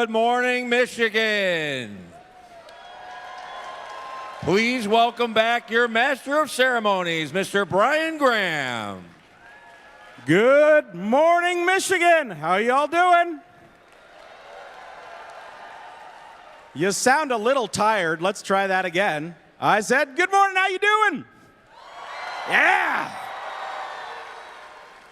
Good morning, Michigan. Please welcome back your Master of Ceremonies, Mr. Brian Graham. Good morning, Michigan. How y'all doing? You sound a little tired. Let's try that again. I said, good morning, how you doing? Yeah.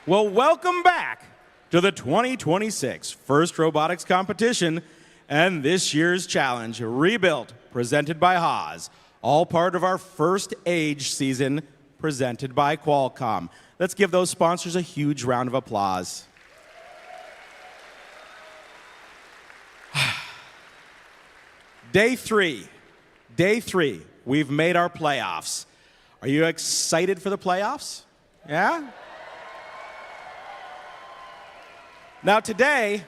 Well, welcome back to the 2026 First Robotics Competition and this year's challenge, Rebuilt, presented by Haas, all part of our first age season, presented by Qualcomm. Let's give those sponsors a huge round of applause. Day three, we've made our playoffs. Are you excited for the playoffs? Yeah? Now today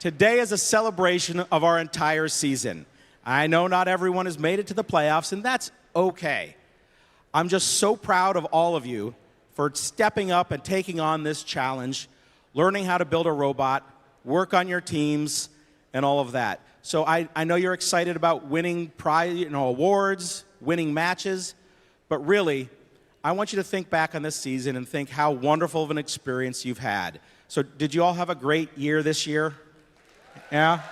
is a celebration of our entire season. I know not everyone has made it to the playoffs, and that's okay. I'm just so proud of all of you for stepping up and taking on this challenge, learning how to build a robot, work on your teams, and all of that. So I know you're excited about winning awards, winning matches, but really, I want you to think back on this season and think how wonderful of an experience you've had. So did you all have a great year this year? Yeah?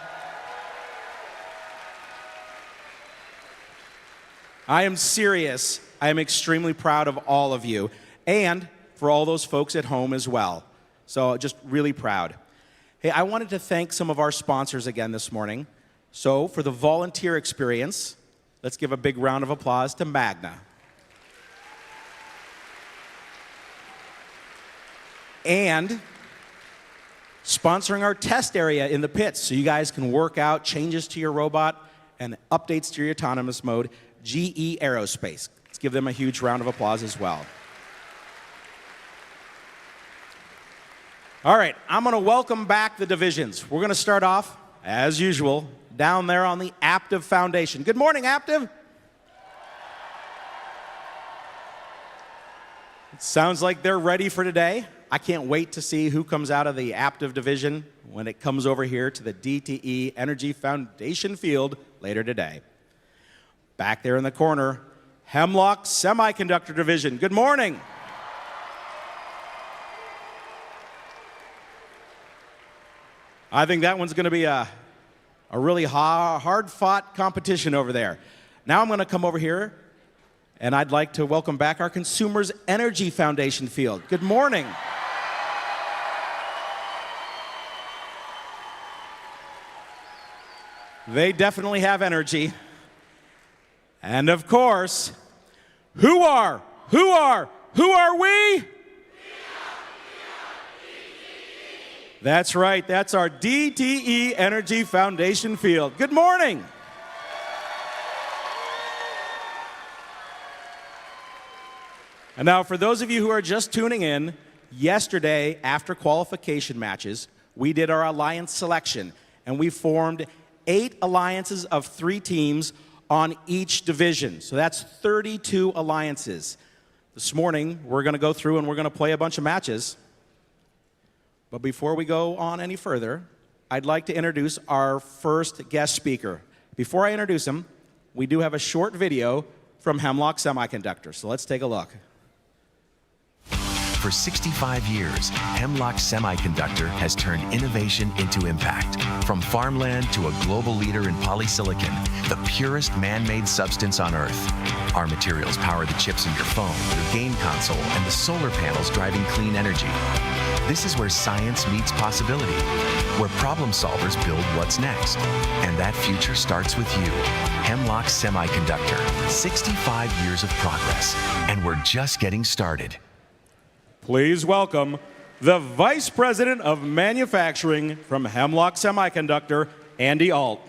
I am serious. I am extremely proud of all of you and for all those folks at home as well. So just really proud. Hey, I wanted to thank some of our sponsors again this morning. So for the volunteer experience, let's give a big round of applause to Magna. And sponsoring our test area in the pits so you guys can work out changes to your robot and updates to your autonomous mode, GE Aerospace. Let's give them a huge round of applause as well. All right, I'm going to welcome back the divisions. We're going to start off, as usual, down there on the Aptiv Foundation. Good morning, Aptiv. It sounds like they're ready for today. I can't wait to see who comes out of the Aptiv division when it comes over here to the DTE Energy Foundation field later today. Back there in the corner, Hemlock Semiconductor division. Good morning. I think that one's going to be a really hard-fought competition over there. Now I'm going to come over here, and I'd like to welcome back our Consumers Energy Foundation field. Good morning. They definitely have energy. And of course, who are we? That's right, that's our DTE Energy Foundation field. Good morning. And now for those of you who are just tuning in, yesterday after qualification matches, we did our alliance selection and we formed 8 alliances of 3 teams on each division. So that's 32 alliances. This morning, we're going to go through and we're going to play a bunch of matches. But before we go on any further, I'd like to introduce our first guest speaker. Before I introduce him, we do have a short video from Hemlock Semiconductor. So let's take a look. For 65 years, Hemlock Semiconductor has turned innovation into impact. From farmland to a global leader in polysilicon, the purest man-made substance on Earth. Our materials power the chips in your phone, your game console, and the solar panels driving clean energy. This is where science meets possibility, where problem solvers build what's next. And that future starts with you. Hemlock Semiconductor, 65 years of progress, and we're just getting started. Please welcome the Vice President of Manufacturing from Hemlock Semiconductor, Andy Alt.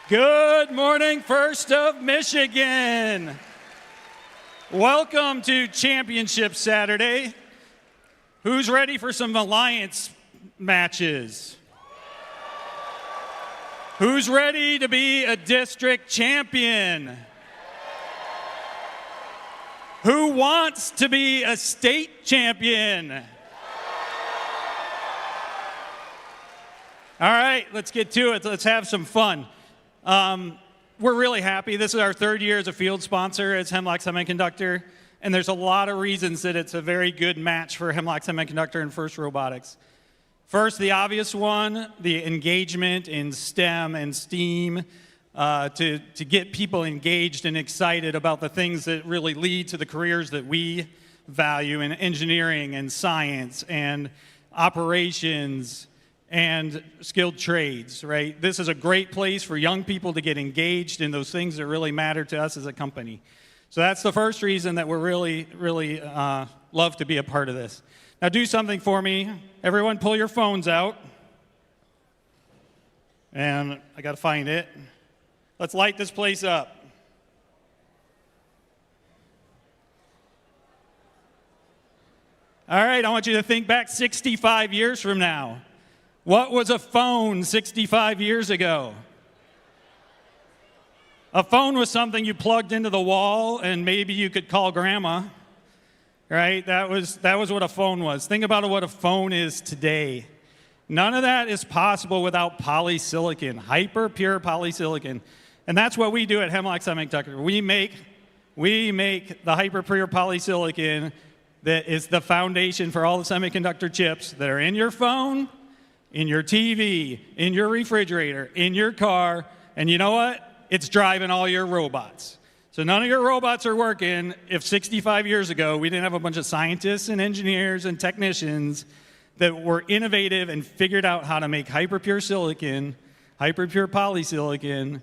Good morning, First of Michigan. Welcome to Championship Saturday. Who's ready for some alliance matches? Who's ready to be a district champion? Who wants to be a state champion? All right, let's get to it. Let's have some fun. We're really happy. This is our third year as a field sponsor as Hemlock Semiconductor, and there's a lot of reasons that it's a very good match for Hemlock Semiconductor and FIRST Robotics. First, the obvious one, the engagement in STEM and STEAM to get people engaged and excited about the things that really lead to the careers that we value in engineering and science and operations and skilled trades, right? This is a great place for young people to get engaged in those things that really matter to us as a company. So that's the first reason that we're really love to be a part of this. Now do something for me. Everyone pull your phones out. And I got to find it. Let's light this place up. All right, I want you to think back 65 years from now. What was a phone 65 years ago? A phone was something you plugged into the wall and maybe you could call grandma, right? That was what a phone was. Think about what a phone is today. None of that is possible without polysilicon, hyper pure polysilicon. And that's what we do at Hemlock Semiconductor. We make the hyper pure polysilicon that is the foundation for all the semiconductor chips that are in your phone, in your TV, in your refrigerator, in your car, and you know what? It's driving all your robots. So none of your robots are working if 65 years ago we didn't have a bunch of scientists and engineers and technicians that were innovative and figured out how to make hyperpure silicon, hyperpure polysilicon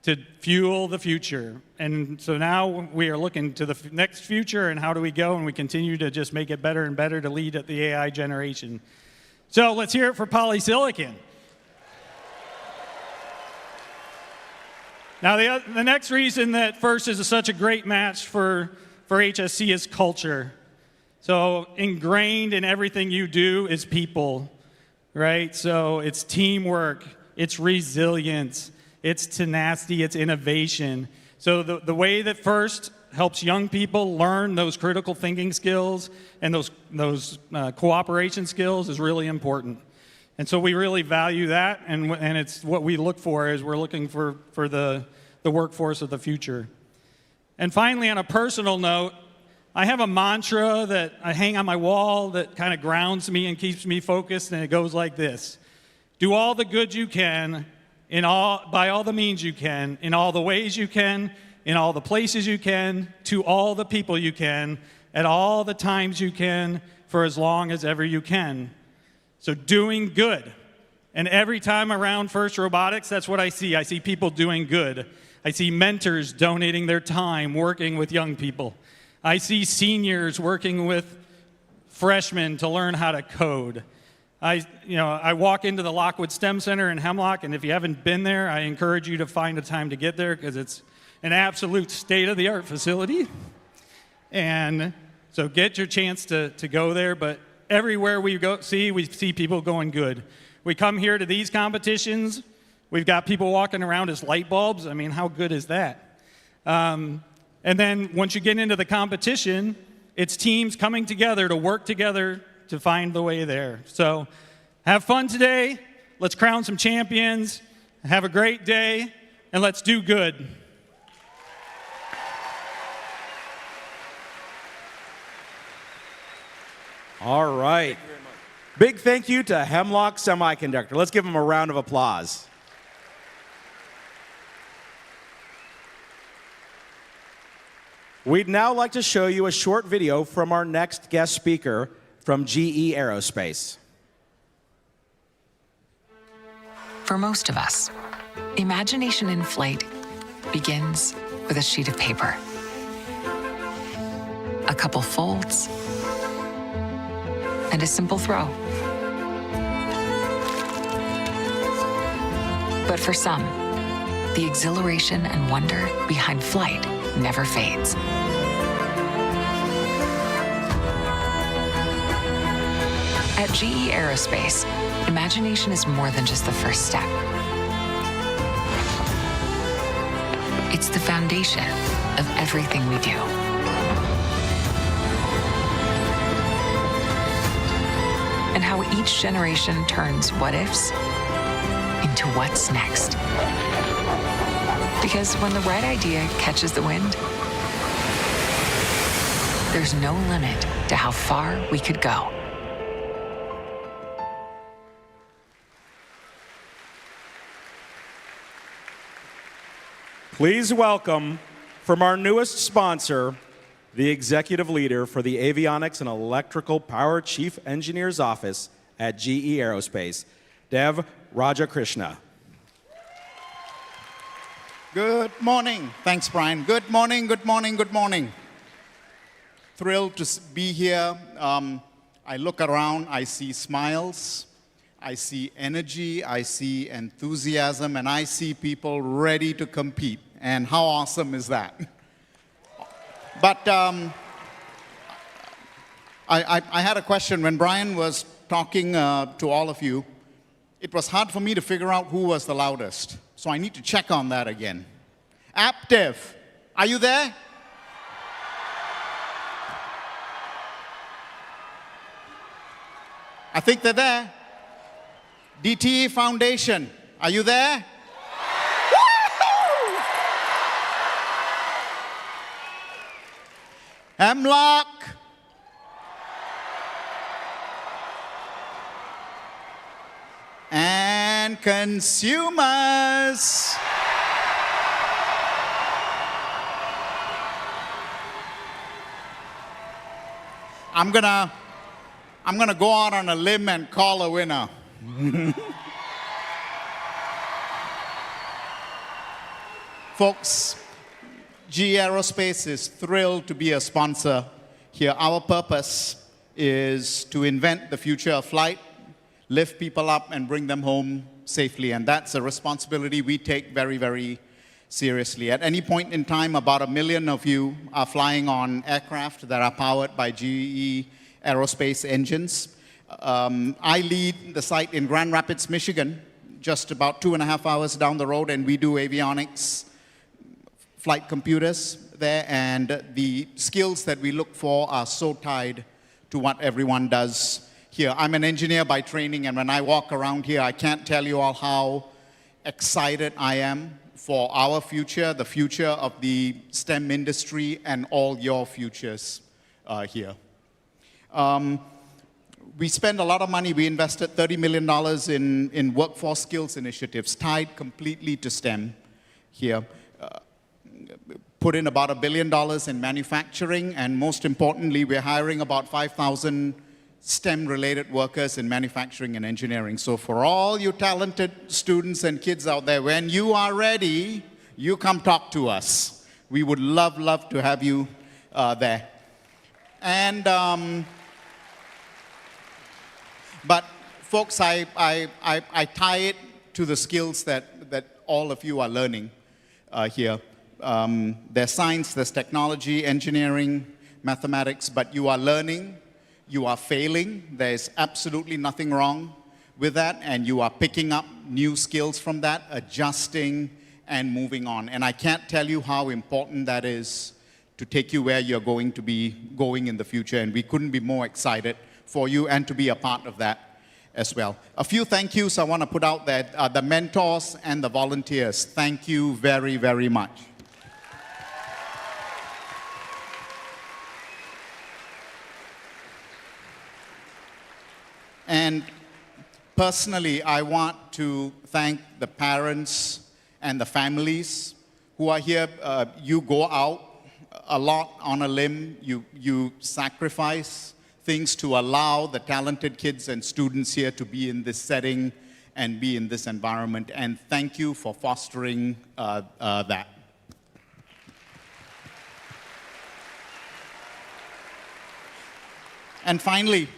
to fuel the future. And so now we are looking to the next future and how do we go, and we continue to just make it better and better to lead at the AI generation. So let's hear it for polysilicon. Now the next reason that FIRST is such a great match for HSC is culture. So ingrained in everything you do is people, right? So it's teamwork, it's resilience, it's tenacity, it's innovation. So the way that FIRST helps young people learn those critical thinking skills and those cooperation skills is really important. And so we really value that, and it's what we look for is we're looking for the workforce of the future. And finally, on a personal note, I have a mantra that I hang on my wall that kind of grounds me and keeps me focused, and it goes like this. Do all the good you can, by all the means you can, in all the ways you can, in all the places you can, to all the people you can, at all the times you can, for as long as ever you can. So doing good. And every time around FIRST Robotics, that's what I see. I see people doing good. I see mentors donating their time, working with young people. I see seniors working with freshmen to learn how to code. I walk into the Lockwood STEM Center in Hemlock, and if you haven't been there, I encourage you to find a time to get there because it's an absolute state-of-the-art facility. And so get your chance to go there, but everywhere we see people going good. We come here to these competitions, we've got people walking around as light bulbs. I mean, how good is that? And then once you get into the competition, it's teams coming together to work together to find the way there. So have fun today. Let's crown some champions. Have a great day, and let's do good. All right. Big thank you to Hemlock Semiconductor. Let's give them a round of applause. We'd now like to show you a short video from our next guest speaker from GE Aerospace. For most of us, imagination in flight begins with a sheet of paper, a couple folds, and a simple throw. But for some, the exhilaration and wonder behind flight never fades. At GE Aerospace, imagination is more than just the first step. It's the foundation of everything we do. And how each generation turns what ifs into what's next. Because when the right idea catches the wind, there's no limit to how far we could go. Please welcome, from our newest sponsor, the executive leader for the Avionics and Electrical Power Chief Engineer's Office at GE Aerospace, Dev Rajakrishna. Good morning. Thanks, Brian. Good morning, good morning, good morning. Thrilled to be here. I look around, I see smiles, I see energy, I see enthusiasm, and I see people ready to compete. And how awesome is that? But I had a question. When Brian was talking to all of you, it was hard for me to figure out who was the loudest. So I need to check on that again. Aptiv, are you there? I think they're there. DTE Foundation, are you there? Hemlock. And consumers. I'm gonna go out on a limb and call a winner. Folks, GE Aerospace is thrilled to be a sponsor here. Our purpose is to invent the future of flight, lift people up and bring them home safely. And that's a responsibility we take very, very seriously. At any point in time, about 1 million of you are flying on aircraft that are powered by GE Aerospace engines. I lead the site in Grand Rapids, Michigan, just about 2.5 hours down the road, and we do avionics, flight computers there, and the skills that we look for are so tied to what everyone does here. I'm an engineer by training, and when I walk around here, I can't tell you all how excited I am for our future, the future of the STEM industry, and all your futures here. We spend a lot of money. We invested $30 million in workforce skills initiatives tied completely to STEM here. Put in about $1 billion in manufacturing, and most importantly, we're hiring about 5,000 STEM-related workers in manufacturing and engineering. So for all you talented students and kids out there, when you are ready, you come talk to us. We would love to have you there. And but folks, I tie it to the skills that all of you are learning here. There's science, there's technology, engineering, mathematics, but you are learning, you are failing. There's absolutely nothing wrong with that, and you are picking up new skills from that, adjusting and moving on. And I can't tell you how important that is to take you where you're going to be going in the future, and we couldn't be more excited for you and to be a part of that as well. A few thank yous I want to put out there. The mentors and the volunteers, thank you very, very much. And personally, I want to thank the parents and the families who are here. You go out a lot on a limb. You sacrifice things to allow the talented kids and students here to be in this setting and be in this environment. And thank you for fostering that. And finally,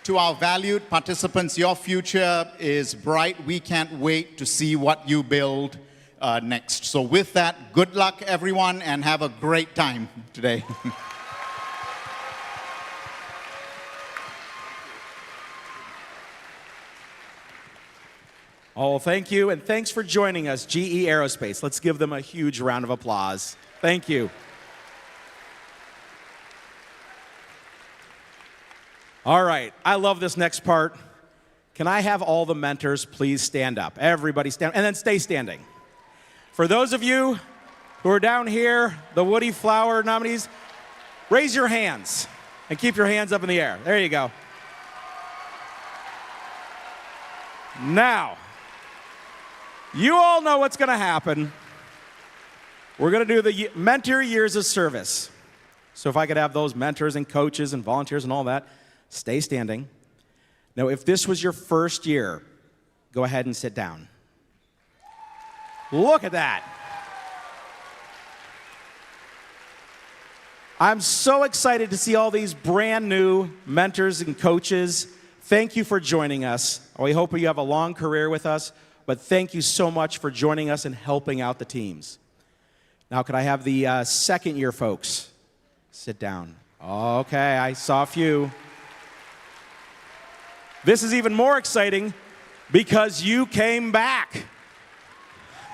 to our valued participants, your future is bright. We can't wait to see what you build next. So with that, good luck, everyone, and have a great time today. Oh, thank you, and thanks for joining us, GE Aerospace. Let's give them a huge round of applause. Thank you. All right, I love this next part. can I have all the mentors please stand up? Everybody stand, and then stay standing. For those of you who are down here, the Woody Flower nominees, raise your hands and keep your hands up in the air. There you go. Now, you all know what's going to happen. We're going to do the mentor years of service. So if I could have those mentors and coaches and volunteers and all that, stay standing. Now, if this was your first year, go ahead and sit down. Look at that. I'm so excited to see all these brand new mentors and coaches. Thank you for joining us. We hope you have a long career with us, but thank you so much for joining us and helping out the teams. Now, could I have the second year folks sit down? Okay, I saw a few. This is even more exciting because you came back.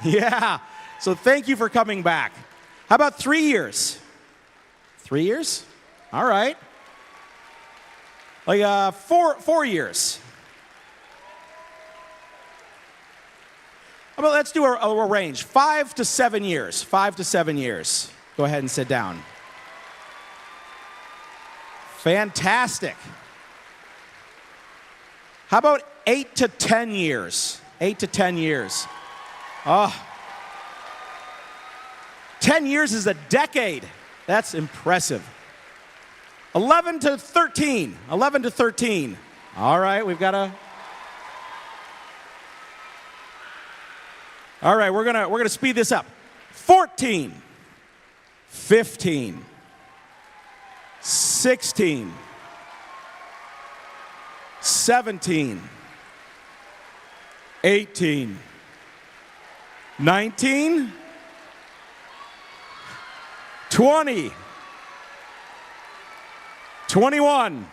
Yeah, so thank you for coming back. How about 3 years? 3 years? All right. Like 4 years. How about let's do a range, 5 to 7 years. 5 to 7 years. Go ahead and sit down. Fantastic. How about 8 to 10 years? 8 to 10 years. Oh. 10 years is a decade. That's impressive. 11 to 13. 11 to 13. All right, we've got a... All right, we're gonna speed this up. 14. 15. 16. 17. 18. 19. 20. 21.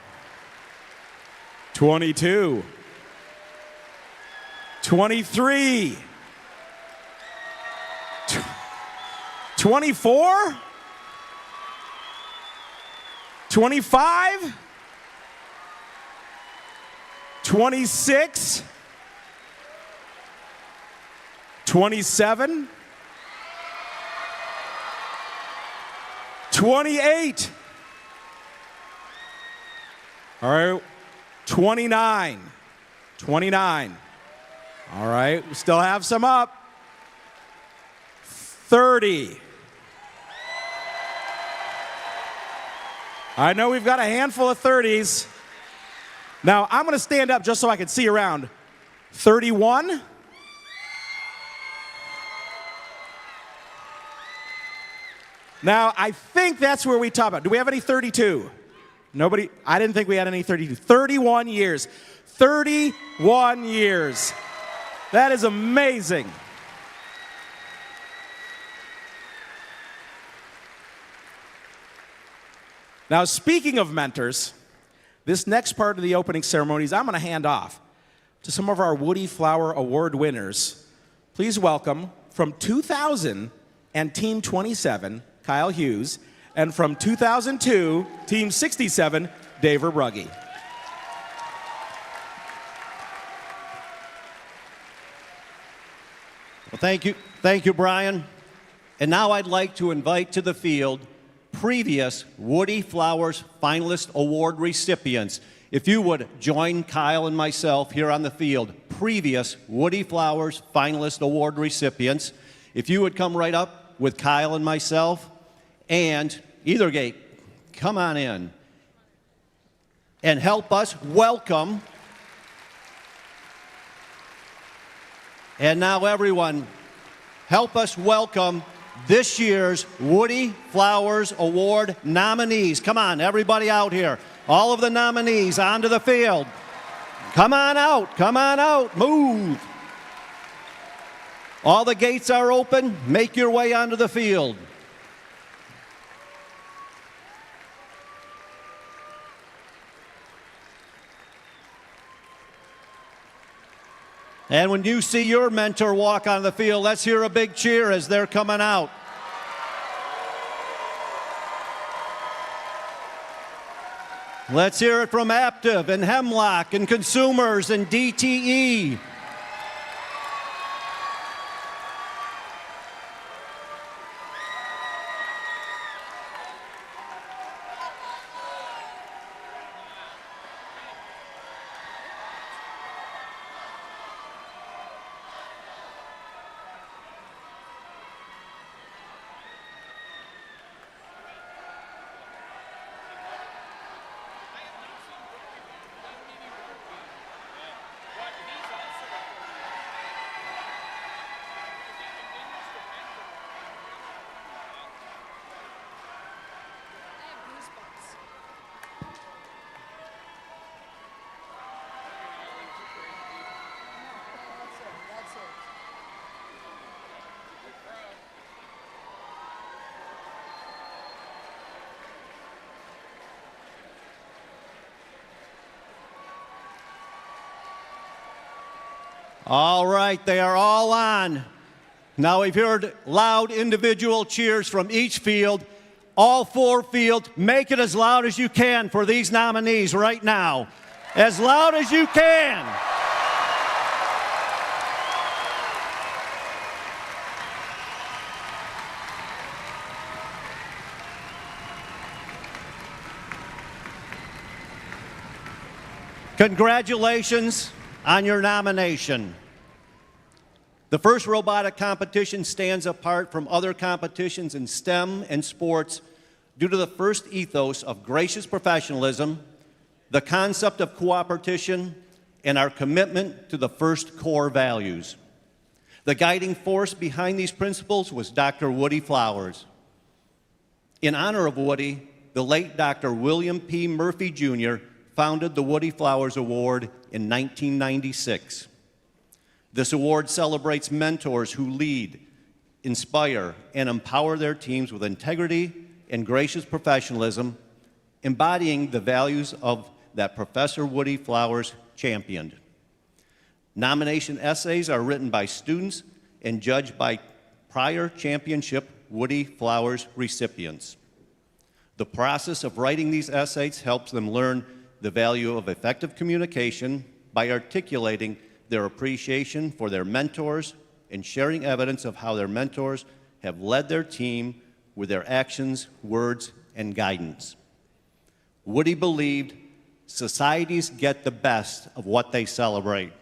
22. 23. 24. 25. 26. 27. 28. All right, 29. 29. All right, we still have some up. 30. I know we've got a handful of 30s. Now, I'm going to stand up just so I can see around. 31. Now, I think that's where we top out. Do we have any 32? Nobody? I didn't think we had any 32. 31 years. 31 years. That is amazing. Now, speaking of mentors, this next part of the opening ceremonies, I'm going to hand off to some of our Woody Flower Award winners. Please welcome from 2000 and Team 27, Kyle Hughes, and from 2002, Team 67, Dave Ruggie. Well, thank you, Brian. And now I'd like to invite to the field previous Woody Flowers Finalist Award recipients. If you would join Kyle and myself here on the field, previous Woody Flowers Finalist Award recipients. If you would come right up with Kyle and myself, and Ethergate, come on in and help us welcome. And now everyone, help us welcome this year's Woody Flowers Award nominees. Come on, everybody out here. All of the nominees onto the field. Come on out, move. All the gates are open. Make your way onto the field. And when you see your mentor walk on the field, let's hear a big cheer as they're coming out. Let's hear it from Aptiv and Hemlock and Consumers and DTE. All right, they are all on. Now we've heard loud individual cheers from each field. All 4 fields, make it as loud as you can for these nominees right now. As loud as you can. Congratulations on your nomination. The first robotic competition stands apart from other competitions in STEM and sports due to the first ethos of gracious professionalism, the concept of cooperation, and our commitment to the first core values. The guiding force behind these principles was Dr. Woody Flowers. In honor of Woody, the late Dr. William P. Murphy, Jr. founded the Woody Flowers Award in 1996. This award celebrates mentors who lead, inspire, and empower their teams with integrity and gracious professionalism, embodying the values of that Professor Woody Flowers championed. Nomination essays are written by students and judged by prior championship Woody Flowers recipients. The process of writing these essays helps them learn the value of effective communication by articulating their appreciation for their mentors and sharing evidence of how their mentors have led their team with their actions, words, and guidance. Woody believed societies get the best of what they celebrate.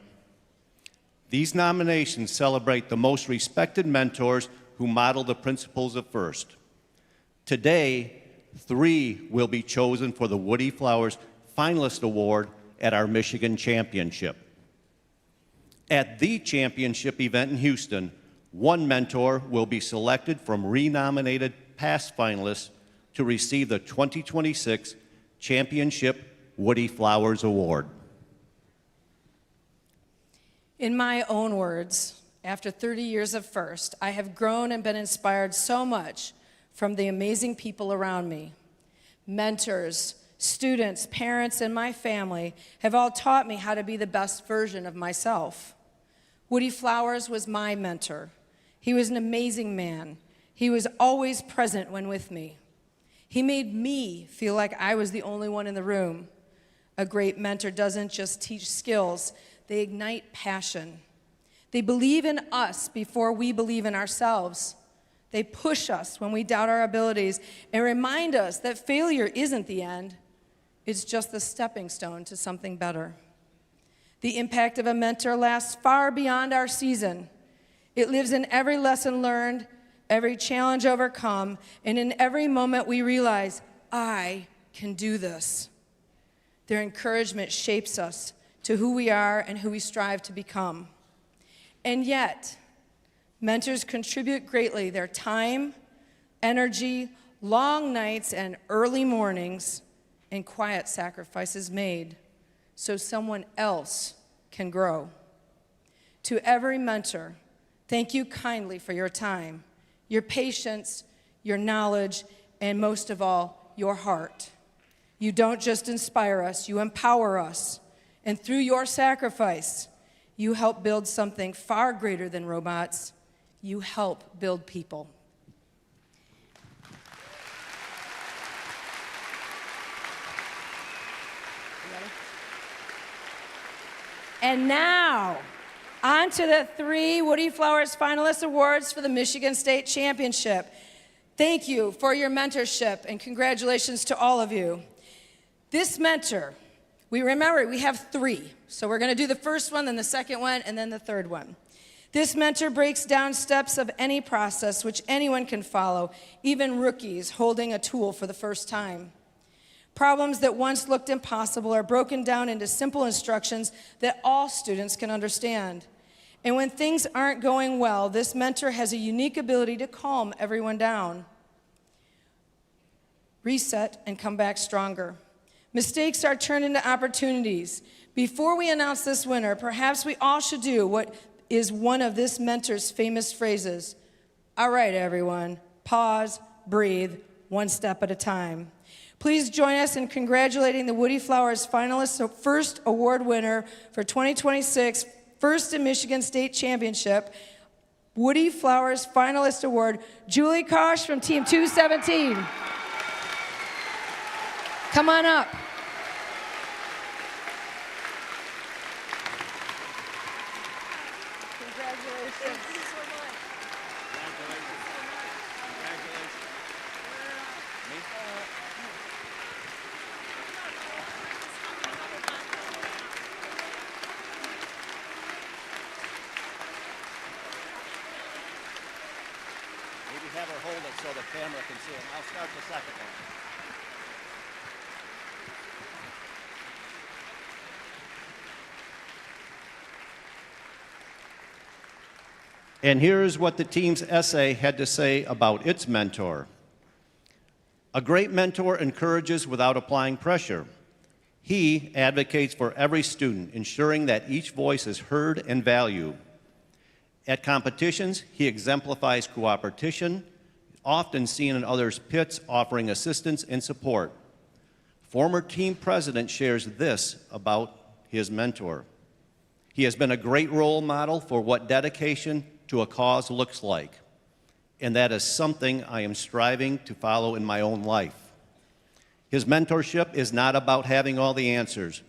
These nominations celebrate the most respected mentors who model the principles of FIRST. Today, 3 will be chosen for the Woody Flowers Finalist Award at our Michigan Championship. At the championship event in Houston, 1 mentor will be selected from renominated past finalists to receive the 2026 Championship Woody Flowers Award. In my own words, after 30 years of FIRST, I have grown and been inspired so much from the amazing people around me. Mentors, students, parents, and my family have all taught me how to be the best version of myself. Woody Flowers was my mentor. He was an amazing man. He was always present when with me. He made me feel like I was the only one in the room. A great mentor doesn't just teach skills, they ignite passion. They believe in us before we believe in ourselves. They push us when we doubt our abilities and remind us that failure isn't the end. It's just the stepping stone to something better. The impact of a mentor lasts far beyond our season. It lives in every lesson learned, every challenge overcome, and in every moment we realize, I can do this. Their encouragement shapes us to who we are and who we strive to become. And yet, mentors contribute greatly their time, energy, long nights, and early mornings, and quiet sacrifices made so someone else can grow. To every mentor, thank you kindly for your time, your patience, your knowledge, and most of all, your heart. You don't just inspire us, you empower us. And through your sacrifice, you help build something far greater than robots. You help build people. And now, on to the 3 Woody Flowers Finalist Awards for the Michigan State Championship. Thank you for your mentorship, and congratulations to all of you. This mentor, we have 3. So we're gonna do the first one, then the second one, and then the third one. This mentor breaks down steps of any process which anyone can follow, even rookies holding a tool for the first time. Problems that once looked impossible are broken down into simple instructions that all students can understand. And when things aren't going well, this mentor has a unique ability to calm everyone down, reset, and come back stronger. Mistakes are turned into opportunities. Before we announce this winner, perhaps we all should do what is one of this mentor's famous phrases. All right, everyone, pause, breathe, one step at a time. Please join us in congratulating the Woody Flowers Finalist First Award winner for 2026 First in Michigan State Championship, Woody Flowers Finalist Award, Julie Kosh from Team 217. Come on up. Congratulations. Thank you so much. Maybe have her hold it so the camera can see it. I'll start the second one. And here's what the team's essay had to say about its mentor. A great mentor encourages without applying pressure. He advocates for every student, ensuring that each voice is heard and valued. At competitions, he exemplifies cooperation, often seen in others' pits, offering assistance and support. Former team president shares this about his mentor. He has been a great role model for what dedication to a cause looks like, and that is something I am striving to follow in my own life. His mentorship is not about having all the answers.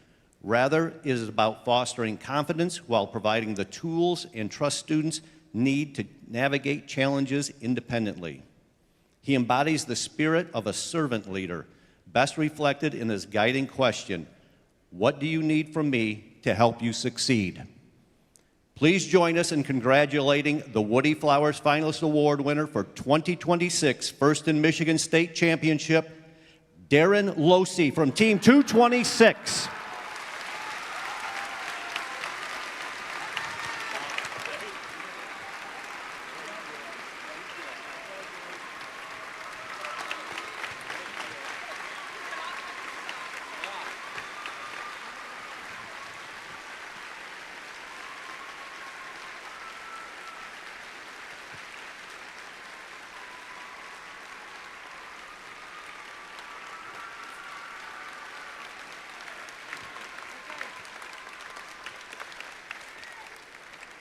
Rather, it is about fostering confidence while providing the tools and trust students need to navigate challenges independently. He embodies the spirit of a servant leader, best reflected in his guiding question, "What do you need from me to help you succeed?" Please join us in congratulating the Woody Flowers Finalist Award winner for 2026 First in Michigan State Championship, Darren Losey from Team 226.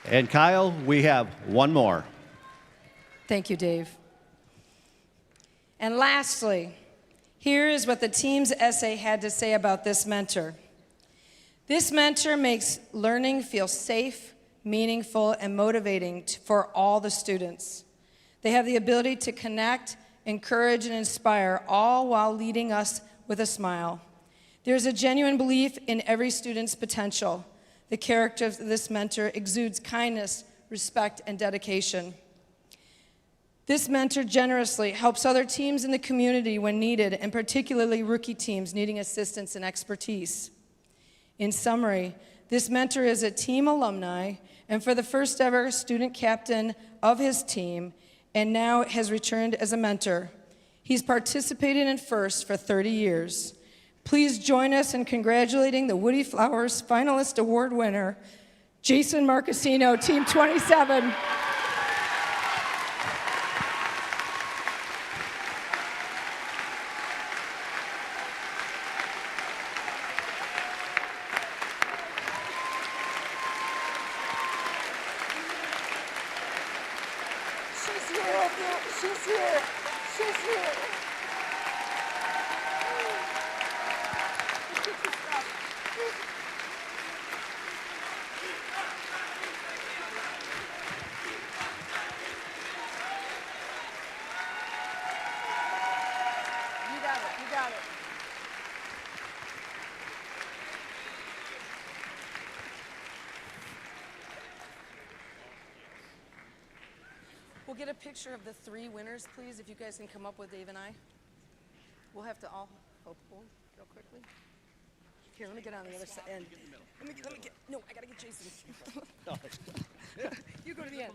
And Kyle, we have one more. Thank you, Dave. And lastly, here is what the team's essay had to say about this mentor. This mentor makes learning feel safe, meaningful, and motivating for all the students. They have the ability to connect, encourage, and inspire, all while leading us with a smile. There's a genuine belief in every student's potential. The character of this mentor exudes kindness, respect, and dedication. This mentor generously helps other teams in the community when needed, and particularly rookie teams needing assistance and expertise. In summary, this mentor is a team alumni and for the first ever student captain of his team, and now has returned as a mentor. He's participated in FIRST for 30 years. Please join us in congratulating the Woody Flowers Finalist Award winner, Jason Marcassino, Team 27. She's here. She's here. She's here. got it. We'll get a picture of the 3 winners, please, if you guys can come up with Dave and I. We'll have to all hold real quickly. Here, let me get on the other side. Let me get, no, I gotta get Jason. You go to the end.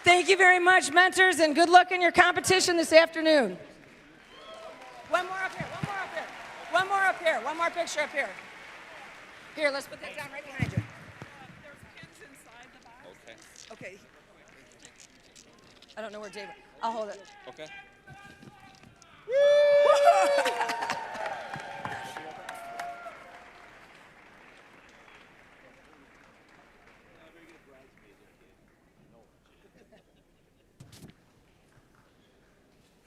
Thank you very much, mentors, and good luck in your competition this afternoon. One more up here, one more up here. One more up here, one more picture up here. Here, let's put that down right behind you. There's pins inside the box. Okay. I don't know where David, I'll hold it. Okay.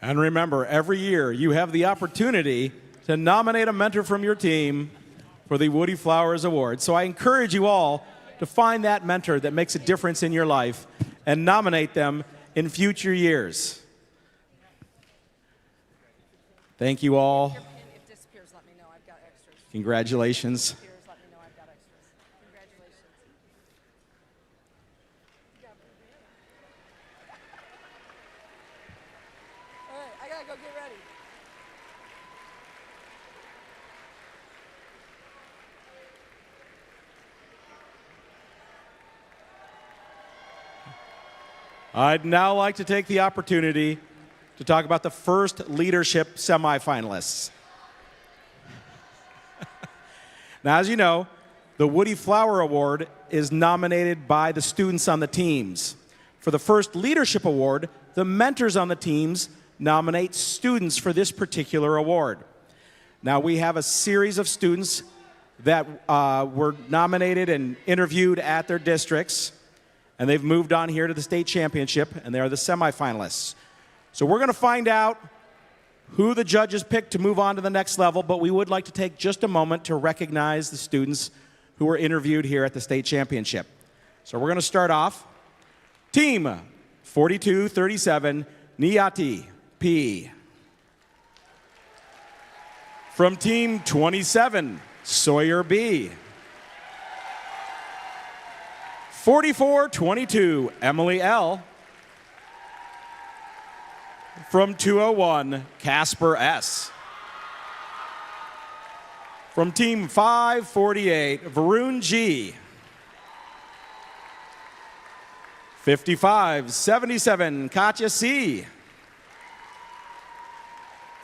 And remember, every year you have the opportunity to nominate a mentor from your team for the Woody Flowers Award. So I encourage you all to find that mentor that makes a difference in your life and nominate them in future years. Thank you all. If it disappears, let me know. I've got extras. Congratulations. If it disappears, let me know. I've got extras. Congratulations. All right, I gotta go get ready. I'd now like to take the opportunity to talk about the first leadership semifinalists. Now, as you know, the Woody Flower Award is nominated by the students on the teams. For the first leadership award, the mentors on the teams nominate students for this particular award. Now, we have a series of students that were nominated and interviewed at their districts, and they've moved on here to the state championship, and they are the semifinalists. So we're going to find out who the judges picked to move on to the next level, but we would like to take just a moment to recognize the students who were interviewed here at the state championship. So we're going to start off. Team 4237, Niati P. From Team 27, Sawyer B. 4422, Emily L. From 201, Casper S. From Team 548, Varun G. 5577, Katya C.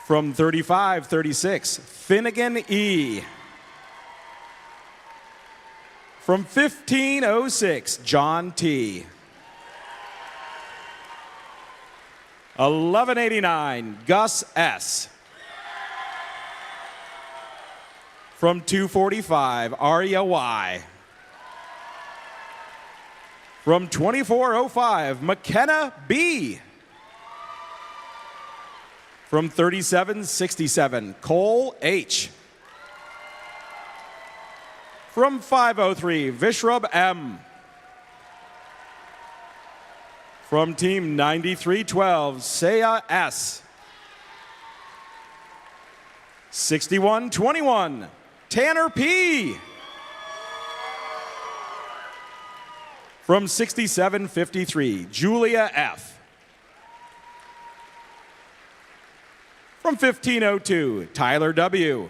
From 3536, Finnegan E. From 1506, John T. 1189, Gus S. From 245, Arya Y. From 2405, McKenna B. From 3767, Cole H. From 503, Vishrab M. From Team 9312, Saya S. 6121, Tanner P. From 6753, Julia F. From 1502, Tyler W.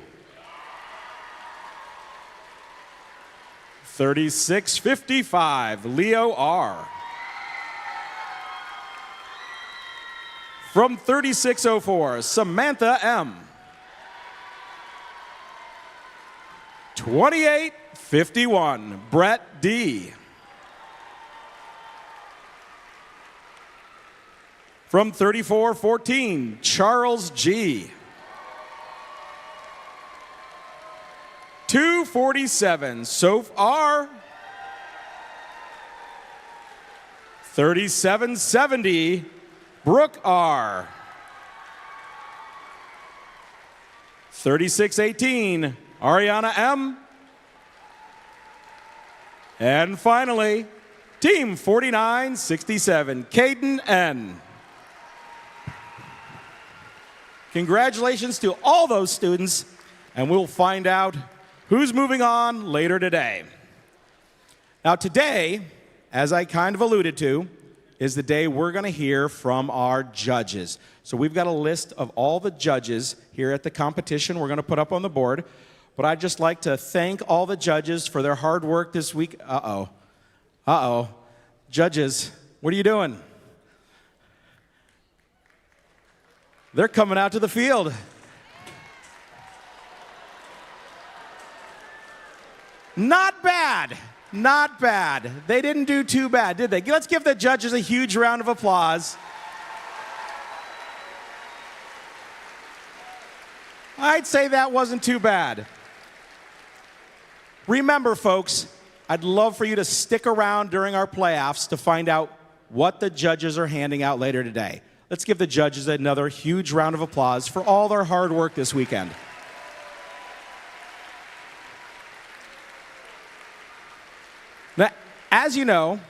3655, Leo R. From 3604, Samantha M. 2851, Brett D. From 3414, Charles G. 247, Soph R. 3770, Brooke R. 3618, Ariana M. And finally, Team 4967, Caden N. Congratulations to all those students, and we'll find out who's moving on later today. Now today, as I kind of alluded to, is the day we're going to hear from our judges. So we've got a list of all the judges here at the competition we're going to put up on the board. But I'd just like to thank all the judges for their hard work this week. Uh-oh. Judges, what are you doing? They're coming out to the field. Not bad. Not bad. They didn't do too bad, did they? Let's give the judges a huge round of applause. I'd say that wasn't too bad. Remember, folks, I'd love for you to stick around during our playoffs to find out what the judges are handing out later today. Let's give the judges another huge round of applause for all their hard work this weekend. Now, as you know,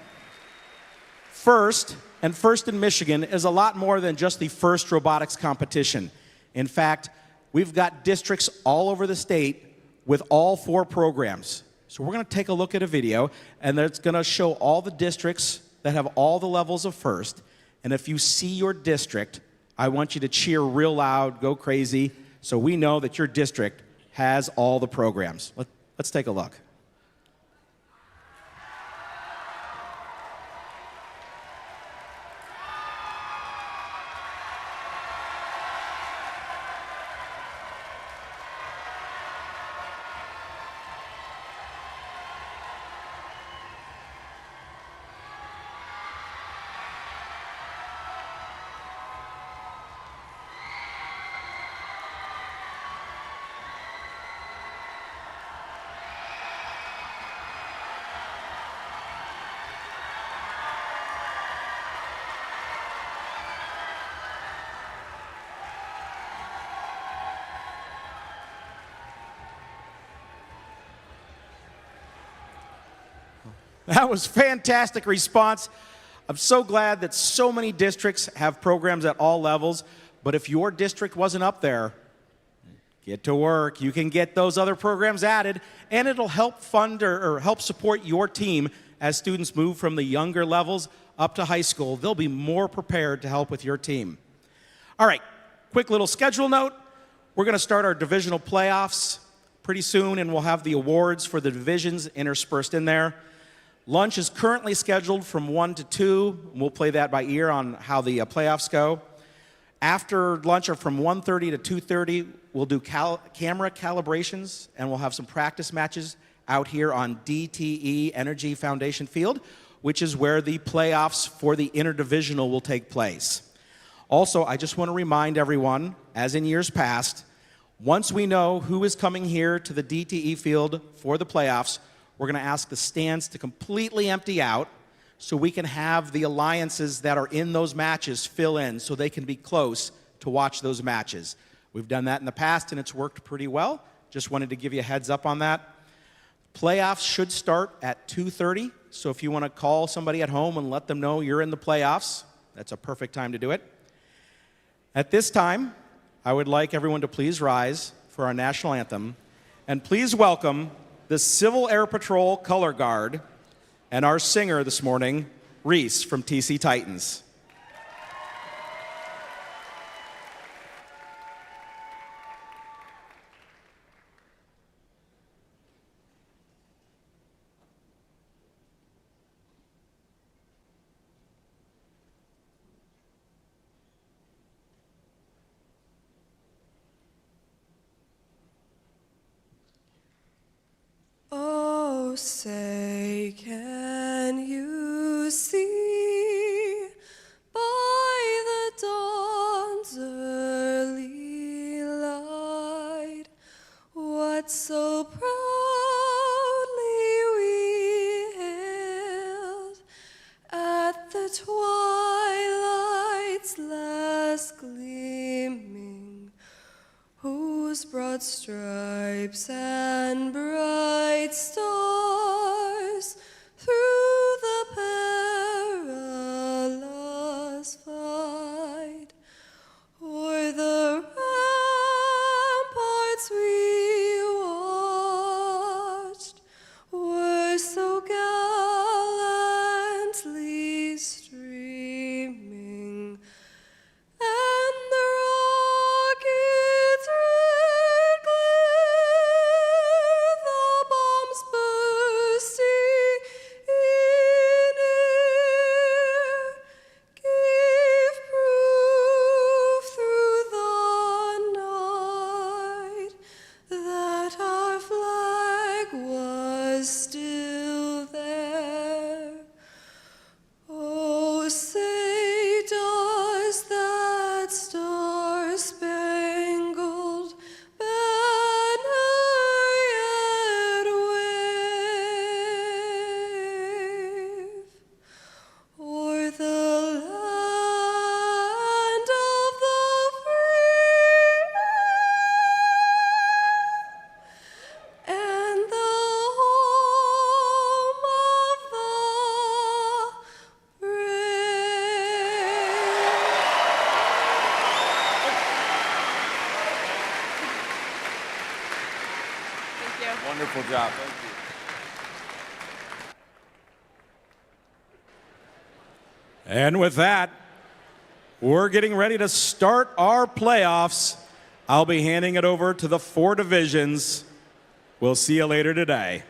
First in Michigan is a lot more than just the first robotics competition. In fact, we've got districts all over the state with all 4 programs. So we're going to take a look at a video, and it's going to show all the districts that have all the levels of first. And if you see your district, I want you to cheer real loud, go crazy, so we know that your district has all the programs. Let's take a look. That was a fantastic response. I'm so glad that so many districts have programs at all levels, but if your district wasn't up there, get to work. You can get those other programs added, and it'll help fund or help support your team as students move from the younger levels up to high school. They'll be more prepared to help with your team. All right, quick little schedule note. We're going to start our divisional playoffs pretty soon, and we'll have the awards for the divisions interspersed in there. Lunch is currently scheduled from 1 to 2. We'll play that by ear on how the playoffs go. After lunch, or from 1:30 to 2:30, we'll do camera calibrations, and we'll have some practice matches out here on DTE Energy Foundation Field, which is where the playoffs for the interdivisional will take place. Also, I just want to remind everyone, as in years past, once we know who is coming here to the DTE field for the playoffs, we're going to ask the stands to completely empty out so we can have the alliances that are in those matches fill in so they can be close to watch those matches. We've done that in the past, and it's worked pretty well. Just wanted to give you a heads up on that. Playoffs should start at 2:30, so if you want to call somebody at home and let them know you're in the playoffs, that's a perfect time to do it. At this time, I would like everyone to please rise for our national anthem, and please welcome the Civil Air Patrol Color Guard and our singer this morning, Reese from TC Titans. Oh, say, can you see by the dawn's early light what so proudly we hailed at the twilight's whose broad stripes and bright stars through the perilous fight, o'er the ramparts we watched, were so gallantly streaming, and the rockets' red glare, the bombs bursting in air, gave proof through the night that our flag was still there. Oh, say does that star-spangled banner yet wave o'er the land of the free and the home of the brave? Thank you. Wonderful job. Thank you. And with that, we're getting ready to start our playoffs. I'll be handing it over to the 4 divisions. We'll see you later today.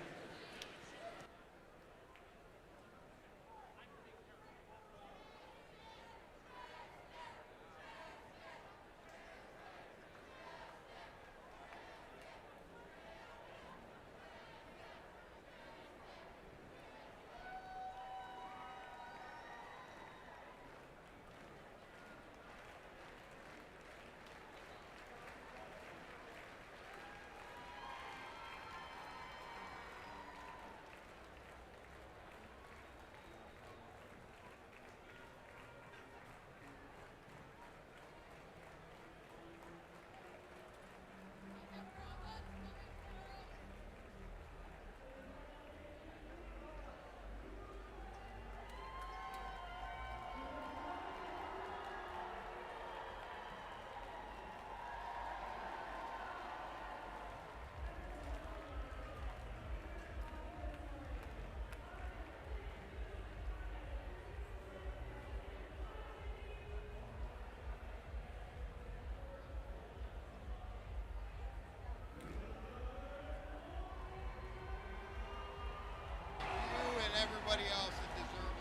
And everybody else that deserve it.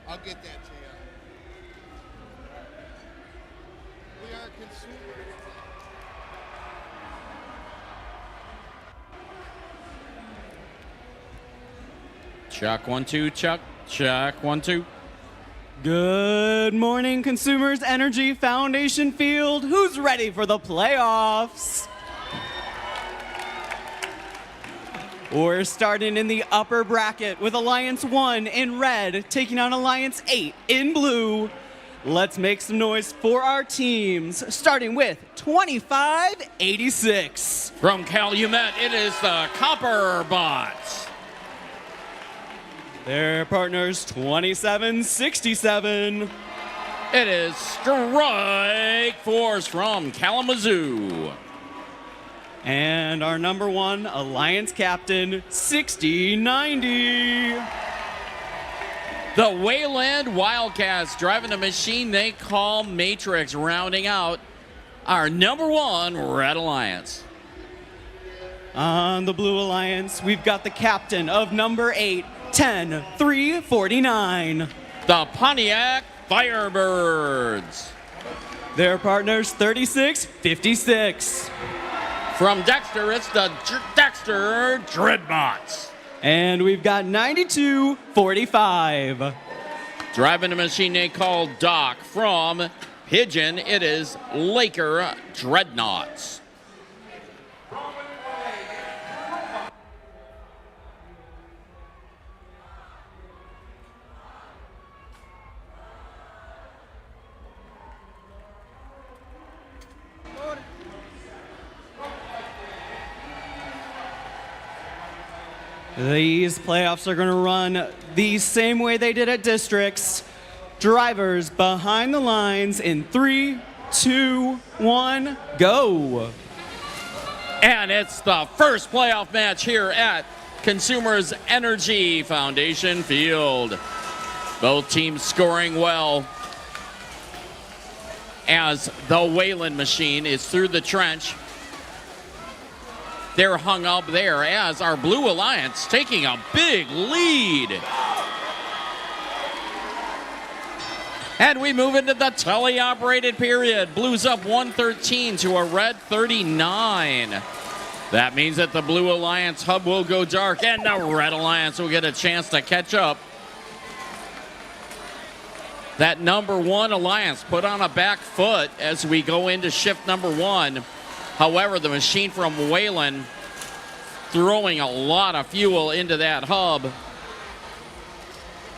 I'll get that to you. We are consumers. Chuck 1 2, Chuck. Chuck 1 2. Good morning, Consumers Energy Foundation Field. Who's ready for the playoffs? We're starting in the upper bracket with Alliance 1 in red taking on Alliance 8 in blue. Let's make some noise for our teams, starting with 2586. From Calumet, it is the Copper Bots. Their partners 2767. It is Strike Force from Kalamazoo. And our number 1 Alliance captain 6090. The Wayland Wildcats driving a machine they call Matrix, rounding out our number 1 Red Alliance. On the Blue Alliance, we've got the captain of number 8, 10349. The Pontiac Firebirds. Their partners 3656. From Dexter, it's the Dexter Dreadnoughts. And we've got 9245. Driving a machine they call Doc. From Pigeon, it is Laker Dreadnoughts. These playoffs are going to run the same way they did at districts. Drivers behind the lines in 3, 2, 1, go. And it's the first playoff match here at Consumers Energy Foundation Field. Both teams scoring well as the Wayland machine is through the trench. They're hung up there as our Blue Alliance taking a big lead. And we move into the teleoperated period. Blues up 113 to a red 39. That means that the Blue Alliance hub will go dark and the Red Alliance will get a chance to catch up. That number 1 Alliance put on a back foot as we go into shift number 1. However, the machine from Wayland throwing a lot of fuel into that hub.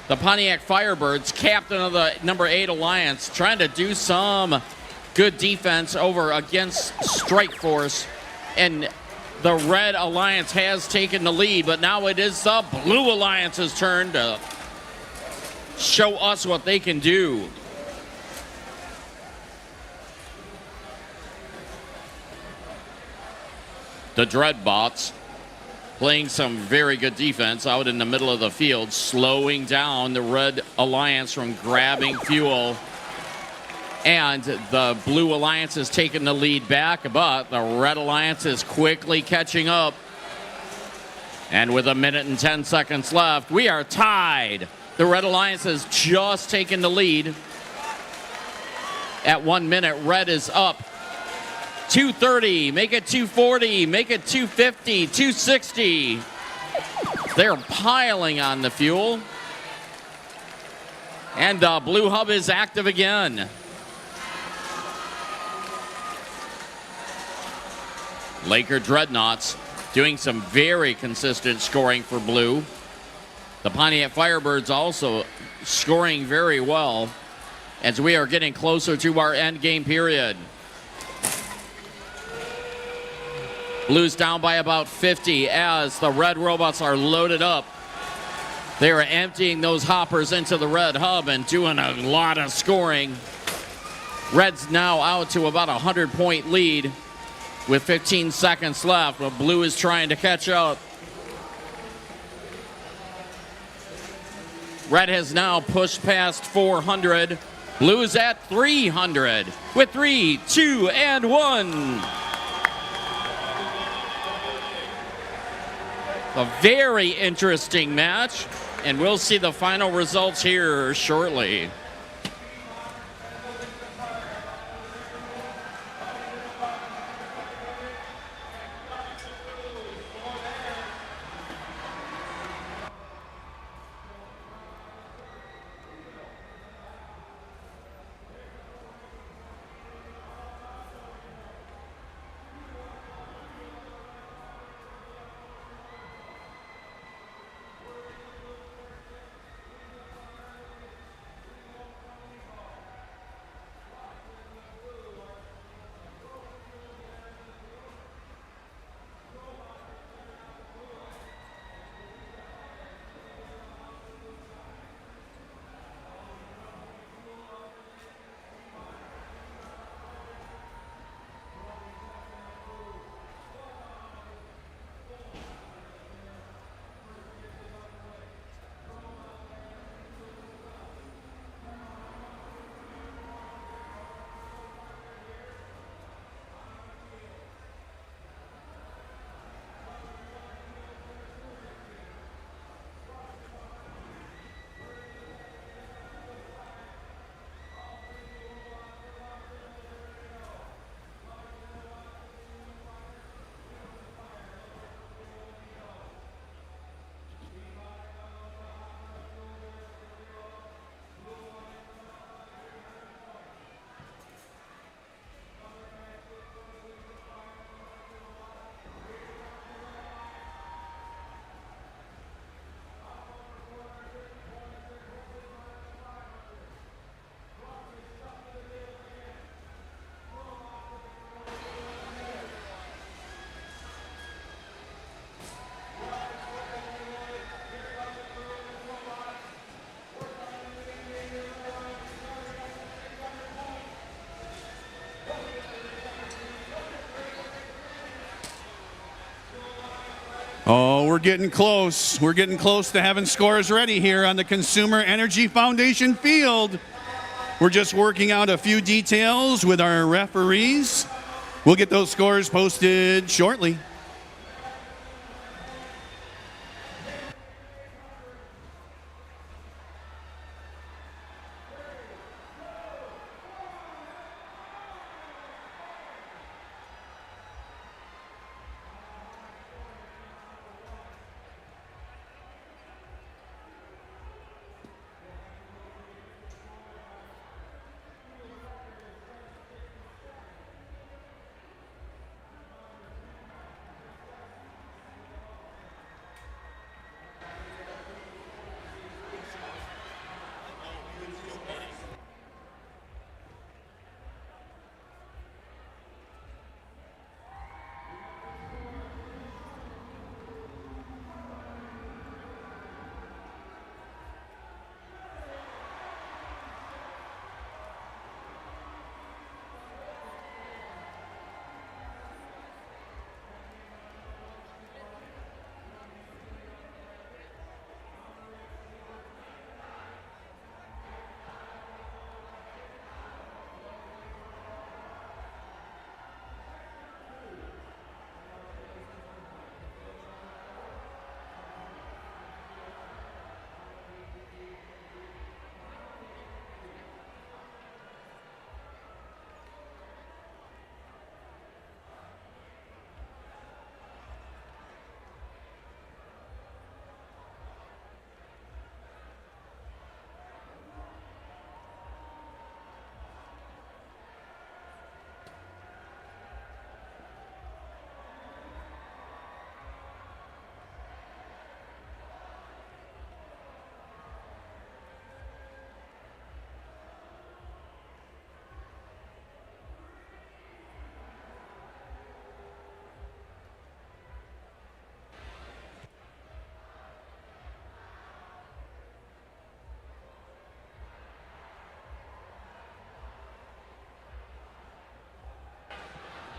The Pontiac Firebirds, captain of the number 8 Alliance, trying to do some good defense over against Strike Force. And the Red Alliance has taken the lead, but now it is the Blue Alliance's turn to show us what they can do. The Dreadbots playing some very good defense out in the middle of the field, slowing down the Red Alliance from grabbing fuel. And the Blue Alliance is taking the lead back, but the Red Alliance is quickly catching up. And with 1 minute and 10 seconds left, we are tied. The Red Alliance has just taken the lead. At 1 minute, Red is up 230, make it 240, make it 250, 260. They're piling on the fuel. And the Blue Hub is active again. Laker Dreadnoughts doing some very consistent scoring for Blue. The Pontiac Firebirds also scoring very well as we are getting closer to our end game period. Blues down by about 50 as the Red Robots are loaded up. They are emptying those hoppers into the Red Hub and doing a lot of scoring. Red's now out to about a 100-point lead with 15 seconds left, but Blue is trying to catch up. Red has now pushed past 400. Blue's at 300 with 3, 2, and 1. A very interesting match, and we'll see the final results here shortly. Oh, we're getting close. We're getting close to having scores ready here on the Consumer Energy Foundation field. We're just working out a few details with our referees. We'll get those scores posted shortly.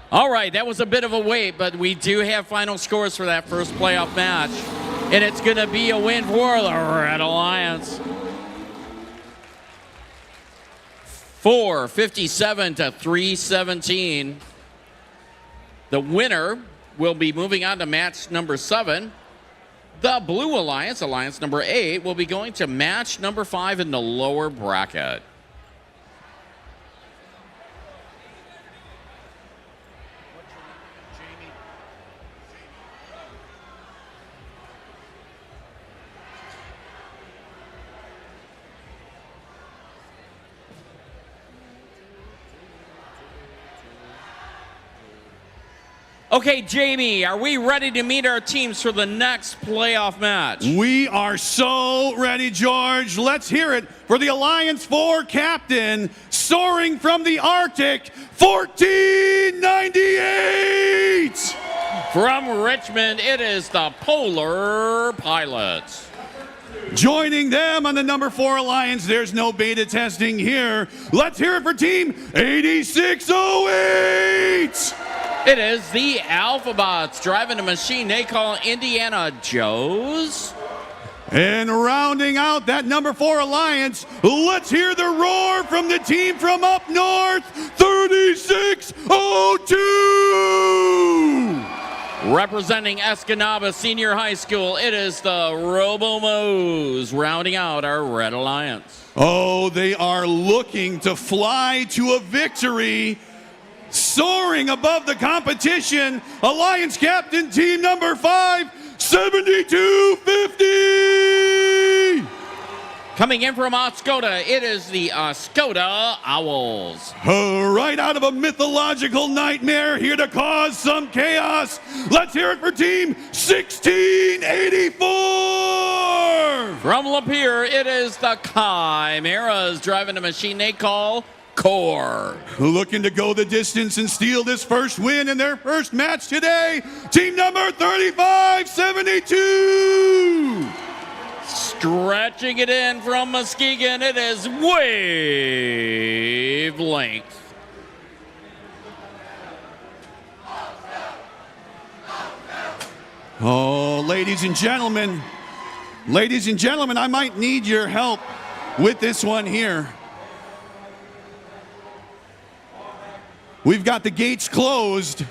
All right, that was a bit of a wait, but we do have final scores for that first playoff match. And it's going to be a win for the Red Alliance. 457 to 317. The winner will be moving on to match number 7. The Blue Alliance, Alliance number 8, will be going to match number 5 in the lower bracket. Okay, Jamie, are we ready to meet our teams for the next playoff match? We are so ready, George. Let's hear it for the Alliance 4 captain, soaring from the Arctic, 1498! From Richmond, it is the Polar Pilots. Joining them on the number 4 Alliance, there's no beta testing here. Let's hear it for team 8608! It is the Alphabots driving a machine they call Indiana Joe's. And rounding out that number 4 Alliance, let's hear the roar from the team from up north, 3602! Representing Escanaba Senior High School, it is the Robo-Mo's rounding out our Red Alliance. Oh, they are looking to fly to a victory. Soaring above the competition, Alliance captain team number 5, 7250. Coming in from Oscoda, it is the Oscoda Owls. Right out of a mythological nightmare, here to cause some chaos. Let's hear it for team 1684. From Lapeer, it is the Chimeras driving a machine they call Core. Looking to go the distance and steal this first win in their first match today, team number 3572. Stretching it in from Muskegon, it is Wavelength. Oh, Uh-oh, ladies and gentlemen, I might need your help with this one here. We've got the gates closed.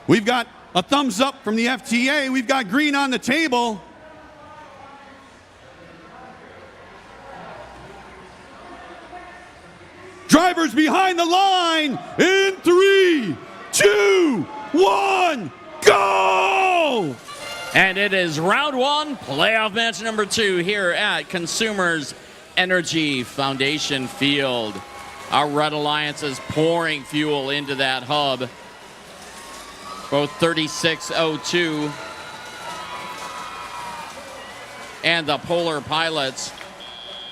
We've got a thumbs up from the FTA. We've got green on the table. Drivers behind the line in 3, 2, 1, go! And it is round one, playoff match number 2 here at Consumers Energy Foundation Field. Our Red Alliance is pouring fuel into that hub. Both 3602 and the Polar Pilots.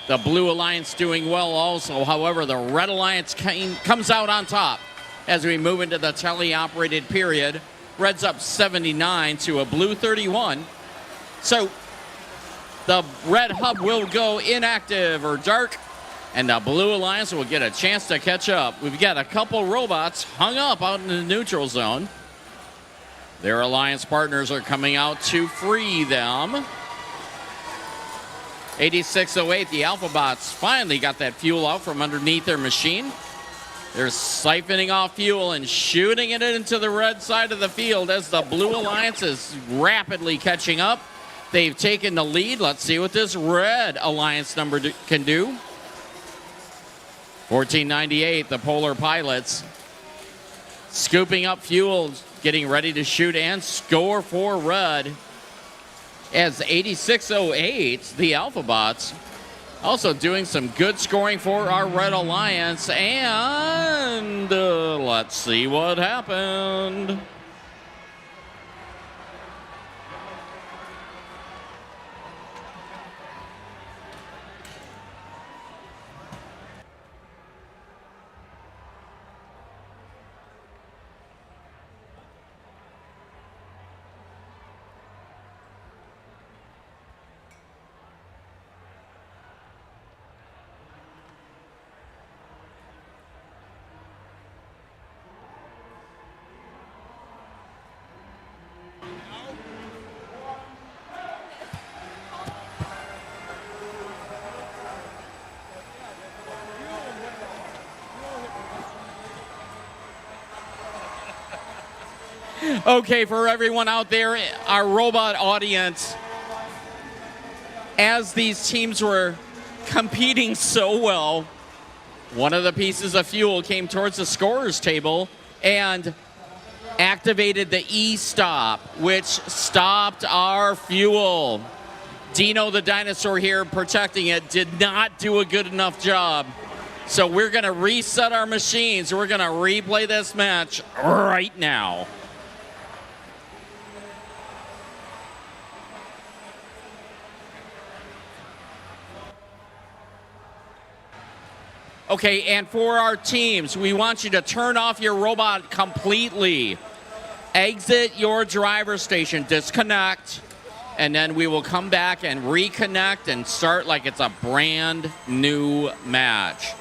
The Blue Alliance doing well also. However, the Red Alliance comes out on top as we move into the teleoperated period. Red's up 79 to a blue 31. So the red hub will go inactive or dark, and the Blue Alliance will get a chance to catch up. We've got a couple robots hung up out in the neutral zone. Their alliance partners are coming out to free them. 8608, the Alphabots finally got that fuel out from underneath their machine. They're siphoning off fuel and shooting it into the red side of the field as the Blue Alliance is rapidly catching up. They've taken the lead. Let's see what this Red Alliance number can do. 1498, the Polar Pilots scooping up fuel, getting ready to shoot and score for Red. As 8608, the Alphabots, also doing some good scoring for our Red Alliance. And let's see what happened. Okay, for everyone out there, our robot audience, as these teams were competing so well, one of the pieces of fuel came towards the scorer's table and activated the E-stop, which stopped our fuel. Dino the dinosaur here protecting it did not do a good enough job. So we're going to reset our machines. We're going to replay this match right now. Okay, and for our teams, we want you to turn off your robot completely. Exit your driver station, disconnect, and then we will come back and reconnect and start like it's a brand new match.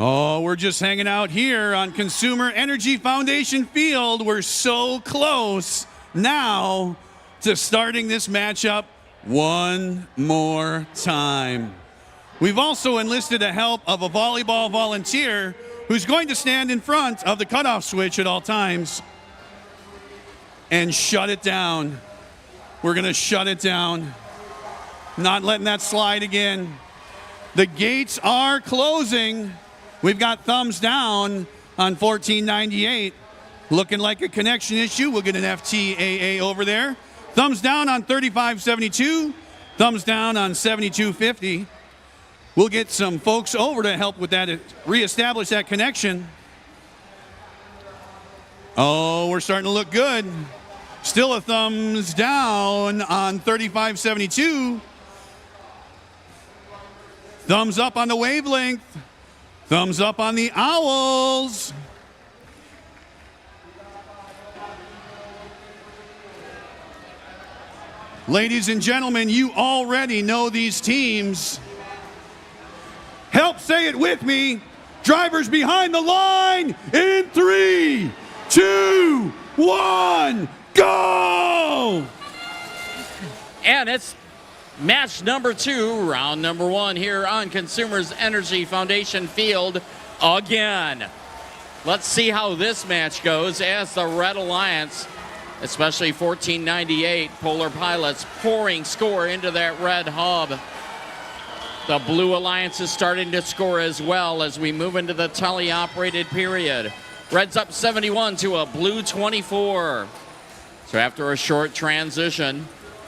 Oh, we're just hanging out here on Consumer Energy Foundation Field. We're so close now to starting this matchup one more time. We've also enlisted the help of a volleyball volunteer who's going to stand in front of the cutoff switch at all times and shut it down. We're going to shut it down. Not letting that slide again. The gates are closing. We've got thumbs down on 1498. Looking like a connection issue. We'll get an FTAA over there. Thumbs down on 3572. Thumbs down on 7250. We'll get some folks over to help with that, reestablish that connection. Oh, we're starting to look good. Still a thumbs down on 3572. Thumbs up on the wavelength. Thumbs up on the owls. Ladies and gentlemen, you already know these teams. Help say it with me. Drivers behind the line in 3, 2, 1, go! And it's match number 2, round number 1 here on Consumers Energy Foundation Field again. Let's see how this match goes as the Red Alliance, especially 1498 Polar Pilots, pouring score into that red hub. The Blue Alliance is starting to score as well as we move into the teleoperated period. Red's up 71 to a Blue 24. So after a short transition,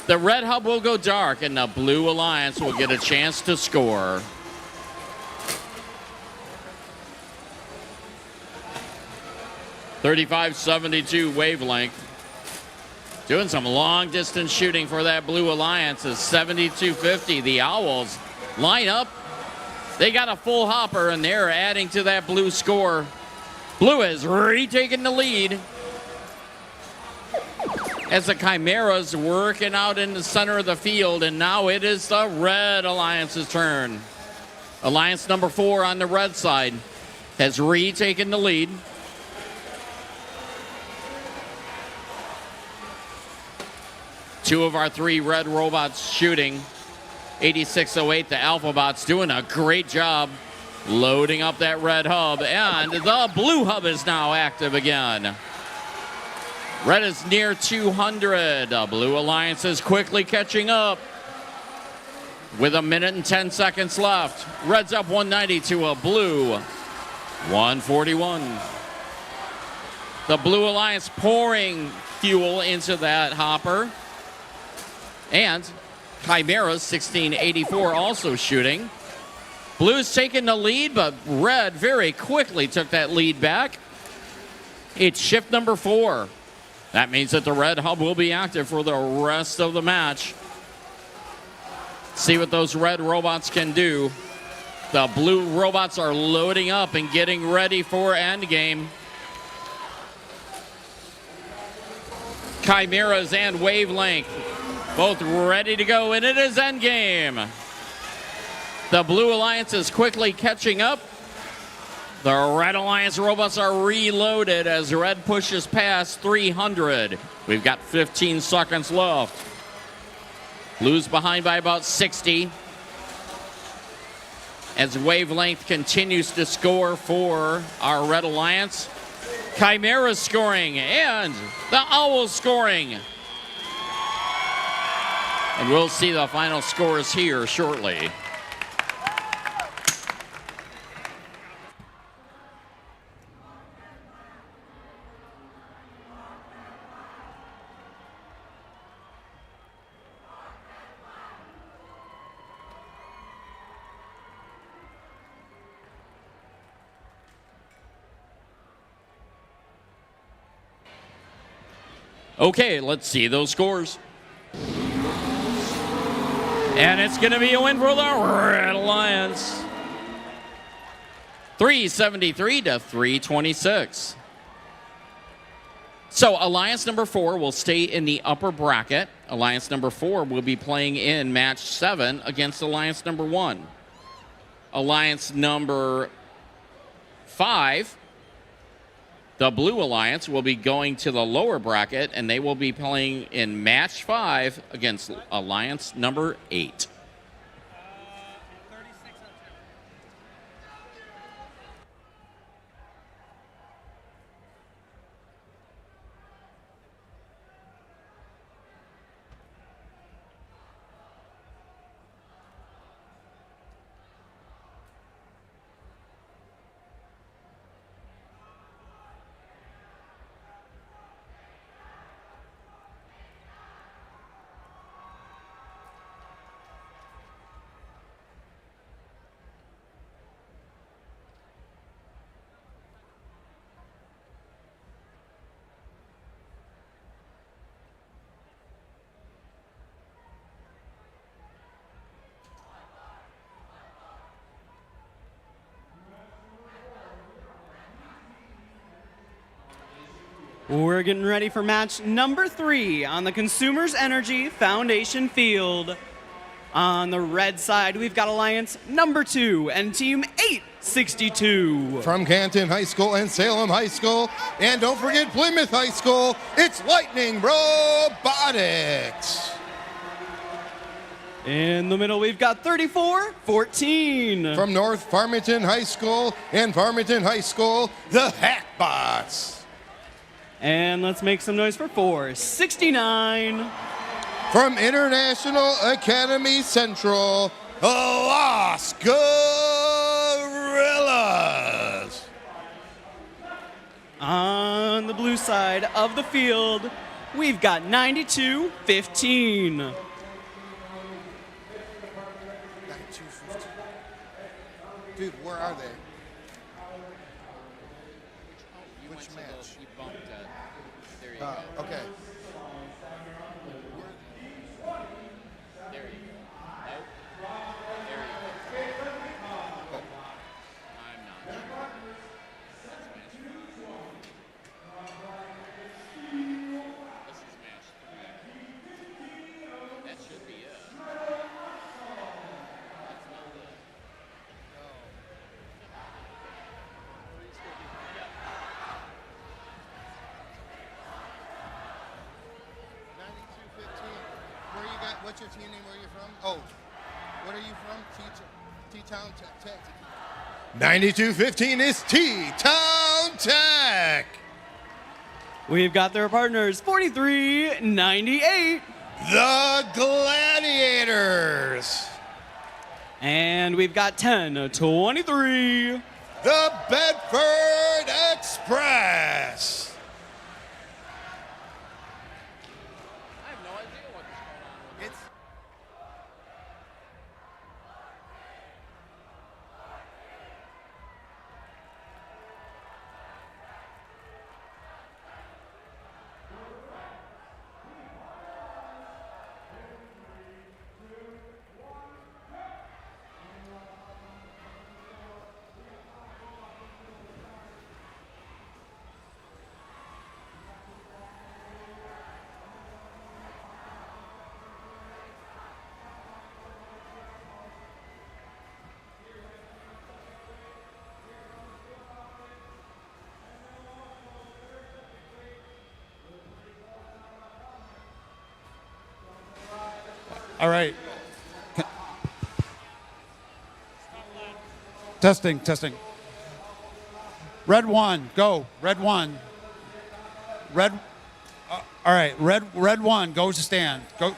the red hub will go dark and the Blue Alliance will get a chance to score. .3572 wavelength. Doing some long distance shooting for that Blue Alliance is 7250. The Owls line up. They got a full hopper and they're adding to that Blue score. Blue has retaken the lead as the Chimera's working out in the center of the field, and now it is the Red Alliance's turn. Alliance number 4 on the red side has retaken the lead. Two of our 3 red robots shooting. 8608, the Alpha Bot's doing a great job loading up that red hub, and the Blue hub is now active again. Red is near 200. Blue Alliance is quickly catching up with 1 minute and 10 seconds left. Red's up 190 to a Blue 141. The Blue Alliance pouring fuel into that hopper. And Chimera's 1684 also shooting. Blue's taking the lead, but Red very quickly took that lead back. It's shift number 4. That means that the red hub will be active for the rest of the match. See what those red robots can do. The blue robots are loading up and getting ready for endgame. Chimeras and Wavelength both ready to go, and it is endgame. The Blue Alliance is quickly catching up. The Red Alliance robots are reloaded as Red pushes past 300. We've got 15 seconds left. Blue's behind by about 60. As Wavelength continues to score for our Red Alliance. Chimera's scoring, and the Owls scoring. And we'll see the final scores here shortly. Okay, let's see those scores. And it's going to be a win for the Red Alliance. 373 to 326. So Alliance number 4 will stay in the upper bracket. Alliance number 4 will be playing in match 7 against Alliance number 1. Alliance number 5, the Blue Alliance will be going to the lower bracket, and they will be playing in match 5 against Alliance number 8. We're getting ready for match number 3 on the Consumers Energy Foundation field. On the red side, we've got Alliance number 2 and Team 862. From Canton High School and Salem High School, and don't forget Plymouth High School, it's Lightning Robotics. In the middle, we've got 34-14. From North Farmington High School and Farmington High School, the Hackbots. And let's make some noise for 469. From International Academy Central, the Los Gorillas. On the blue side of the field, we've got 92-15. Dude, where are they? Which match? You bumped there you go. Okay. There you go. Nope. There you go. I'm not sure. That's match 4. This is match 3. That should be it. That's not the... What's your team name? Where are you from? Oh, what are you from? T-Town Tech. 9215 is T-Town Tech. We've got their partners, 43-98. The Gladiators. And we've got 10-23. The Bedford Express. All right. Testing. Red 1, go. Red 1. Red. All right. Red 1 goes to stand. Go.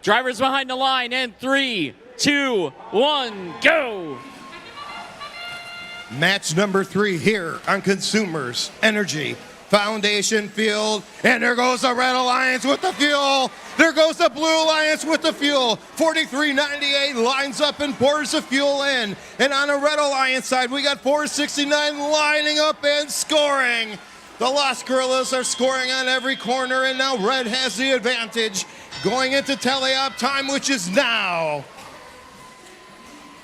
Drivers behind the line in 3, 2, 1, go. Match number 3 here on Consumers Energy Foundation Field. And there goes the Red Alliance with the fuel. There goes the Blue Alliance with the fuel. 4398 lines up and pours the fuel in. And on the Red Alliance side, we got 469 lining up and scoring. The Los Gorillas are scoring on every corner, and now Red has the advantage going into teleop time, which is now.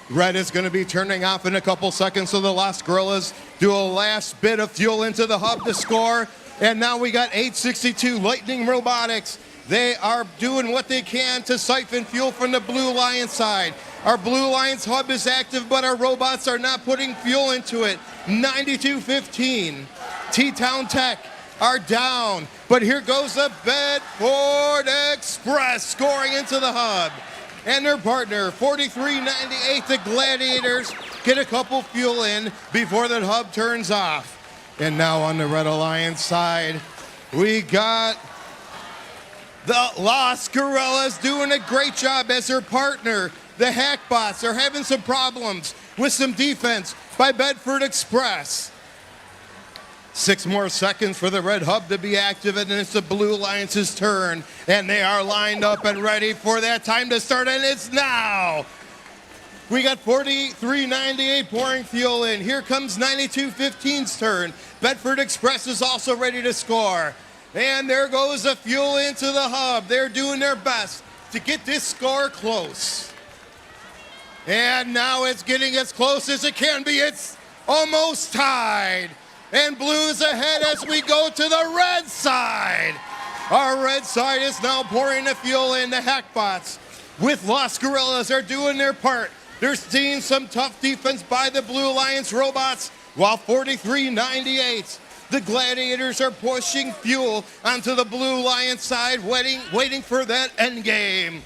Red is going to be turning off in a couple seconds, so the Los Gorillas do a last bit of fuel into the hub to score. And now we got 862 Lightning Robotics. They are doing what they can to siphon fuel from the Blue Alliance side. Our Blue Alliance hub is active, but our robots are not putting fuel into it. 9215. T-Town Tech are down, but here goes the Bedford Express scoring into the hub. And their partner, 4398, the Gladiators, get a couple fuel in before the hub turns off. And now on the Red Alliance side, we got the Los Gorillas doing a great job as their partner. The Hackbots are having some problems with some defense by Bedford Express. 6 more seconds for the Red Hub to be active, and it's the Blue Alliance's turn. And they are lined up and ready for that time to start, and it's now. We got 4398 pouring fuel in. Here comes 9215's turn. Bedford Express is also ready to score. And there goes the fuel into the hub. They're doing their best to get this score close. And now it's getting as close as it can be. It's almost tied. And Blue's ahead as we go to the red side. Our red side is now pouring the fuel in. The Hackbots with Los Gorillas are doing their part. They're seeing some tough defense by the Blue Alliance robots, while 4398, the Gladiators are pushing fuel onto the Blue Alliance side, waiting for that end game.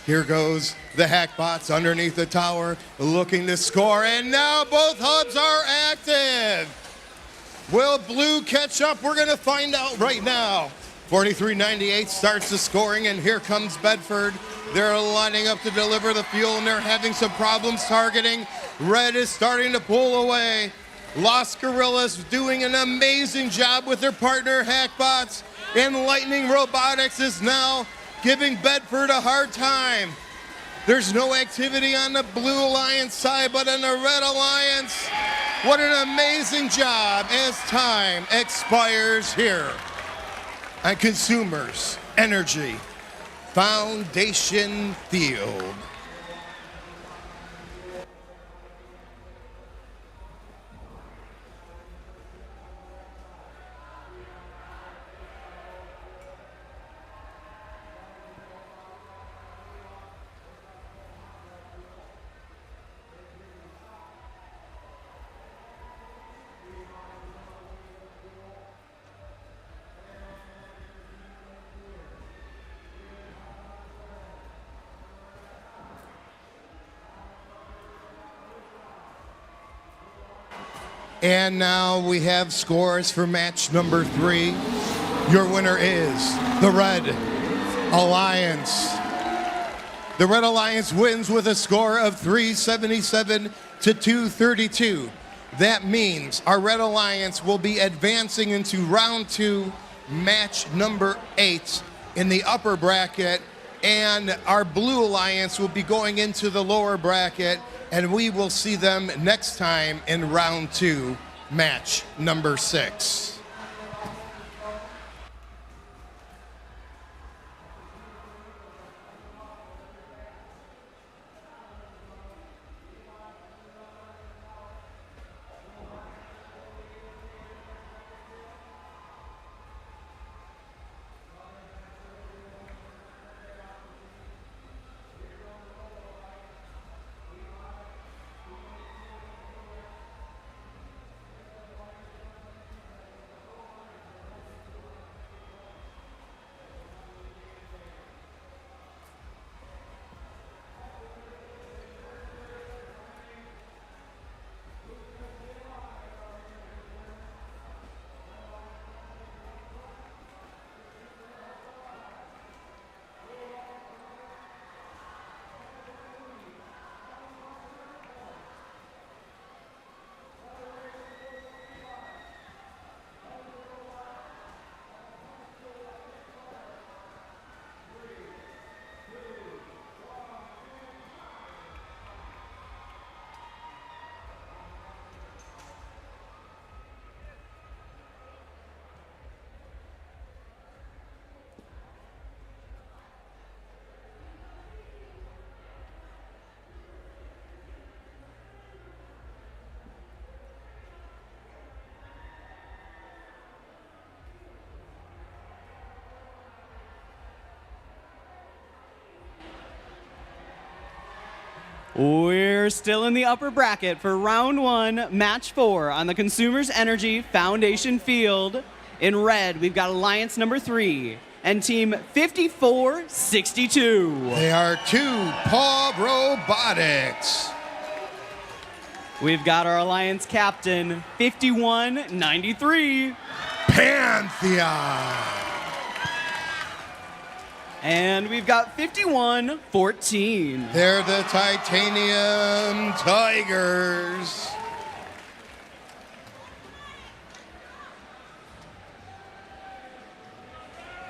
Here goes the Hackbots underneath the tower, looking to score, and now both hubs are active. Will Blue catch up? We're going to find out right now. 4398 starts the scoring, and here comes Bedford. They're lining up to deliver the fuel, and they're having some problems targeting. Red is starting to pull away. Los Gorillas doing an amazing job with their partner Hackbots, and Lightning Robotics is now giving Bedford a hard time. There's no activity on the Blue Alliance side, but on the Red Alliance, what an amazing job as time expires here on Consumers Energy Foundation Field. And now we have scores for match number 3. Your winner is the Red Alliance. The Red Alliance wins with a score of 377 to 232. That means our Red Alliance will be advancing into round 2, match number 8 in the upper bracket, and our Blue Alliance will be going into the lower bracket, and we will see them next time in round 2, match number 6. We're still in the upper bracket for round 1, match 4 on the Consumers Energy Foundation field. In red, we've got Alliance number 3 and team 5462. They are 2 Paw Robotics. We've got our Alliance captain, 5193. Pantheon. And we've got 5114. They're the Titanium Tigers.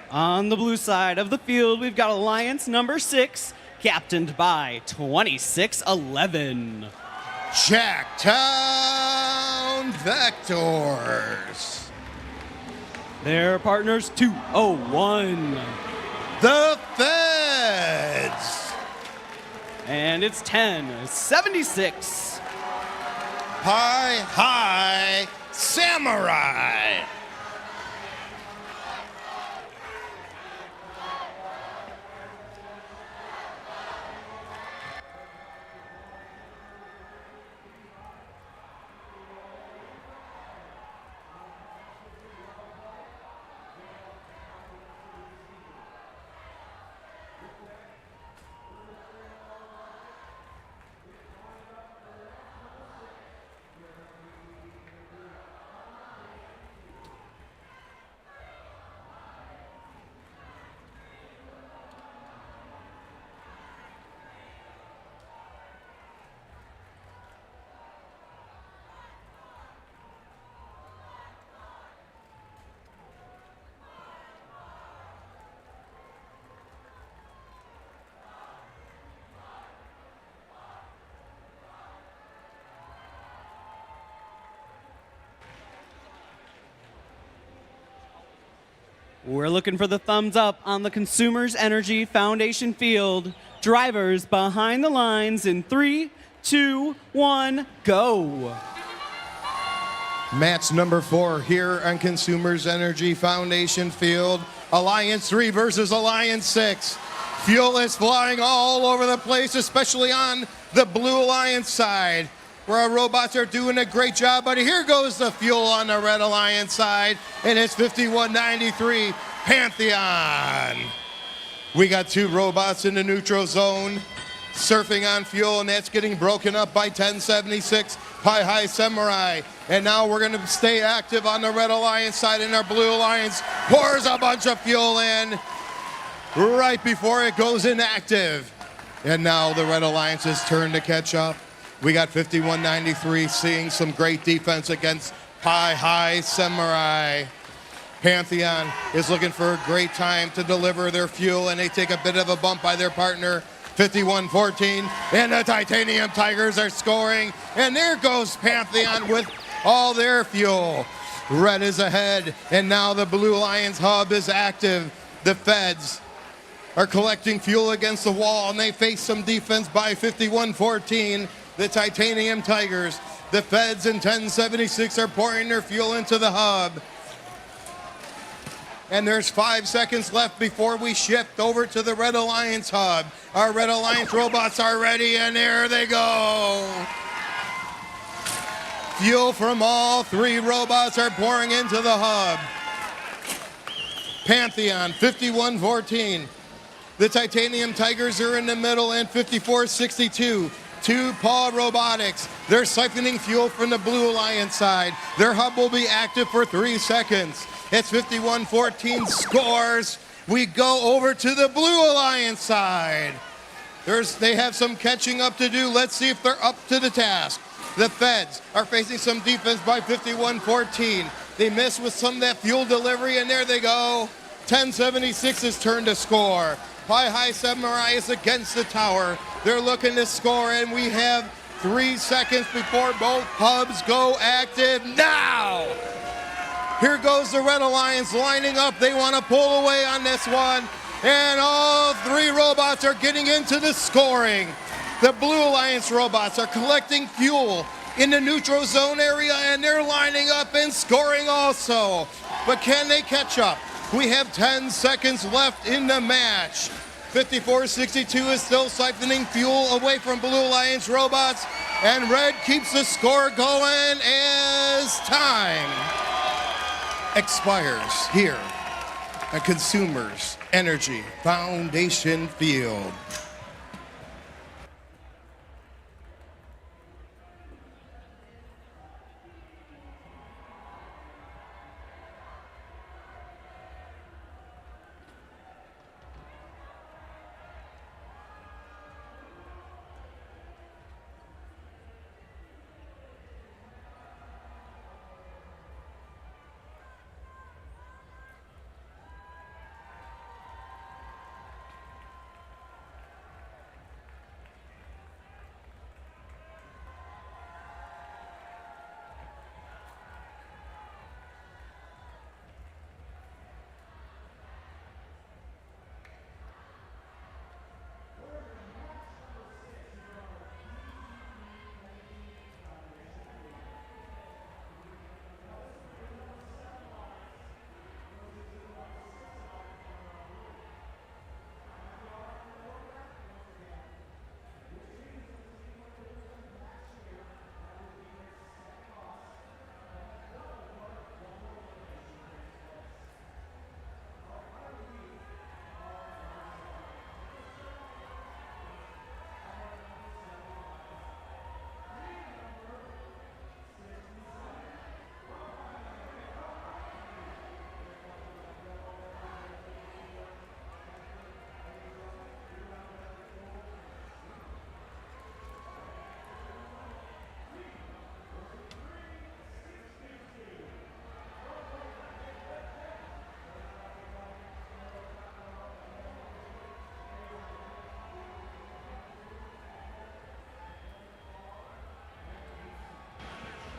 On the blue side of the field, we've got Alliance number 6, captained by 2611. Jacktown Vectors. Their partners, 201. The Feds. And it's 1076. High Samurai. We're looking for the thumbs up on the Consumers Energy Foundation field. Drivers behind the lines in 3, 2, 1, go. Match number 4 here on Consumers Energy Foundation field. Alliance 3 versus Alliance 6. Fuel is flying all over the place, especially on the Blue Alliance side, where our robots are doing a great job. But here goes the fuel on the Red Alliance side, and it's 5193 Pantheon. We got 2 robots in the neutral zone, surfing on fuel, and that's getting broken up by 1076 High Samurai. And now we're gonna stay active on the Red Alliance side, and our Blue Alliance pours a bunch of fuel in right before it goes inactive. And now the Red Alliance's turn to catch up. We got 5193 seeing some great defense against High Samurai. Pantheon is looking for a great time to deliver their fuel, and they take a bit of a bump by their partner, 5114, and the Titanium Tigers are scoring, and there goes Pantheon with all their fuel. Red is ahead, and now the Blue Alliance hub is active. The Feds are collecting fuel against the wall, and they face some defense by 5114. The Titanium Tigers, the Feds and 1076 are pouring their fuel into the hub. And there's 5 seconds left before we shift over to the Red Alliance hub. Our Red Alliance robots are ready, and there they go. Fuel from all 3 robots are pouring into the hub. Pantheon, 5114. The Titanium Tigers are in the middle, and 5462. 2 Paw Robotics. They're siphoning fuel from the Blue Alliance side. Their hub will be active for 3 seconds. It's 5114 scores. We go over to the Blue Alliance side. They have some catching up to do. Let's see if they're up to the task. The Feds are facing some defense by 5114. They miss with some of that fuel delivery, and there they go. 1076's turn to score. High Samurai is against the tower. They're looking to score, and we have 3 seconds before both hubs go active now. Here goes the Red Alliance lining up. They want to pull away on this one, and all 3 robots are getting into the scoring. The Blue Alliance robots are collecting fuel in the neutral zone area, and they're lining up and scoring also. But can they catch up? We have 10 seconds left in the match. 54-62 is still siphoning fuel away from Blue Alliance robots, and red keeps the score going as time expires here at Consumers Energy Foundation Field.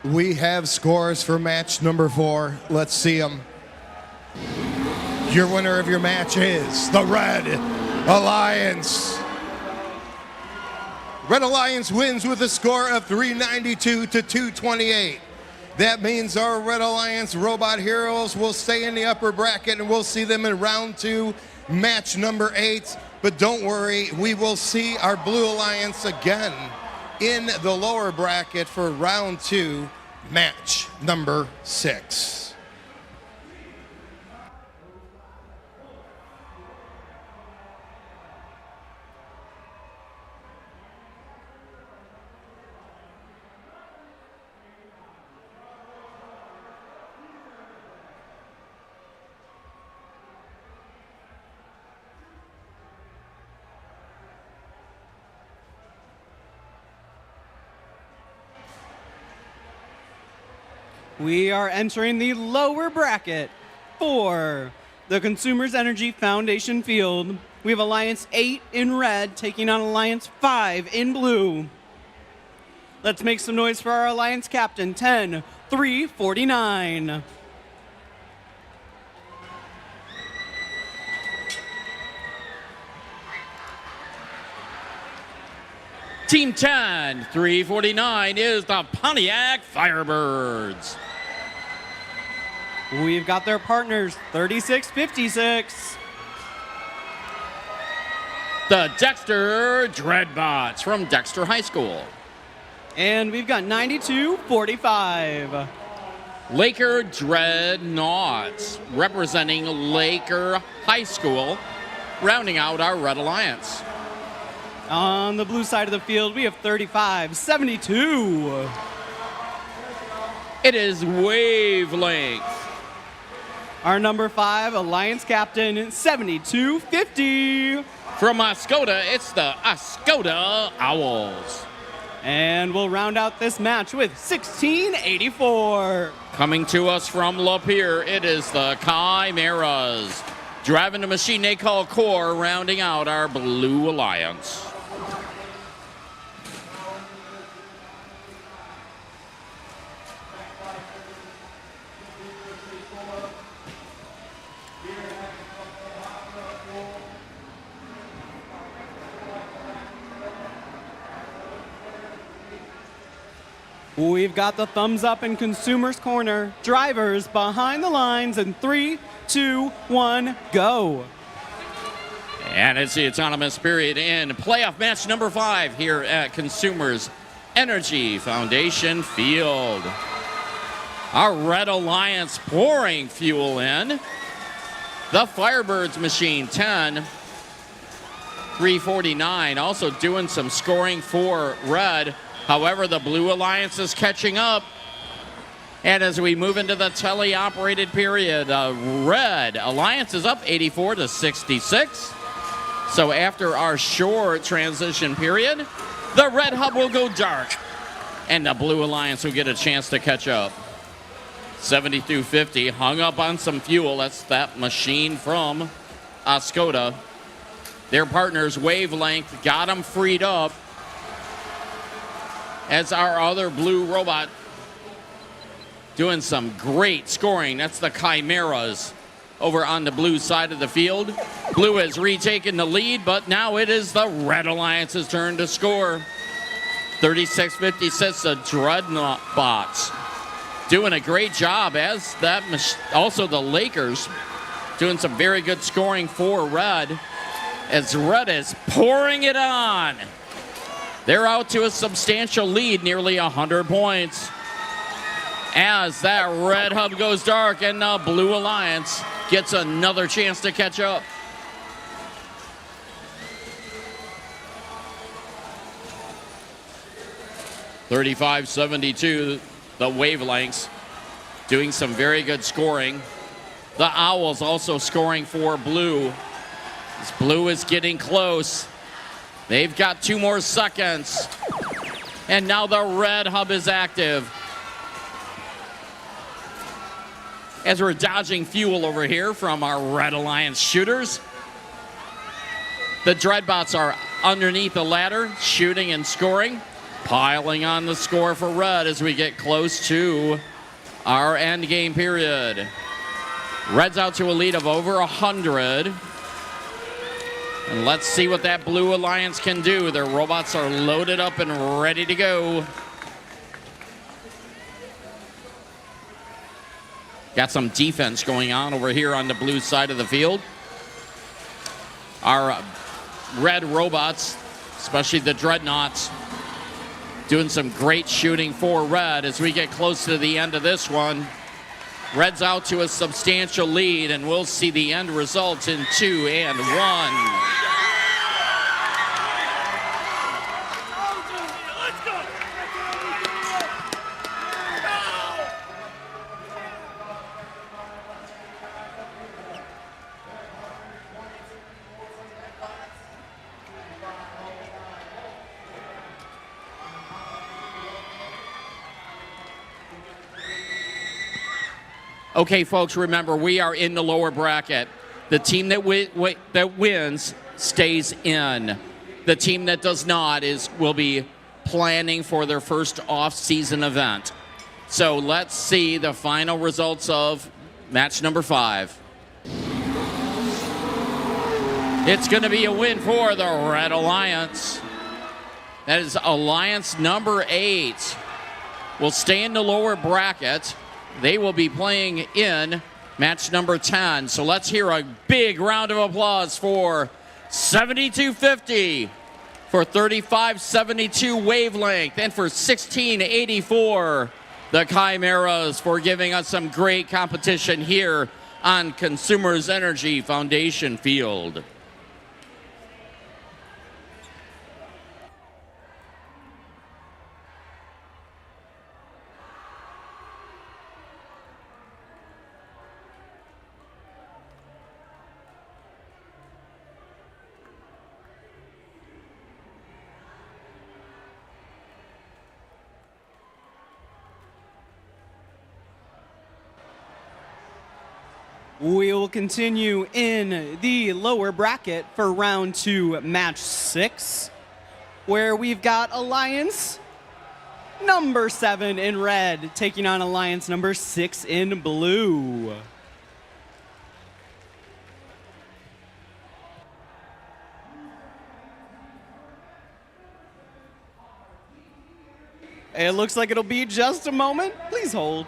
We have scores for match number 4. Let's see them. Your winner of your match is the Red Alliance. Red Alliance wins with a score of 392 to 228. That means our Red Alliance robot heroes will stay in the upper bracket, and we'll see them in round 2, match number 8. But don't worry, we will see our Blue Alliance again in the lower bracket for round 2, match number 6. We are entering the lower bracket for the Consumers Energy Foundation Field. We have Alliance 8 in red taking on Alliance 5 in blue. Let's make some noise for our Alliance captain, 10-349. Team 10, 349 is the Pontiac Firebirds. We've got their partners, 3656. The Dexter Dreadbots from Dexter High School. And we've got 9245. Laker Dreadnoughts, representing Laker High School, rounding out our Red Alliance. On the blue side of the field, we have 3572. It is Wavelength. Our number 5 Alliance captain, 7250. From Oscoda, it's the Oscoda Owls. And we'll round out this match with 1684. Coming to us from Lapeer, it is the Chimeras, driving the machine they call Core, rounding out our Blue Alliance. We've got the thumbs up in Consumers Corner. Drivers behind the lines in 3, 2, 1, go. And it's the autonomous period in playoff match number 5 here at Consumers Energy Foundation Field. Our Red Alliance pouring fuel in. The Firebirds machine 10, 349, also doing some scoring for Red. However, the Blue Alliance is catching up. And as we move into the tele-operated period, Red Alliance is up 84 to 66. So after our short transition period, the Red Hub will go dark, and the Blue Alliance will get a chance to catch up. 7250 hung up on some fuel. That's that machine from Oscoda. Their partner's Wavelength got them freed up, as our other blue robot doing some great scoring. That's the Chimeras over on the blue side of the field. Blue has retaken the lead, but now it is the Red Alliance's turn to score. 36-56, the Dreadnought bots doing a great job, as that also the Lakers doing some very good scoring for Red, as Red is pouring it on. They're out to a substantial lead, nearly 100 points, as that Red Hub goes dark and the Blue Alliance gets another chance to catch up. (35-72), the Wavelengths doing some very good scoring. The Owls also scoring for Blue. This Blue is getting close. They've got 2 more seconds. And now the Red Hub is active. As we're dodging fuel over here from our Red Alliance shooters, the Dreadbots are underneath the ladder, shooting and scoring, piling on the score for Red as we get close to our end game period. Red's out to a lead of over 100. And let's see what that Blue Alliance can do. Their robots are loaded up and ready to go. Got some defense going on over here on the blue side of the field. Our Red robots, especially the Dreadnoughts, doing some great shooting for Red as we get close to the end of this one. Red's out to a substantial lead, and we'll see the end result in 2 and 1. Okay, folks, remember, we are in the lower bracket. The team that wins stays in. The team that does not will be planning for their first off-season event. So let's see the final results of match number 5. It's going to be a win for the Red Alliance. That is Alliance number 8. Will stay in the lower bracket. They will be playing in match number 10. So let's hear a big round of applause for 7250, for 3572 Wavelength, and for 1684 the Chimeras, for giving us some great competition here on Consumers Energy Foundation Field. We will continue in the lower bracket for round 2, match 6, where we've got Alliance number 7 in red taking on Alliance number 6 in blue. It looks like it'll be just a moment. Please hold.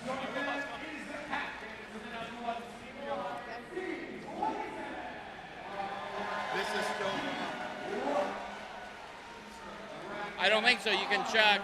This is still. I don't think so. You can check.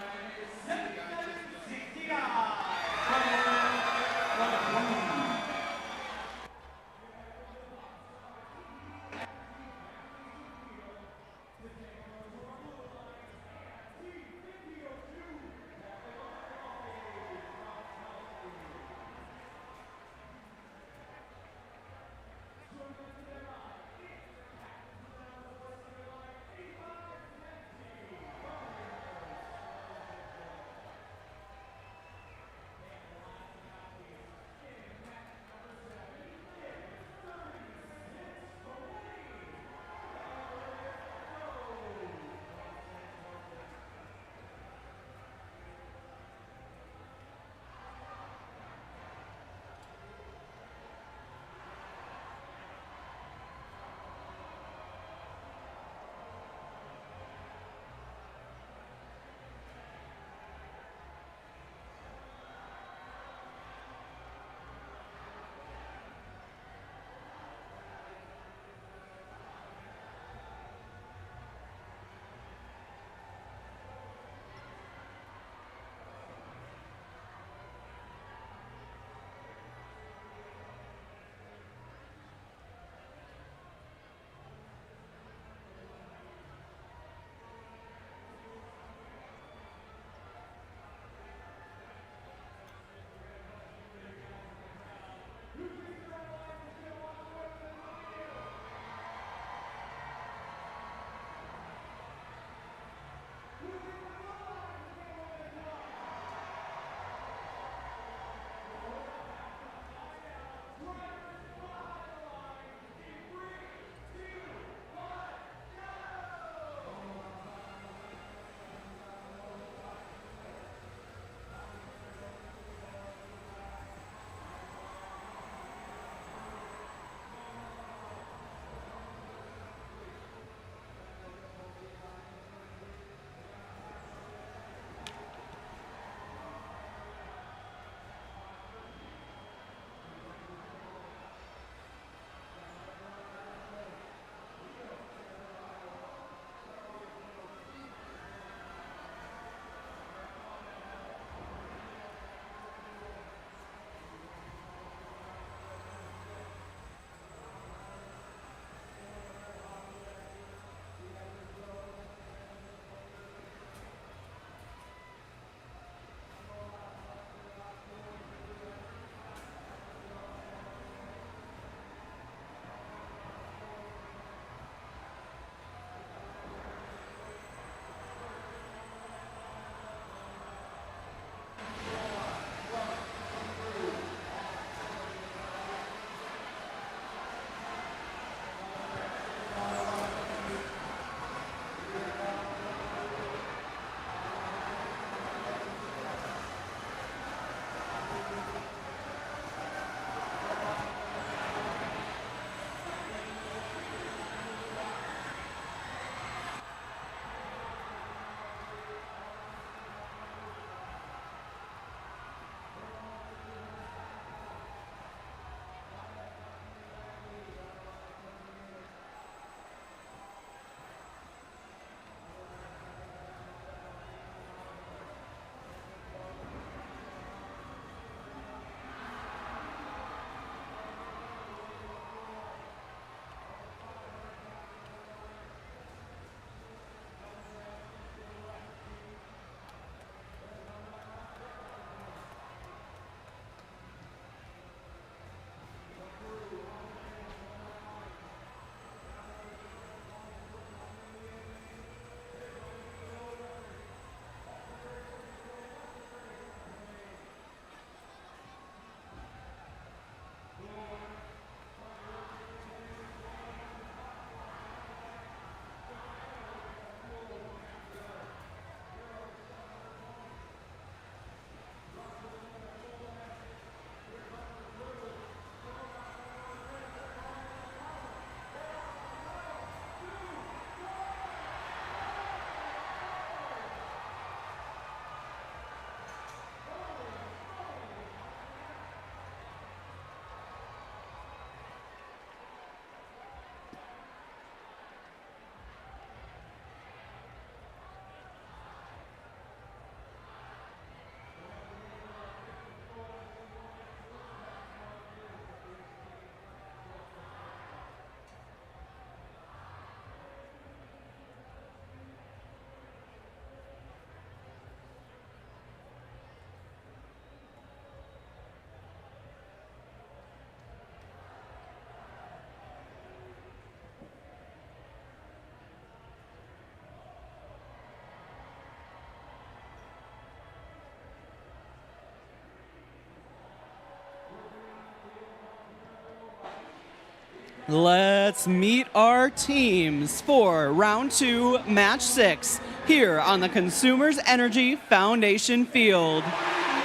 Let's meet our teams for round 2, match 6, here on the Consumers Energy Foundation field.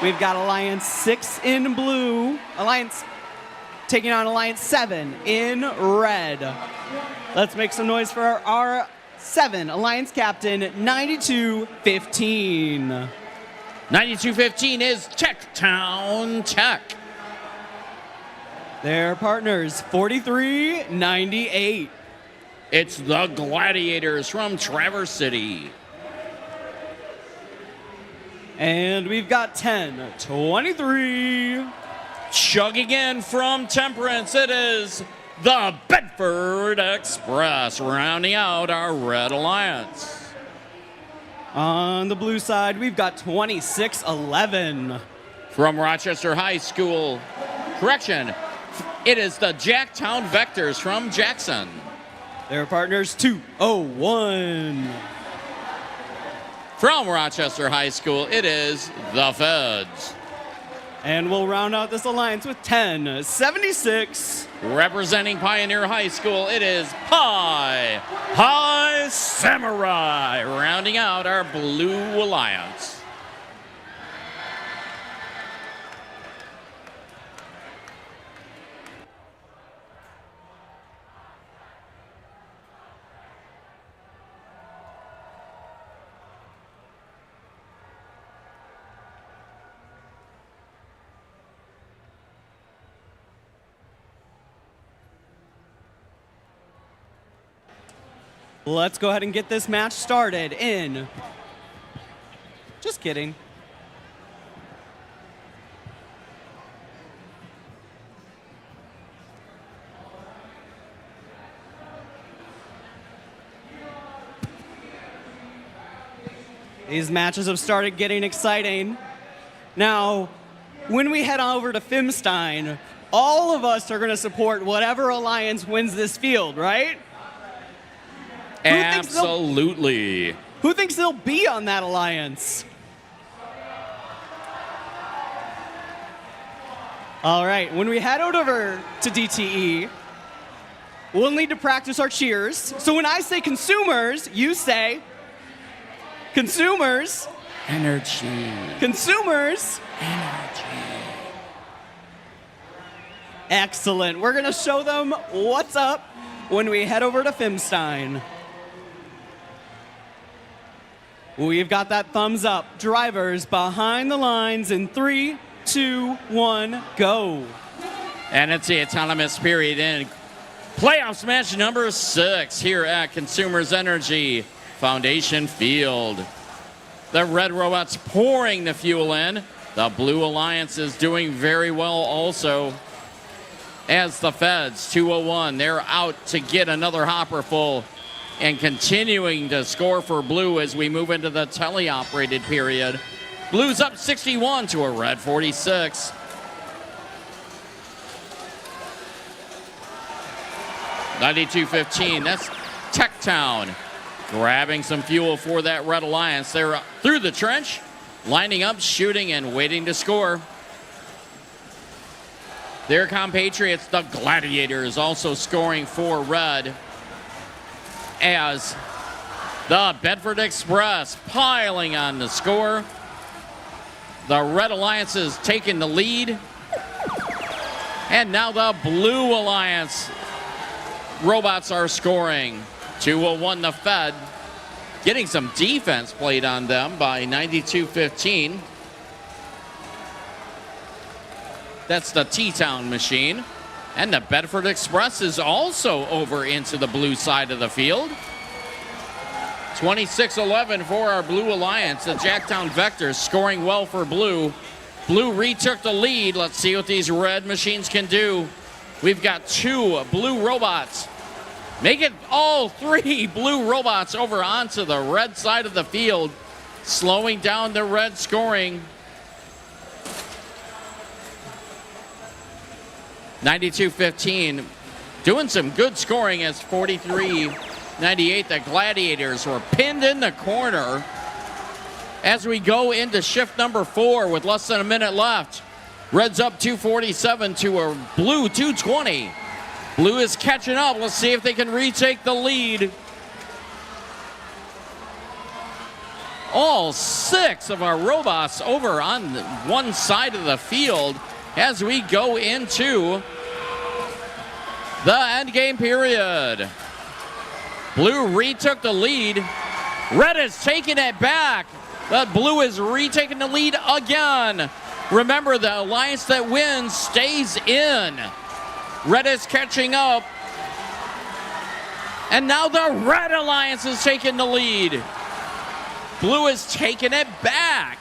We've got Alliance 6 in blue, Alliance taking on Alliance 7 in red. Let's make some noise for our 7 Alliance captain, 9215. 9215 is Techtown Tech. Their partners, 4398. It's the Gladiators from Traverse City. And we've got 1023. Chugging in from Temperance, it is the Bedford Express, rounding out our Red Alliance. On the blue side, we've got 2611. From Rochester High School, correction, it is the Jacktown Vectors from Jackson. Their partners, 201. From Rochester High School, it is the Feds. And we'll round out this alliance with 1076. Representing Pioneer High School, it is High Samurai, rounding out our Blue Alliance. Let's go ahead and get this match started in. Just kidding. These matches have started getting exciting. Now, when we head over to Fimstein, all of us are going to support whatever alliance wins this field, right? Absolutely. Who thinks they'll be on that alliance? All right, when we head over to DTE, we'll need to practice our cheers. So when I say consumers, you say consumers. Energy. Consumers. Energy. Excellent. We're going to show them what's up when we head over to Fimstein. We've got that thumbs up. Drivers behind the lines in 3, 2, 1, go. And it's the autonomous period in playoffs match number 6 here at Consumers Energy Foundation Field. The red robots pouring the fuel in. The blue alliance is doing very well also. As the Feds, 201, they're out to get another hopper full and continuing to score for blue as we move into the teleoperated period. Blue's up 61 to a red 46. $92.15, that's Techtown grabbing some fuel for that Red Alliance. They're through the trench, lining up, shooting, and waiting to score. Their compatriots, the Gladiators, also scoring for red as the Bedford Express piling on the score. The Red Alliance is taking the lead. And now the Blue Alliance robots are scoring. 201 the Fed, getting some defense played on them by 92-15. That's the T-Town machine. And the Bedford Express is also over into the blue side of the field. 26-11 for our Blue Alliance. The Jacktown Vectors scoring well for blue. Blue retook the lead. Let's see what these red machines can do. We've got 2 blue robots. Make it all 3 blue robots over onto the red side of the field, slowing down the red scoring. 92-15, doing some good scoring as 43-98. The Gladiators were pinned in the corner as we go into shift number 4 with less than a minute left. Red's up 247 to a blue 220. Blue is catching up. Let's see if they can retake the lead. All 6 of our robots over on one side of the field as we go into the end game period. Blue retook the lead. Red is taking it back, but Blue is retaking the lead again. Remember, the alliance that wins stays in. Red is catching up. And now the Red Alliance is taking the lead. Blue is taking it back.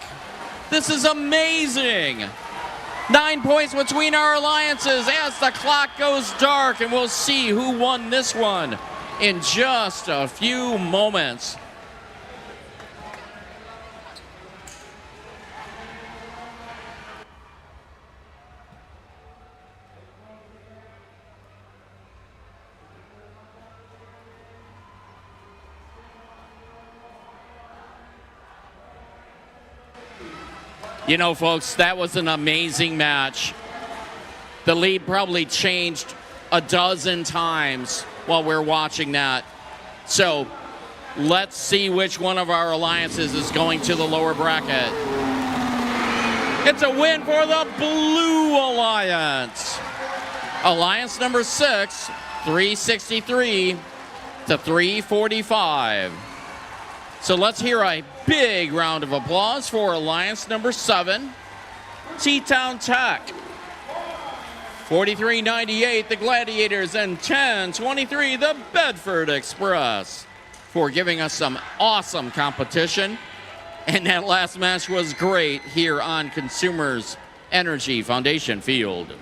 This is amazing. 9 points between our alliances as the clock goes dark, and we'll see who won this one in just a few moments. You know, folks, that was an amazing match. The lead probably changed a dozen times while we're watching that. So let's see which one of our alliances is going to the lower bracket. It's a win for the Blue Alliance. Alliance number 6, 363 to 345. So let's hear a big round of applause for Alliance number 7, T-Town Tech. 4398, the Gladiators, and 1023, the Bedford Express, for giving us some awesome competition. And that last match was great here on Consumers Energy Foundation Field.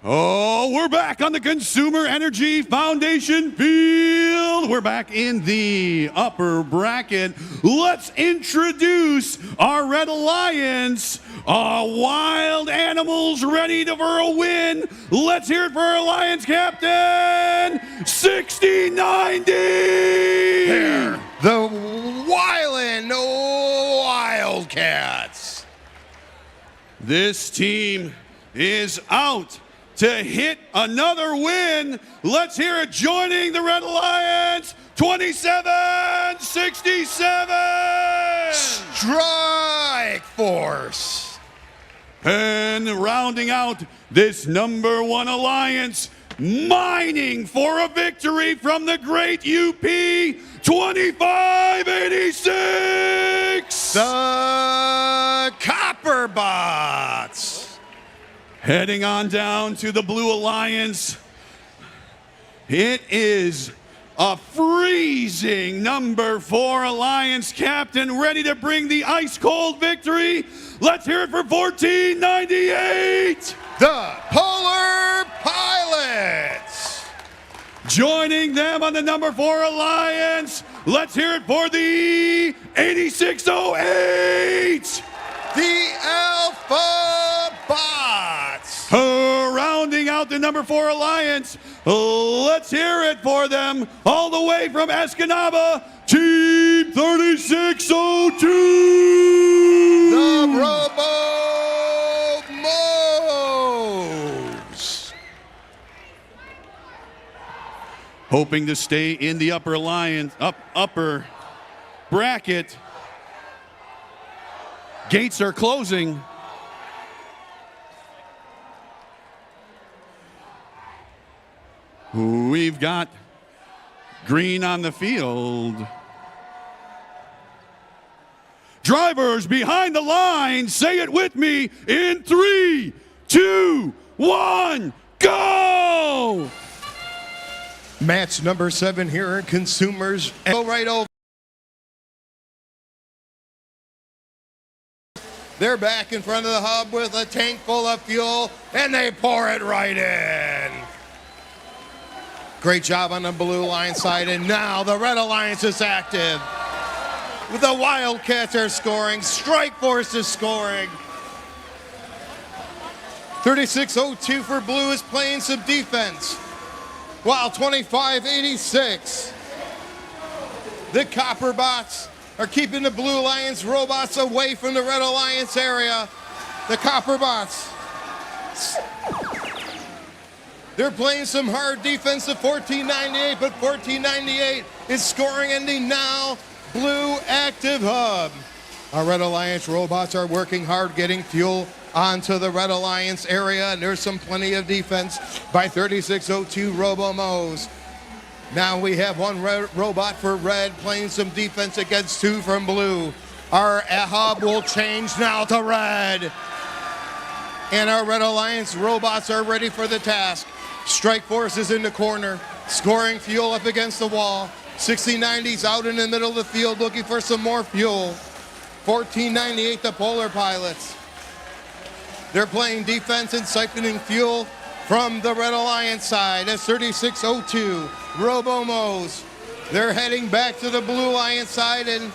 Oh, we're back on the Consumer Energy Foundation field. We're back in the upper bracket. Let's introduce our Red Alliance. Wild animals ready for a win. Let's hear it for our Alliance captain, 6090. They're the Wildin' Wildcats. This team is out to hit another win. Let's hear it joining the Red Alliance, 2767. Strike Force. And rounding out this number 1 alliance, mining for a victory from the great UP, 2586. The Copper Bots. Heading on down to the Blue Alliance. It is a freezing number 4 Alliance captain ready to bring the ice-cold victory. Let's hear it for 1498. The Polar Pilots. Joining them on the number 4 Alliance, let's hear it for the 8608. The Alpha Bots. number 4 Alliance. Let's hear it for them all the way from Escanaba, Team 3602. The Robo-Mos. Hoping to stay in the upper bracket. Gates are closing. We've got green on the field. Drivers behind the line, say it with me in 3, 2, 1, go! Match number 7 here in Consumers. Go right over. They're back in front of the hub with a tank full of fuel, and they pour it right in. Great job on the Blue Alliance side, and now the Red Alliance is active. The Wildcats are scoring. Strike Force is scoring. 3602 for Blue is playing some defense. While 2586, the Copper Bots are keeping the Blue Alliance robots away from the Red Alliance area. The Copper Bots, they're playing some hard defense at 1498, but 1498 is scoring in the now Blue active hub. Our Red Alliance robots are working hard getting fuel onto the Red Alliance area, and there's some plenty of defense by 3602 Robo-Mos. Now we have one robot for Red playing some defense against 2 from Blue. Our hub will change now to Red. And our Red Alliance robots are ready for the task. Strike Force is in the corner, scoring fuel up against the wall. 6090's out in the middle of the field looking for some more fuel. 1498, the Polar Pilots. They're playing defense and siphoning fuel from the Red Alliance side as 3602 Robo-Mos. They're heading back to the Blue Alliance side, and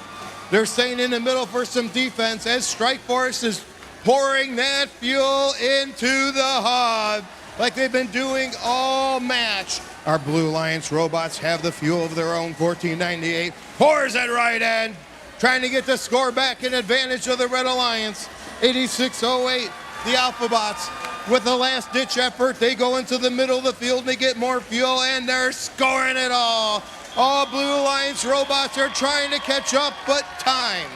they're staying in the middle for some defense as Strike Force is pouring that fuel into the hub like they've been doing all match. Our Blue Alliance robots have the fuel of their own. 1498 pours at right end, trying to get the score back in advantage of the Red Alliance. 8608, the Alphabots, with the last-ditch effort, they go into the middle of the field and they get more fuel, and they're scoring it all. All Blue Alliance robots are trying to catch up, but time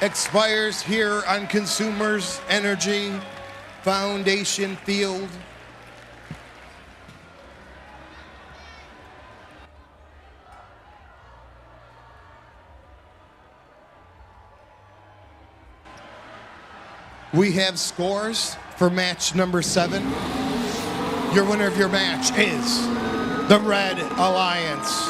expires here on Consumers Energy Foundation Field. We have scores for match number 7. Your winner of your match is the Red Alliance.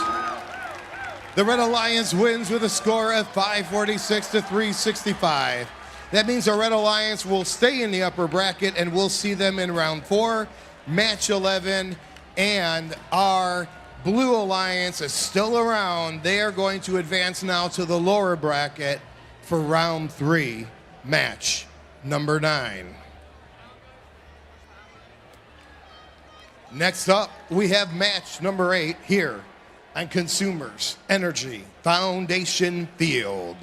The Red Alliance wins with a score of 546 to 365. That means the Red Alliance will stay in the upper bracket, and we'll see them in round 4, match 11, and our Blue Alliance is still around. They are going to advance now to the lower bracket for round 3, match number 9. Next up, we have match number 8 here on Consumers Energy Foundation Field.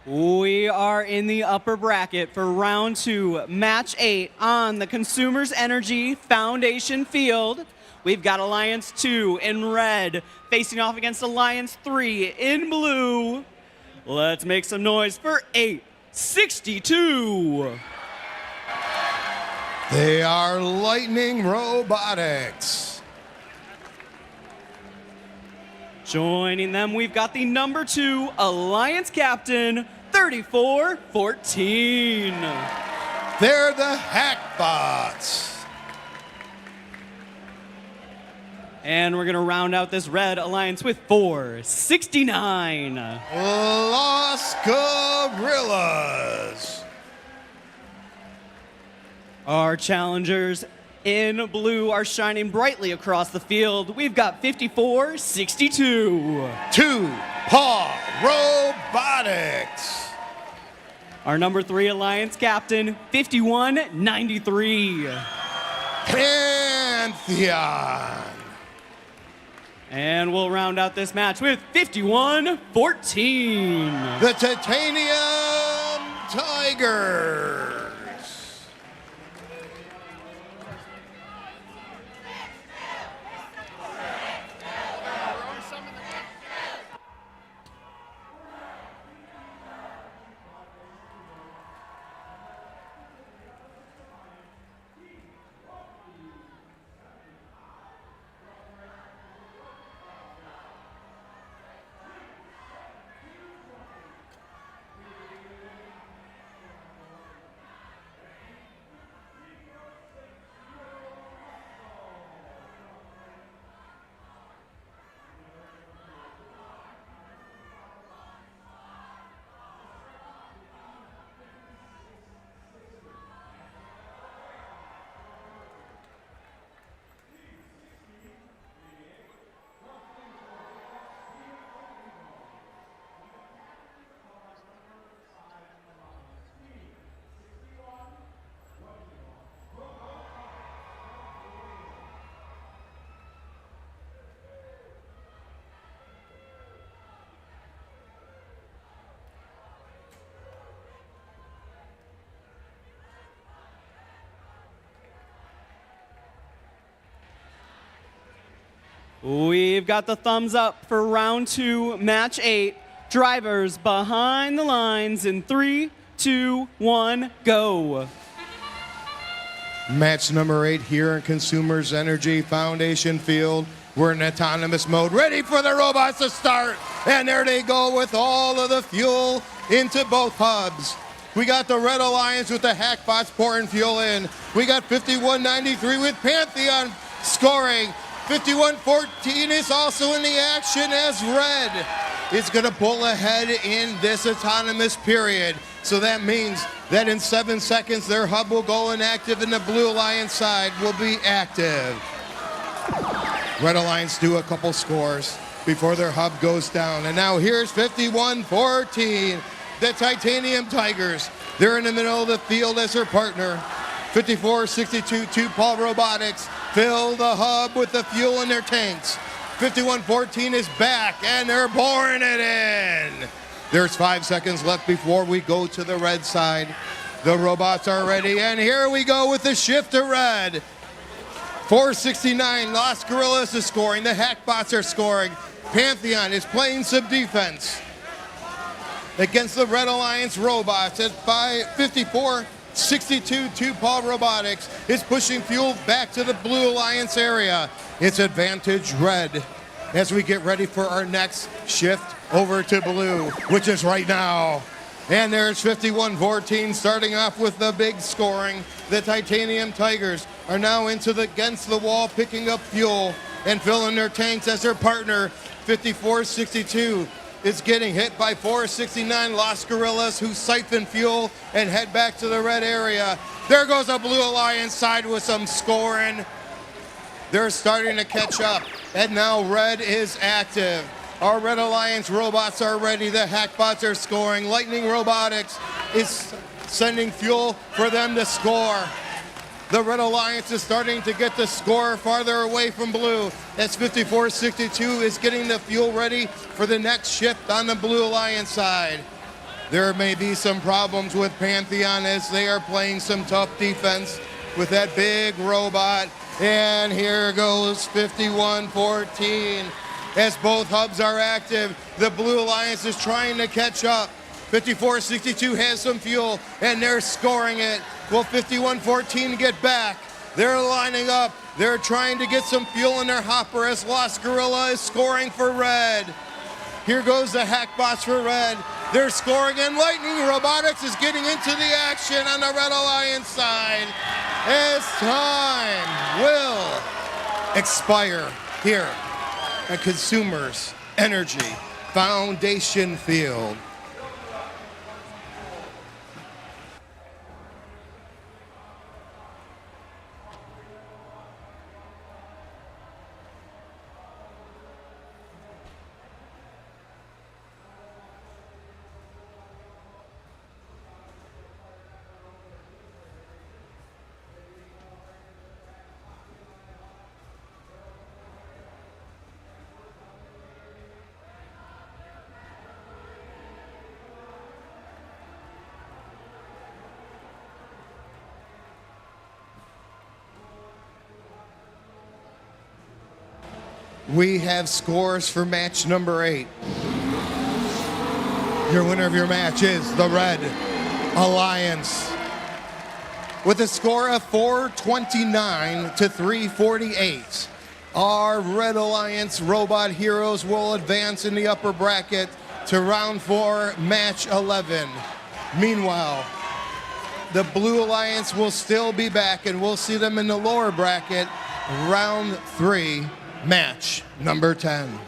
We are in the upper bracket for round 2, match 8 on the Consumers Energy Foundation field. We've got Alliance 2 in red facing off against Alliance 3 in blue. Let's make some noise for 862. They are Lightning Robotics. Joining them, we've got the number 2 Alliance Captain, 3414. They're the Hackbots. And we're going to round out this red alliance with 469. Los Gorillas. Our challengers in blue are shining brightly across the field. We've got 5462. 2 Paw Robotics. Our number 3 alliance captain, 5193. Pantheon. And we'll round out this match with 5114. The Titanium Tigers. We've got the thumbs up for round 2, match 8. Drivers behind the lines in 3, 2, 1, go. Match number 8 here in Consumers Energy Foundation Field. We're in autonomous mode, ready for the robots to start. And there they go with all of the fuel into both hubs. We got the Red Alliance with the Hackbots pouring fuel in. We got 5193 with Pantheon scoring. 5114 is also in the action as Red is going to pull ahead in this autonomous period. So that means that in 7 seconds their hub will go inactive and the Blue Alliance side will be active. Red Alliance do a couple scores before their hub goes down. And now here's 5114, the Titanium Tigers. They're in the middle of the field as their partner. 5462, 2 Paw Robotics fill the hub with the fuel in their tanks. 5114 is back and they're pouring it in. There's 5 seconds left before we go to the red side. The robots are ready and here we go with the shift to red. 469, Los Gorillas is scoring. The Hackbots are scoring. Pantheon is playing some defense against the Red Alliance robots at 5462, 2 Paw Robotics is pushing fuel back to the Blue Alliance area. It's advantage red as we get ready for our next shift over to blue, which is right now. And there's 5114 starting off with the big scoring. The Titanium Tigers are now against the wall picking up fuel and filling their tanks as their partner. 5462 is getting hit by 469 Los Gorillas who siphon fuel and head back to the red area. There goes the Blue Alliance side with some scoring. They're starting to catch up and now red is active. Our Red Alliance robots are ready. The Hackbots are scoring. Lightning Robotics is sending fuel for them to score. The Red Alliance is starting to get the score farther away from blue. As 5462 is getting the fuel ready for the next shift on the Blue Alliance side. There may be some problems with Pantheon as they are playing some tough defense with that big robot. And here goes 51-14. As both hubs are active, the Blue Alliance is trying to catch up. 54-62 has some fuel, and they're scoring it. Will 51-14 get back? They're lining up. They're trying to get some fuel in their hopper as Lost Gorilla is scoring for red. Here goes the Hackbots for red. They're scoring, and Lightning Robotics is getting into the action on the Red Alliance side as time will expire here at Consumers Energy Foundation Field. We have scores for match number 8. Your winner of your match is the Red Alliance with a score of 429 to 348. Our Red Alliance robot heroes will advance in the upper bracket to round 4, match 11. Meanwhile, the Blue Alliance will still be back, and we'll see them in the lower bracket, round 3, match number 10.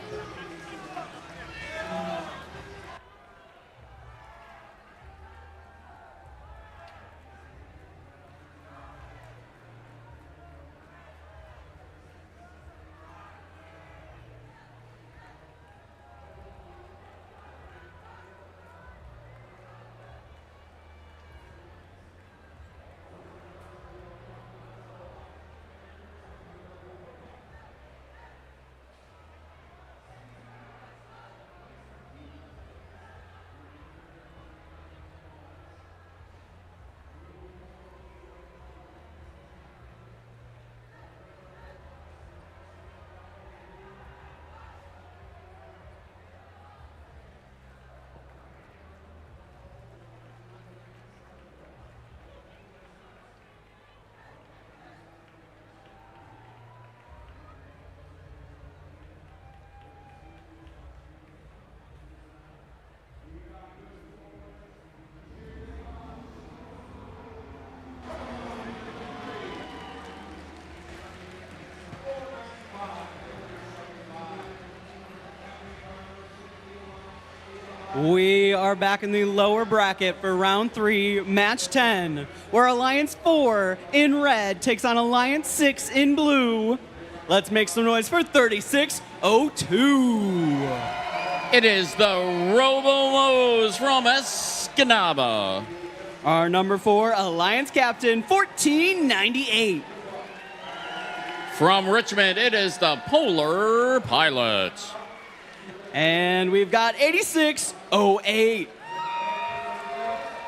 We are back in the lower bracket for round 3, match 10, where Alliance 4 in red takes on Alliance 6 in blue. Let's make some noise for 3602. It is the Robo-Mo's from Escanaba. Our number 4, Alliance Captain, 1498. From Richmond, it is the Polar Pilots. And we've got 8608.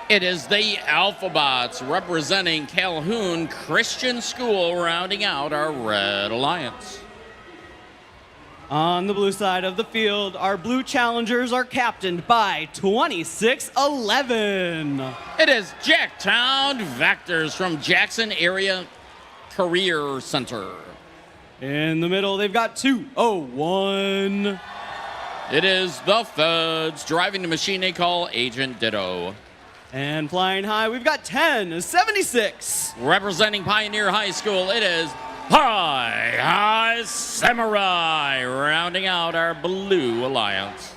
It is the Alphabots representing Calhoun Christian School, rounding out our Red Alliance. On the blue side of the field, our blue challengers are captained by 2611. It is Jacktown Vectors from Jackson Area Career Center. In the middle, they've got 201. It is the Feds driving the machine they call Agent Ditto. And flying high, we've got 1076. Representing Pioneer High School, it is High Samurai, rounding out our Blue Alliance.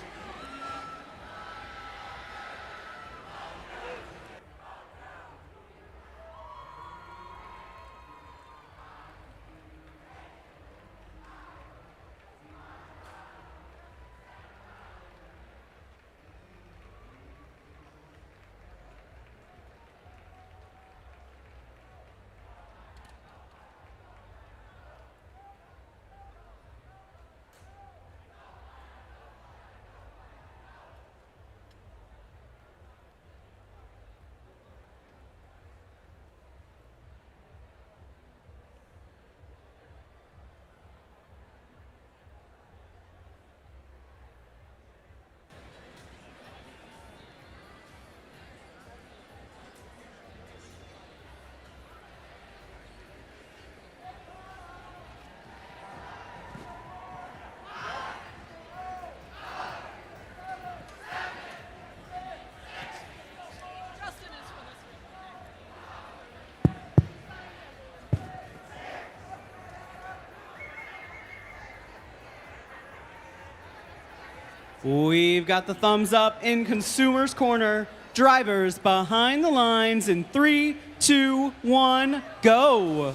We've got the thumbs up in Consumers Corner. Drivers behind the lines in 3, 2, 1, go.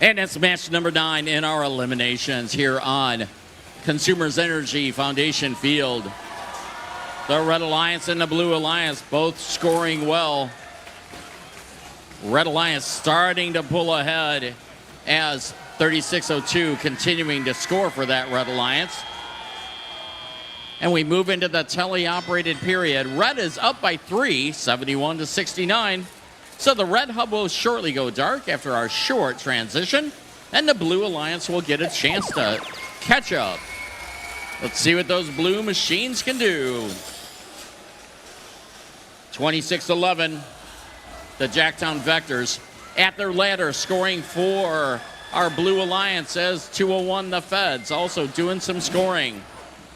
And it's match number 9 in our eliminations here on Consumers Energy Foundation Field. The Red Alliance and the Blue Alliance both scoring well. Red Alliance starting to pull ahead as 36:02 continuing to score for that Red Alliance. And we move into the teleoperated period. Red is up by 3, 71-69. So the red hub will shortly go dark after our short transition, and the Blue Alliance will get a chance to catch up. Let's see what those blue machines can do. 26-11, the Jacktown Vectors at their ladder scoring for our Blue Alliance as 201 the Feds also doing some scoring.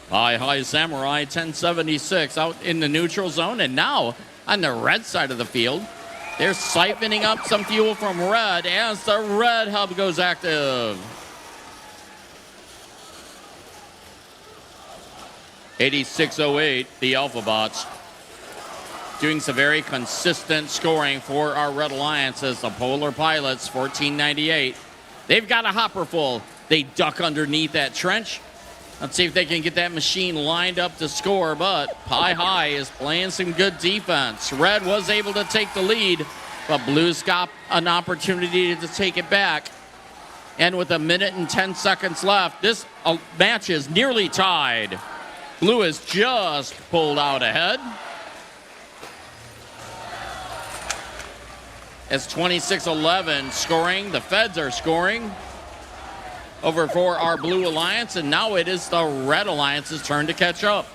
High Samurai 1076 out in the neutral zone, and now on the red side of the field, they're siphoning up some fuel from red as the red hub goes active. 8608, the Alpha Bots, doing some very consistent scoring for our Red Alliance as the Polar Pilots, 1498. They've got a hopper full. They duck underneath that trench. Let's see if they can get that machine lined up to score, but Pie High is playing some good defense. Red was able to take the lead, but Blue's got an opportunity to take it back. And with 1 minute and 10 seconds left, this match is nearly tied. Blue has just pulled out ahead. As 26-11 scoring, the Feds are scoring over for our Blue Alliance, and now it is the Red Alliance's turn to catch up.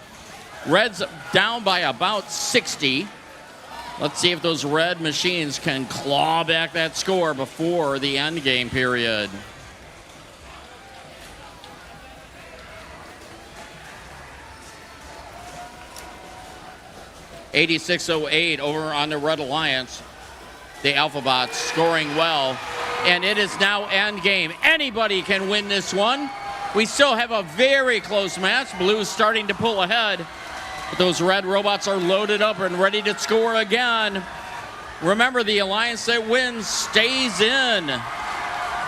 Red's down by about 60. Let's see if those red machines can claw back that score before the end game period. $86.08 over on the Red Alliance. The Alphabots scoring well, and it is now end game. Anybody can win this one. We still have a very close match. Blue's starting to pull ahead, but those red robots are loaded up and ready to score again. Remember, the alliance that wins stays in.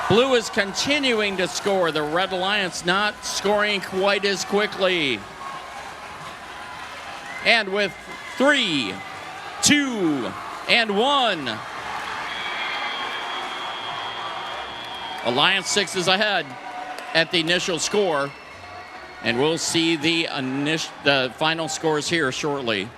Blue is continuing to score. The Red Alliance not scoring quite as quickly. And with 3, 2, and 1. Alliance 6 is ahead at the initial score, and we'll see the final scores here shortly.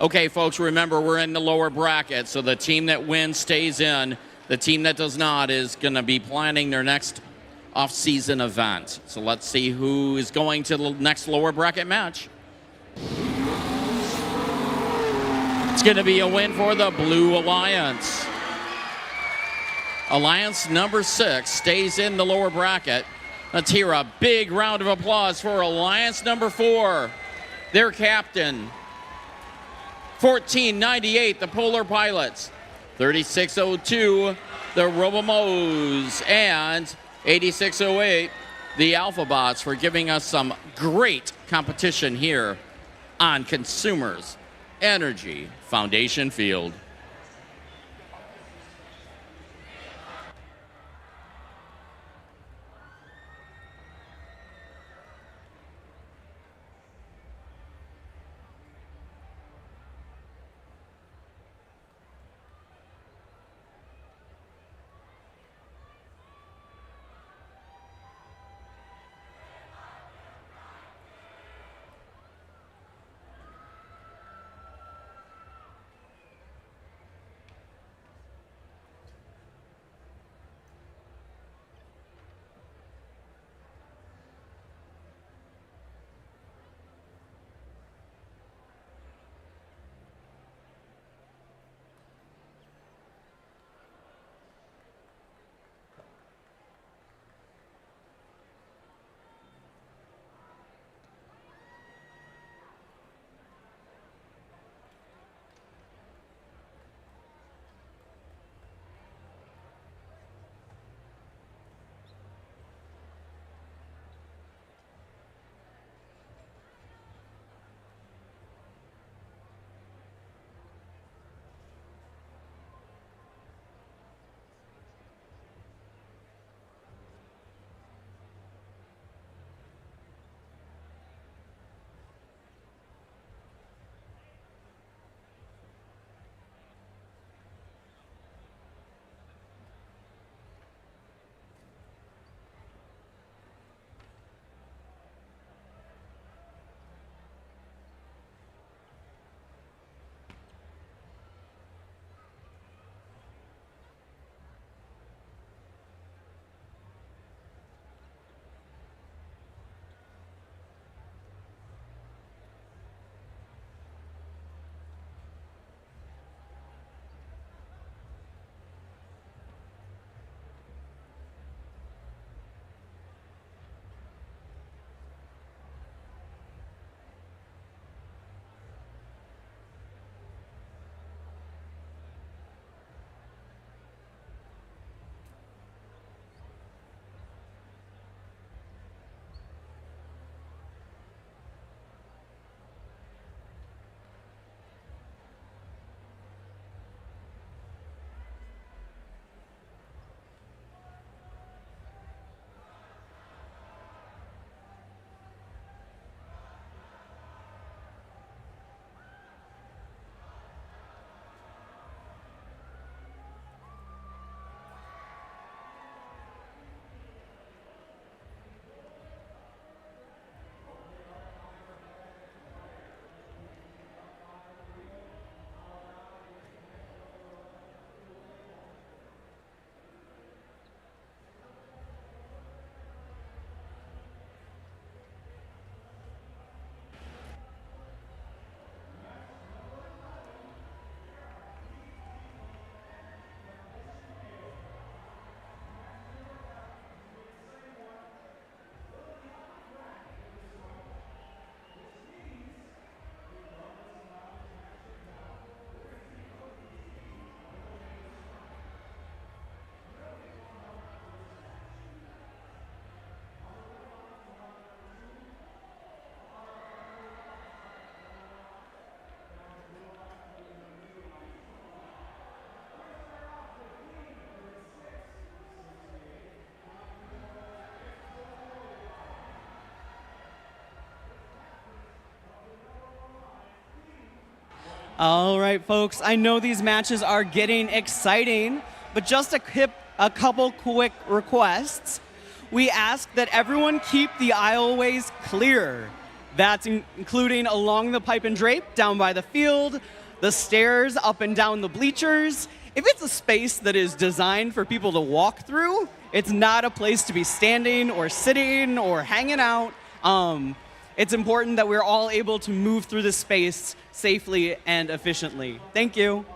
Okay, folks, remember we're in the lower bracket, so the team that wins stays in. The team that does not is going to be planning their next off-season event. So let's see who is going to the next lower bracket match. It's going to be a win for the Blue Alliance. Alliance number 6 stays in the lower bracket. Let's hear a big round of applause for Alliance number 4, their captain. 1498, the Polar Pilots. 3602, the Robomos. And 8608, the Alphabots, for giving us some great competition here on Consumers Energy Foundation Field. All right, folks, I know these matches are getting exciting, but just a couple quick requests. We ask that everyone keep the aisleways clear. That's including along the pipe and drape, down by the field, the stairs up and down the bleachers. If it's a space that is designed for people to walk through, it's not a place to be standing or sitting or hanging out. It's important that we're all able to move through this space safely and efficiently. Thank you.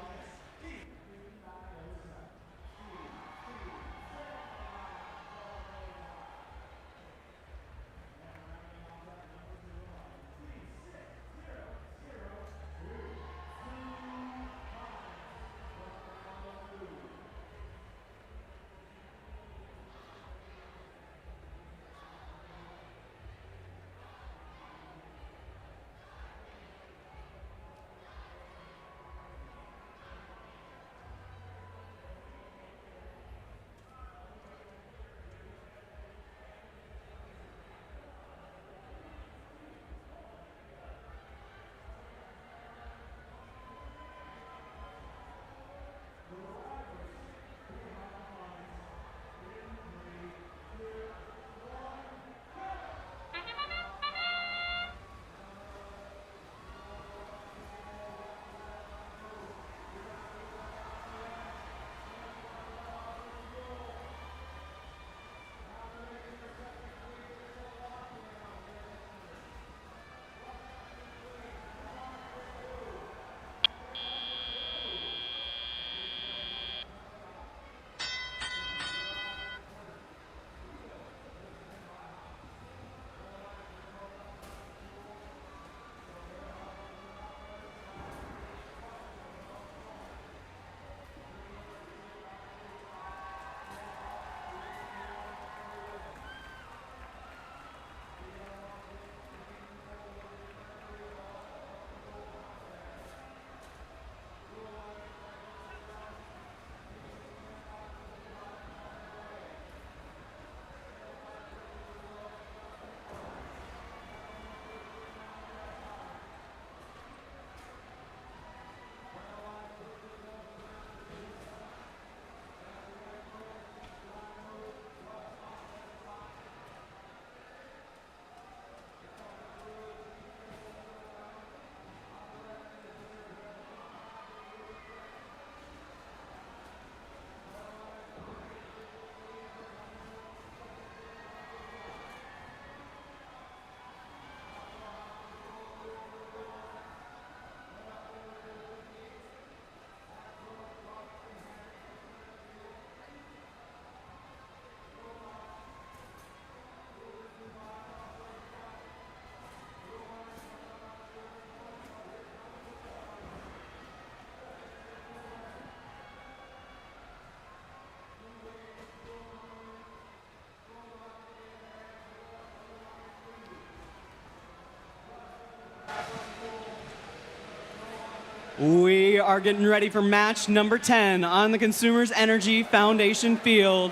We are getting ready for match number 10 on the Consumers Energy Foundation field.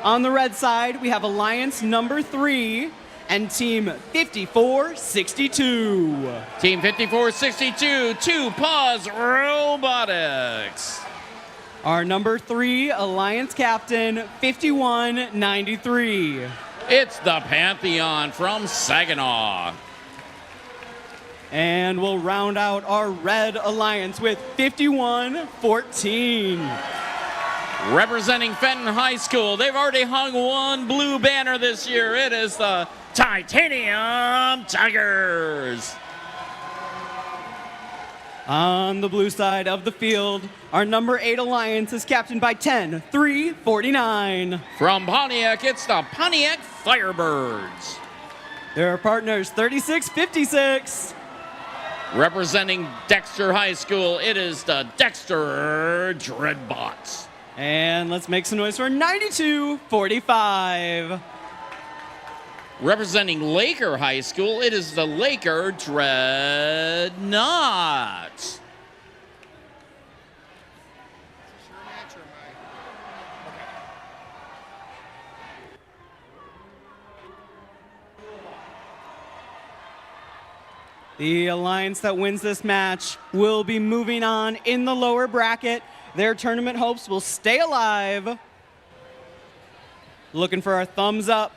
On the red side, we have Alliance number 3 and Team 5462. Team 5462, Two Paws Robotics. Our number 3 Alliance Captain, 5193. It's the Pantheon from Saginaw. And we'll round out our red alliance with 5114. Representing Fenton High School, they've already hung one blue banner this year. It is the Titanium Tigers. On the blue side of the field, our number 8 alliance is captained by 10349. From Pontiac, it's the Pontiac Firebirds. Their partners 3656. Representing Dexter High School, it is the Dexter Dreadbots. And let's make some noise for 9245. Representing Laker High School, it is the Laker Dreadnoughts. The alliance that wins this match will be moving on in the lower bracket. Their tournament hopes will stay alive. Looking for a thumbs up.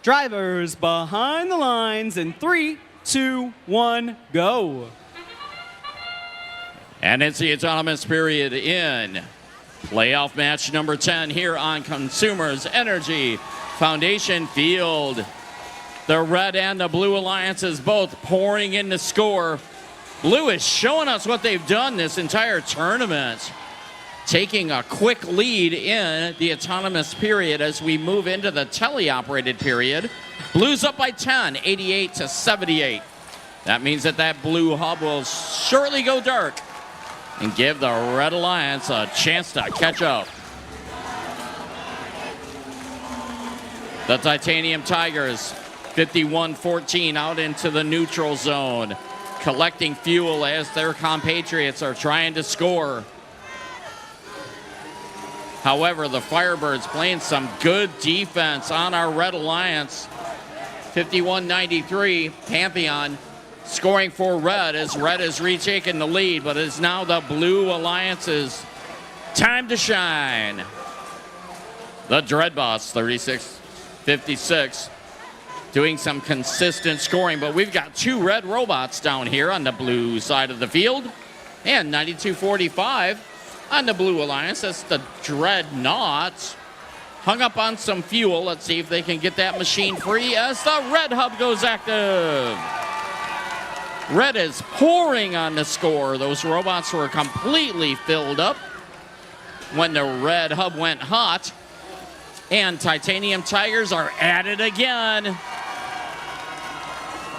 Drivers behind the lines in 3, 2, 1, go. And it's the autonomous period in playoff match number 10 here on Consumers Energy Foundation Field. The red and the blue alliances both pouring in to score. Blue is showing us what they've done this entire tournament, taking a quick lead in the autonomous period as we move into the teleoperated period. Blue's up by 10, 88 to 78. That means that blue hub will shortly go dark and give the Red Alliance a chance to catch up. The Titanium Tigers, 51-14 out into the neutral zone, collecting fuel as their compatriots are trying to score. However, the Firebirds playing some good defense on our Red Alliance. 51-93, Pantheon scoring for Red as Red has retaken the lead, but it's now the Blue Alliance's time to shine. The Dreadbots, 36-56, doing some consistent scoring, but we've got 2 red robots down here on the blue side of the field, and 92-45 on the Blue Alliance. That's the Dreadnought. Hung up on some fuel. Let's see if they can get that machine free as the red hub goes active. Red is pouring on the score. Those robots were completely filled up when the red hub went hot. And Titanium Tigers are at it again.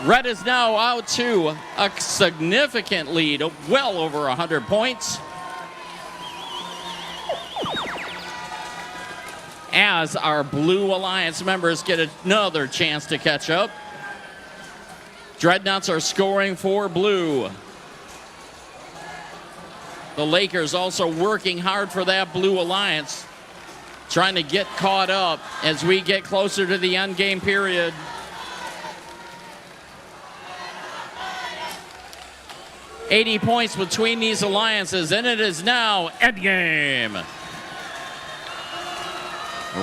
Red is now out to a significant lead, well over 100 points. As our Blue Alliance members get another chance to catch up. Dreadnoughts are scoring for Blue. The Lakers also working hard for that Blue Alliance, trying to get caught up as we get closer to the end game period. $80 points between these alliances, and it is now endgame.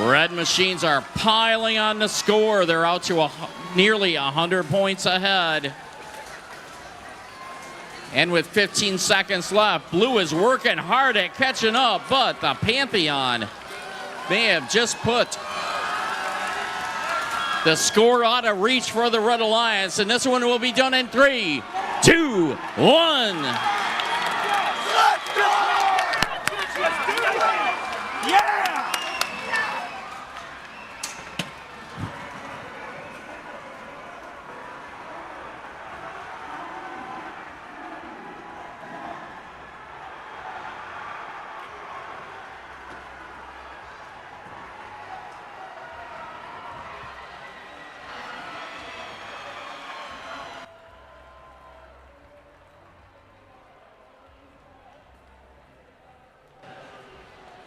Red machines are piling on the score. They're out to nearly 100 points ahead. And with 15 seconds left, Blue is working hard at catching up, but the Pantheon may have just put the score out of reach for the Red Alliance, and this one will be done in 3, 2, 1.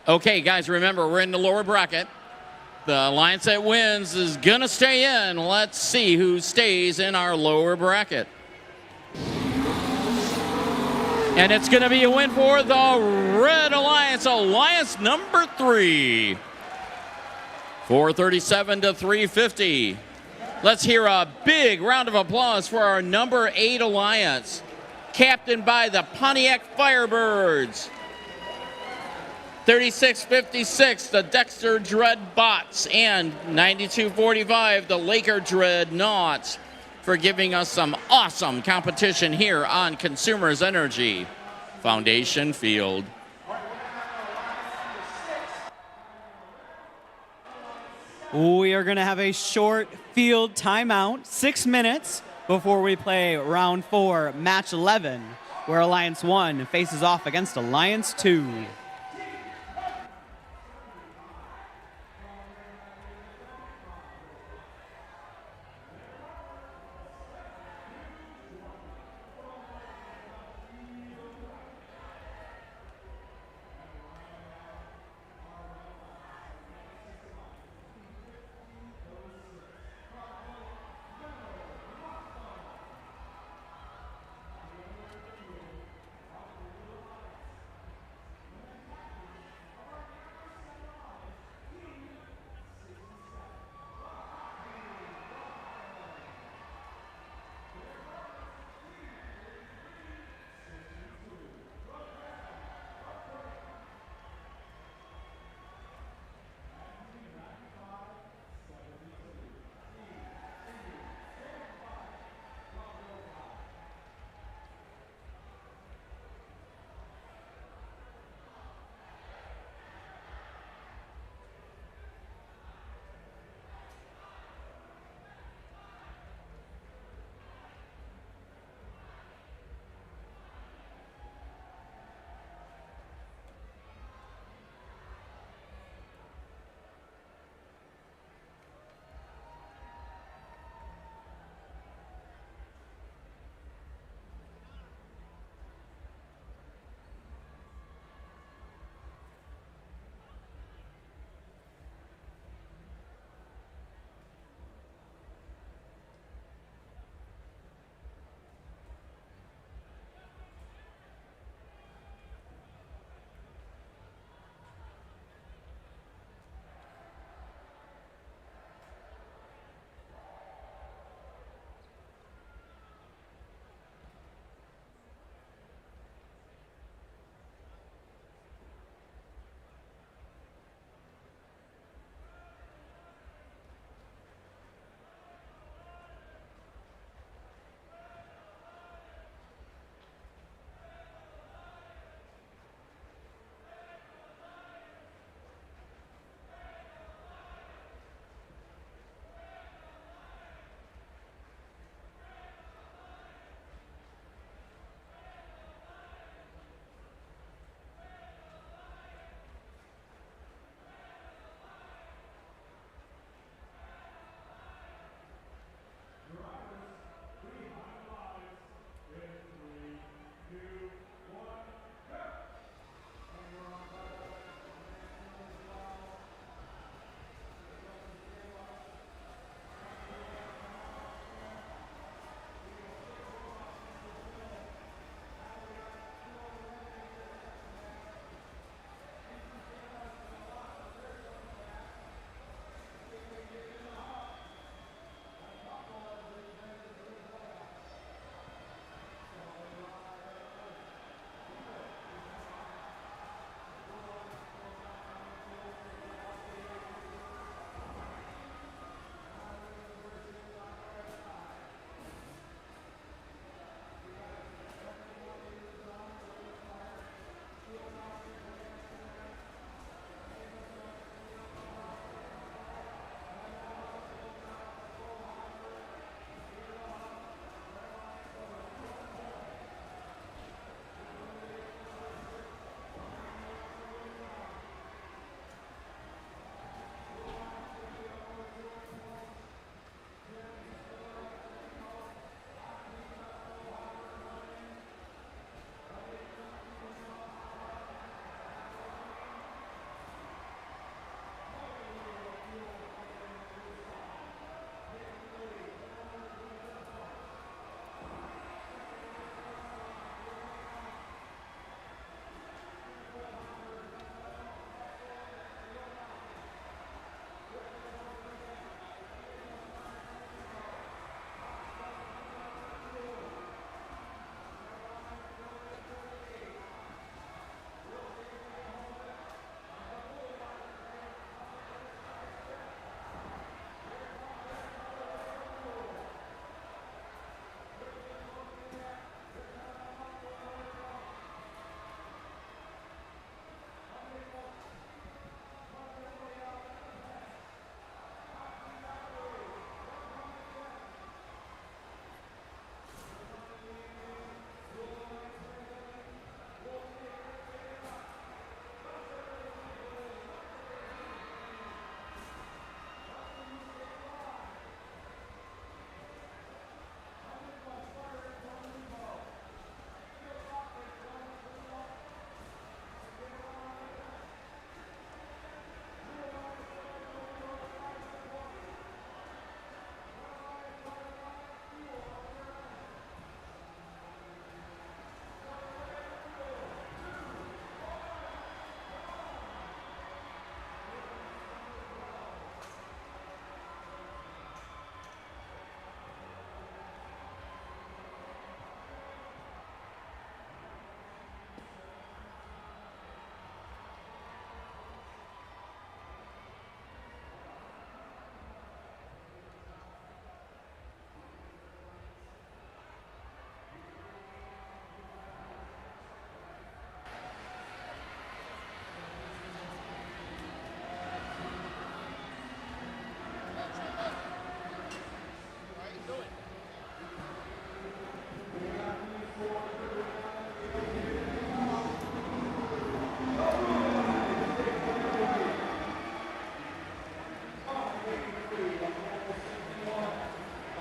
Okay, guys, remember, we're in the lower bracket. The alliance that wins is going to stay in. Let's see who stays in our lower bracket. And it's going to be a win for the Red Alliance, alliance number 3. 437 to 350. Let's hear a big round of applause for our number 8 alliance, captained by the Pontiac Firebirds. 36-56, the Dexter Dreadbots, and 92-45, the Laker Dreadnoughts, for giving us some awesome competition here on Consumers Energy Foundation Field. We are going to have a short field timeout, 6 minutes, before we play round 4, match 11, where Alliance 1 faces off against Alliance 2.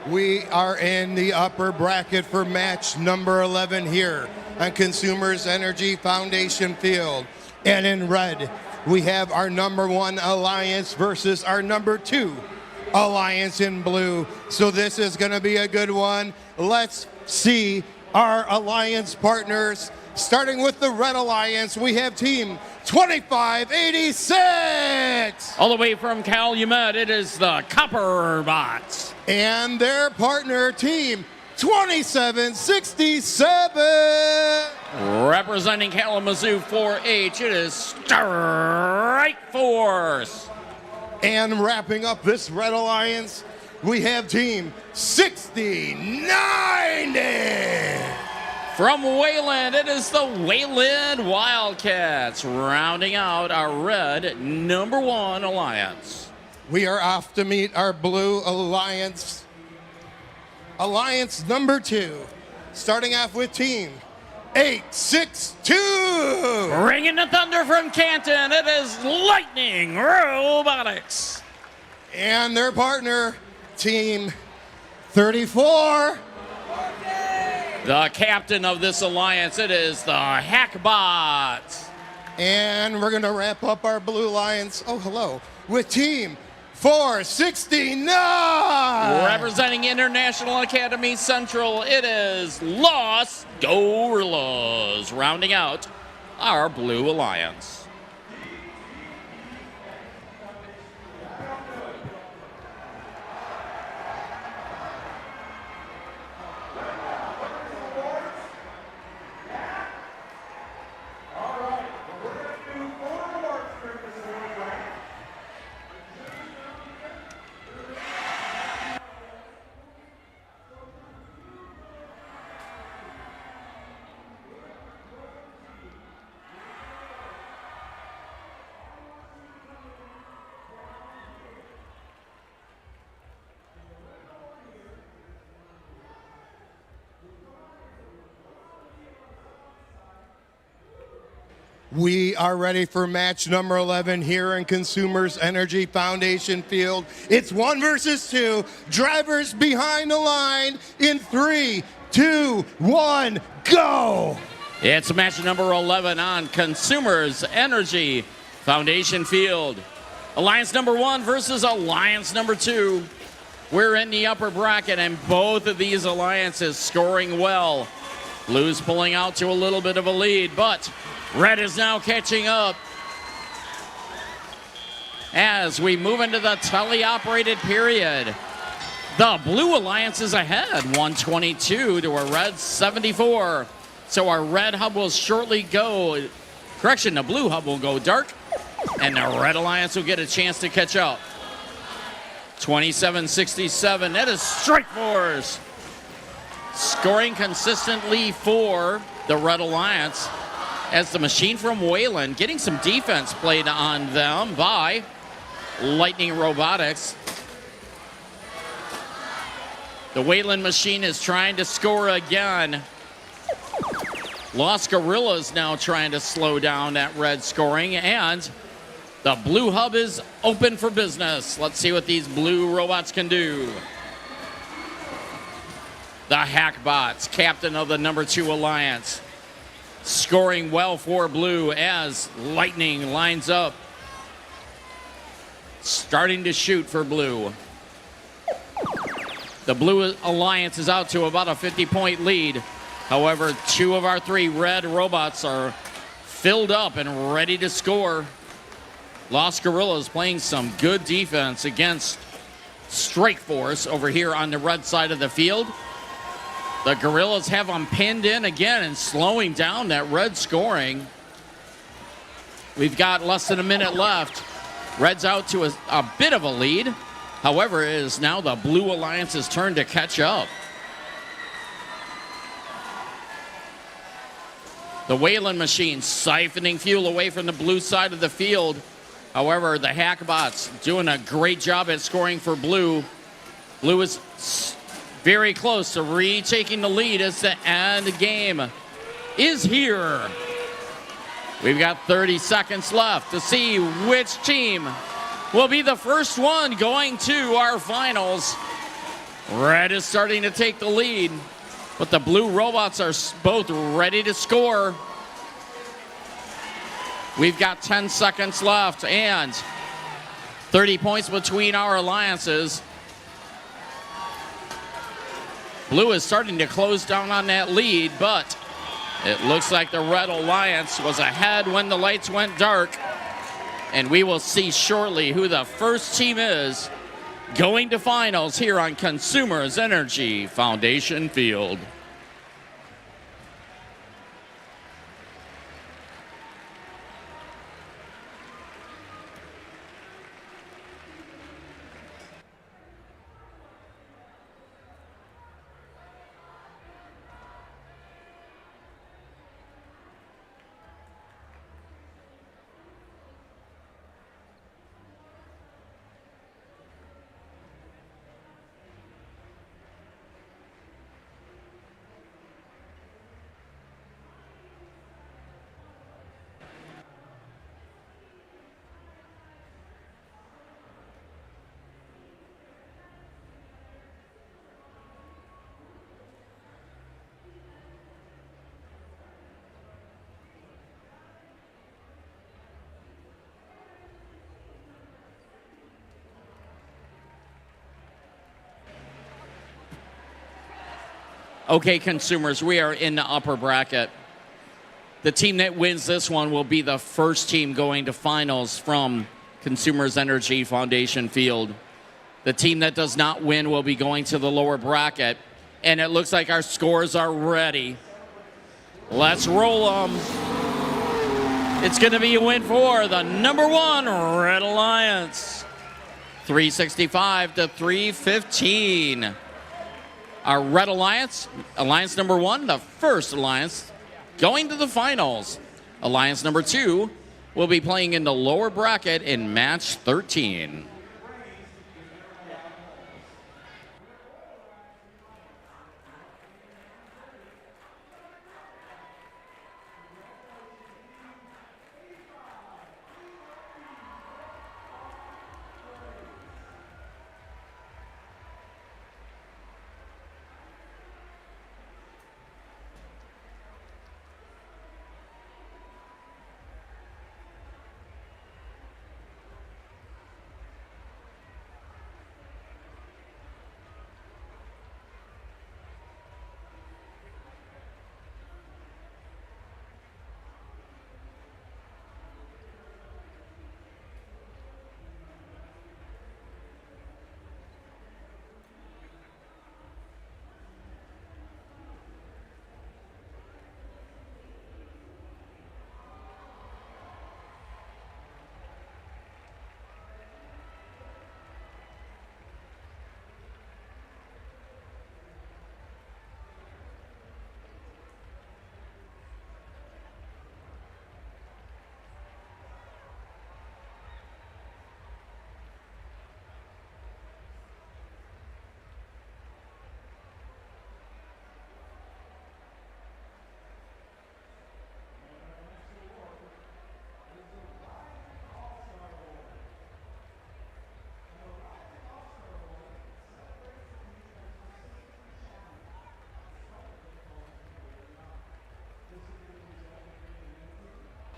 We are in the upper bracket for match number 11 here on Consumers Energy Foundation Field. And in red, we have our number 1 alliance versus our number 2 alliance in blue. So this is going to be a good one. Let's see our alliance partners. Starting with the red alliance, we have team 2586. All the way from Calumet, it is the Copper Bots. And their partner team 2767. Representing Kalamazoo 4H, it is Strike Force. And wrapping up this red alliance, we have team 6090. From Wayland, it is the Wayland Wildcats, rounding out our red number 1 alliance. We are off to meet our blue alliance. Alliance number 2, starting off with team 862. Bringing the thunder from Canton, it is Lightning Robotics. And their partner, team 34. The captain of this alliance, it is the Hackbots. And we're going to wrap up our blue alliance, with team 469. Representing International Academy Central, it is Los Gorillas, rounding out our blue alliance. We are ready for match number 11 here in Consumers Energy Foundation Field. It's 1 versus 2. Drivers behind the line in 3, 2, 1, go! It's match number 11 on Consumers Energy Foundation Field. Alliance number 1 versus Alliance number 2. We're in the upper bracket, and both of these alliances scoring well. Blue's pulling out to a little bit of a lead, but red is now catching up. As we move into the teleoperated period, the blue alliance is ahead, 122 to a red 74. So our red hub will shortly go, the blue hub will go dark, and the red alliance will get a chance to catch up. 2767, that is Strike Force. Scoring consistently for the red alliance, as the machine from Wayland getting some defense played on them by Lightning Robotics. The Wayland machine is trying to score again. Los Gorillas now trying to slow down that red scoring, and the blue hub is open for business. Let's see what these blue robots can do. The Hackbots, captain of the number 2 alliance, scoring well for blue as Lightning lines up. Starting to shoot for blue. The blue alliance is out to about a 50-point lead. However, 2 of our 3 red robots are filled up and ready to score. Los Gorillas playing some good defense against Strike Force over here on the red side of the field. The Gorillas have them pinned in again and slowing down that red scoring. We've got less than a minute left. Red's out to a bit of a lead. However, it is now the blue alliance's turn to catch up. The Wayland machine siphoning fuel away from the blue side of the field. However, the Hackbots doing a great job at scoring for blue. Blue is very close to retaking the lead as the end game is here. We've got 30 seconds left to see which team will be the first one going to our finals. Red is starting to take the lead, but the blue robots are both ready to score. We've got 10 seconds left and 30 points between our alliances. Blue is starting to close down on that lead, but it looks like the Red Alliance was ahead when the lights went dark. And we will see shortly who the first team is going to finals here on Consumers Energy Foundation Field. Okay, consumers, we are in the upper bracket. The team that wins this one will be the first team going to finals from Consumers Energy Foundation Field. The team that does not win will be going to the lower bracket. And it looks like our scores are ready. Let's roll them. It's going to be a win for the number one Red Alliance. 365 to 315. Our Red Alliance, Alliance number one, the first alliance, going to the finals. Alliance number two will be playing in the lower bracket in match 13.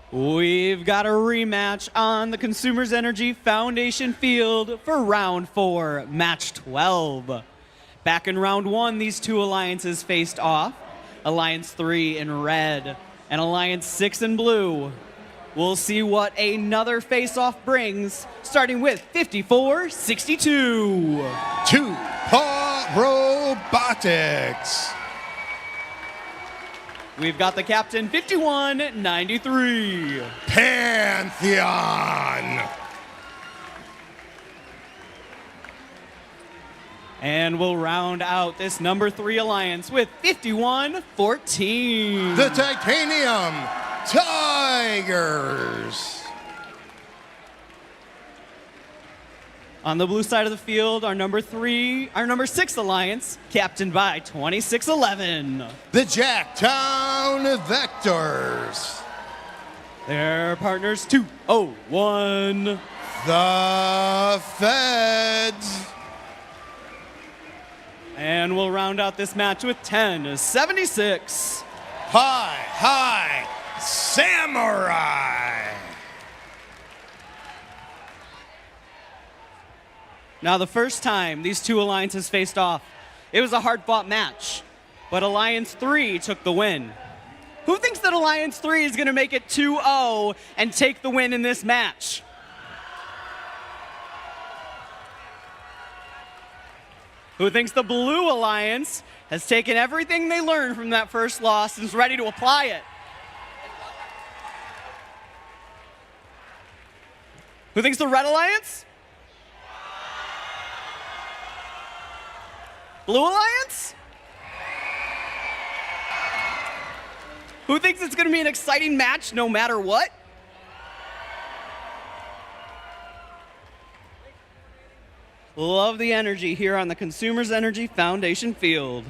We've got a rematch on the Consumers Energy Foundation Field for round 4, match 12. Back in round 1, these two alliances faced off. Alliance 3 in red and Alliance 6 in blue. We'll see what another face-off brings, starting with 54-62. Two-Paw Robotics. We've got the captain, 51-93. Pantheon. And we'll round out this number 3 alliance with 51-14. The Titanium Tigers. On the blue side of the field, our number 6 alliance, captained by 26-11. The Jacktown Vectors. Their partners, 201. The Feds. And we'll round out this match with 10-76. High Samurai. Now, the first time these two alliances faced off, it was a hard-fought match, but Alliance 3 took the win. Who thinks that Alliance 3 is going to make it 2-0 and take the win in this match? Who thinks the Blue Alliance has taken everything they learned from that first loss and is ready to apply it? Who thinks the Red Alliance? Blue Alliance? Who thinks it's going to be an exciting match no matter what? Love the energy here on the Consumers Energy Foundation field.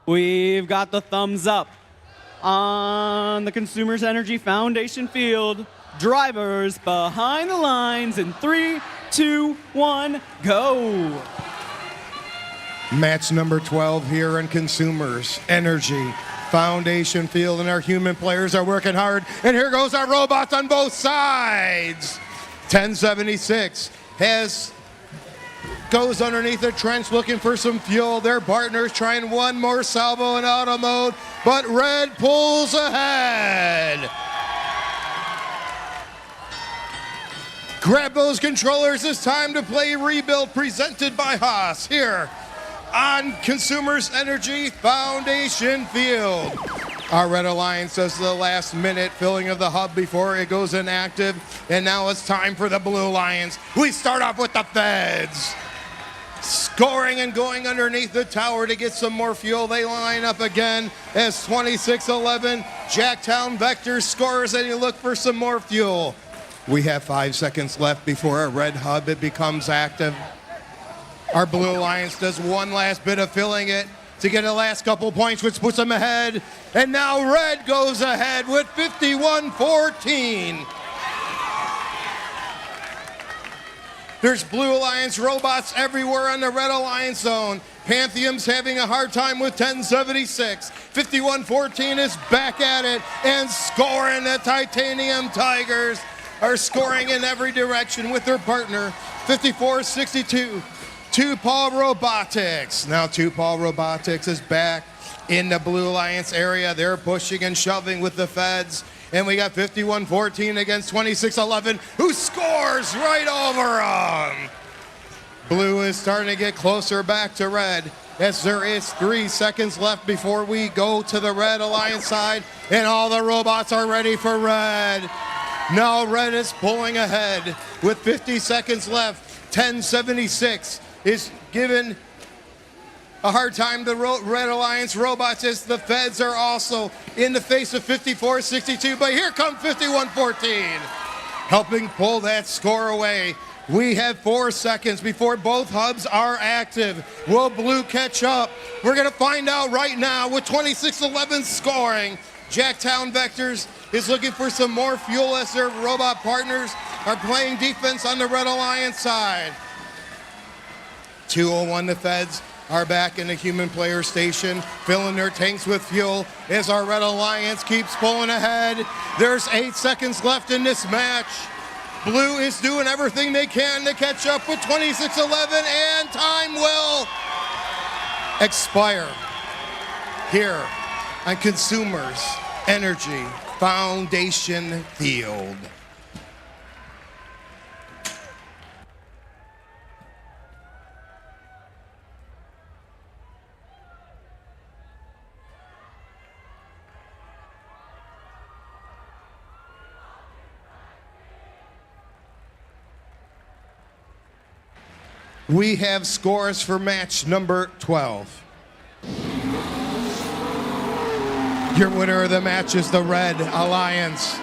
We've got the thumbs up on the Consumers Energy Foundation field. Drivers behind the lines in 3, 2, 1, go. Match number 12 here in Consumers Energy Foundation field, and our human players are working hard. And here goes our robots on both sides. 1076 goes underneath the trench looking for some fuel. Their partners trying one more salvo in auto mode, but Red pulls ahead. Grab those controllers. It's time to play Rebuild, presented by Haas here on Consumers Energy Foundation field. Our Red Alliance does the last minute filling of the hub before it goes inactive. And now it's time for the Blue Alliance. We start off with the Feds. Scoring and going underneath the tower to get some more fuel. They line up again as 26-11. Jacktown Vector scores and you look for some more fuel. We have 5 seconds left before our red hub it becomes active. Our Blue Alliance does one last bit of filling it to get the last couple points, which puts them ahead. And now Red goes ahead with 51-14. There's Blue Alliance robots everywhere on the Red Alliance zone. Pantheon's having a hard time with 1076. 51-14 is back at it and scoring. The Titanium Tigers are scoring in every direction with their partner. 54-62. Two-Paw Robotics. Now Two-Paw Robotics is back in the Blue Alliance area. They're pushing and shoving with the Feds. And we got 51-14 against 26-11, who scores right over them. Blue is starting to get closer back to Red as there is 3 seconds left before we go to the Red Alliance side. And all the robots are ready for Red. Now Red is pulling ahead with 50 seconds left. 1076 is given a hard time to Red Alliance robots as the Feds are also in the face of 54-62. But here come 51-14, helping pull that score away. We have 4 seconds before both hubs are active. Will Blue catch up? We're going to find out right now with 26-11 scoring. Jacktown Vectors is looking for some more fuel as their robot partners are playing defense on the Red Alliance side. 2:01, the Feds are back in the human player station, filling their tanks with fuel as our Red Alliance keeps pulling ahead. There's 8 seconds left in this match. Blue is doing everything they can to catch up with 26-11, and time will expire here on Consumers Energy Foundation Field. We have scores for match number 12. Your winner of the match is the Red Alliance.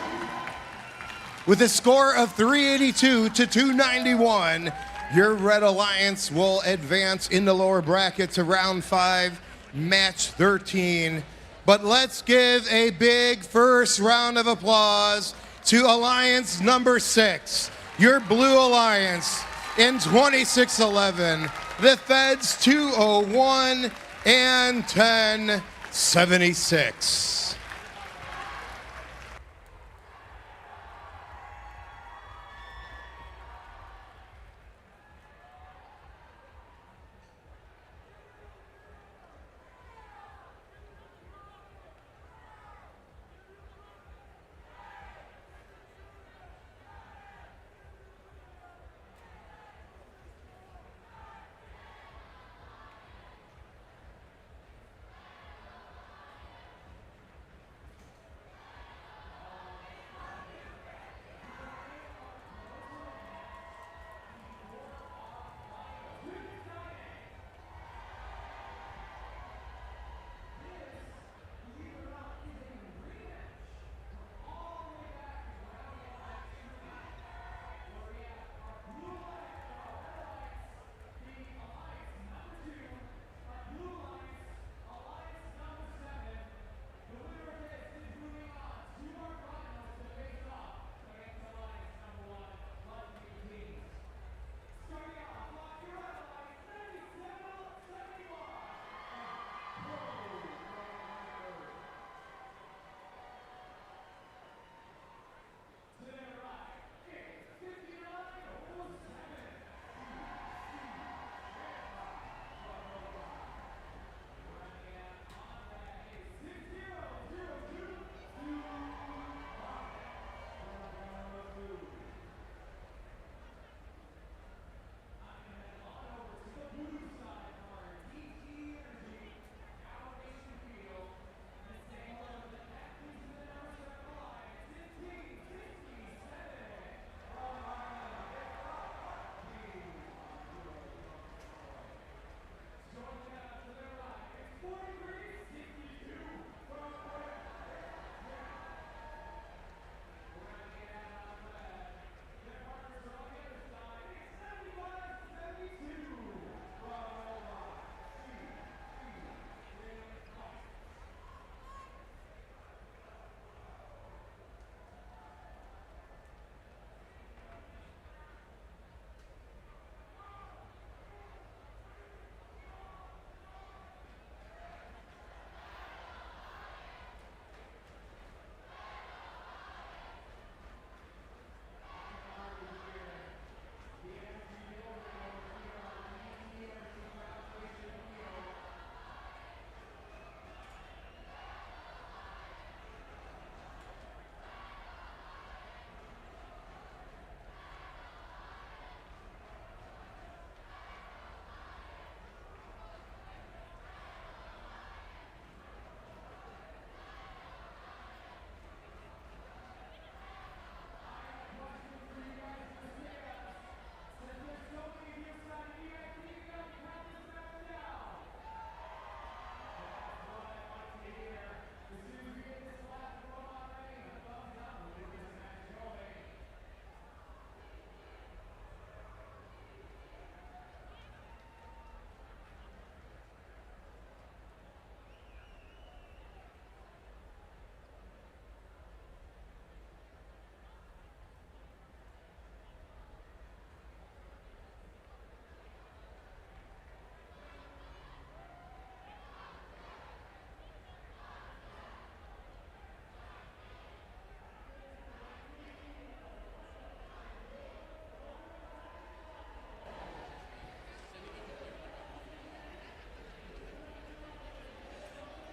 With a score of 382 to 291, your Red Alliance will advance in the lower bracket to round 5, match 13. But let's give a big first round of applause to Alliance number 6, your Blue Alliance in 26-11, the Feds 2:01 and 10:76.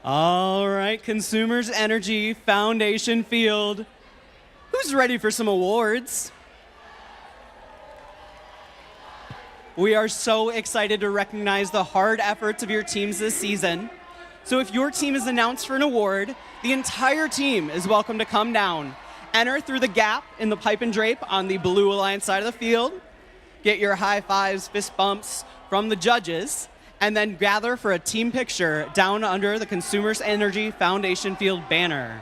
All right, Consumers Energy Foundation Field. Who's ready for some awards? We are so excited to recognize the hard efforts of your teams this season. So if your team is announced for an award, the entire team is welcome to come down. Enter through the gap in the pipe and drape on the Blue Alliance side of the field. Get your high fives, fist bumps from the judges, and then gather for a team picture down under the Consumers Energy Foundation Field banner.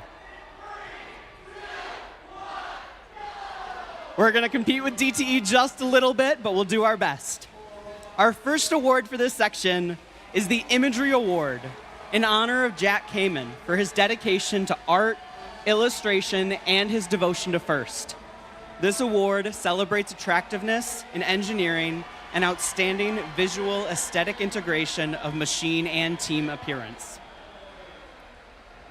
We're going to compete with DTE just a little bit, but we'll do our best. Our first award for this section is the Imagery Award in honor of Jack Kamen for his dedication to art, illustration, and his devotion to FIRST. This award celebrates attractiveness in engineering and outstanding visual aesthetic integration of machine and team appearance.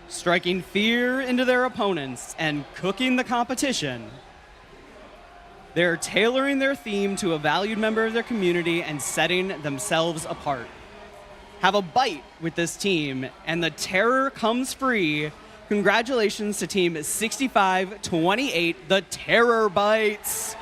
Striking fear into their opponents and cooking the competition, they're tailoring their theme to a valued member of their community and setting themselves apart. Have a bite with this team, and the terror comes free. Congratulations to Team 6528, the Terror Bites.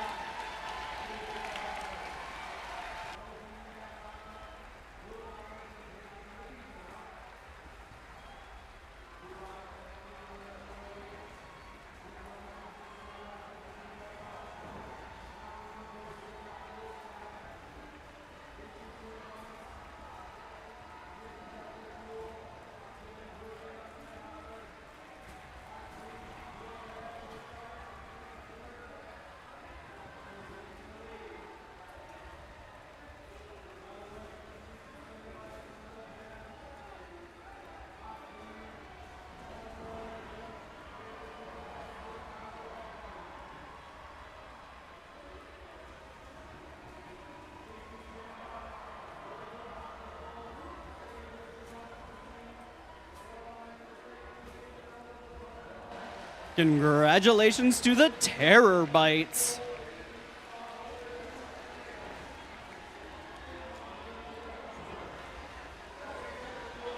Congratulations to the Terror Bites.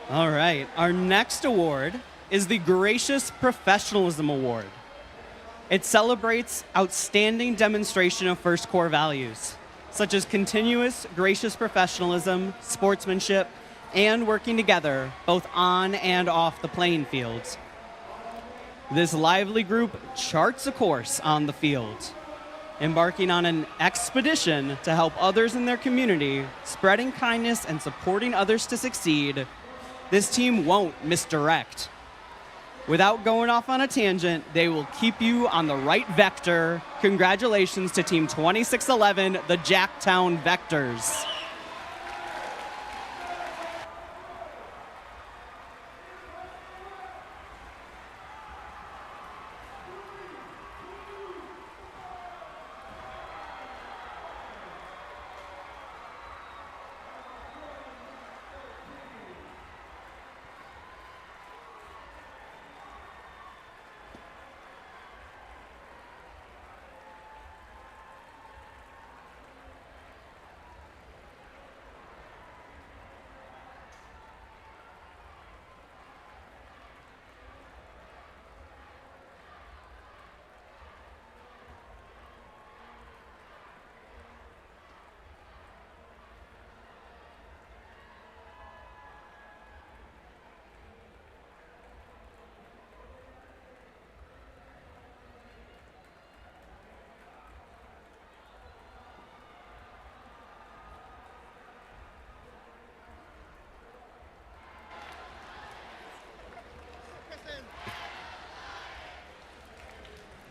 All right, our next award is the Gracious Professionalism Award. It celebrates outstanding demonstration of FIRST core values, such as continuous gracious professionalism, sportsmanship, and working together, both on and off the playing fields. This lively group charts a course on the field, embarking on an expedition to help others in their community, spreading kindness and supporting others to succeed. This team won't misdirect. Without going off on a tangent, they will keep you on the right vector. Congratulations to Team 2611, the Jacktown Vectors.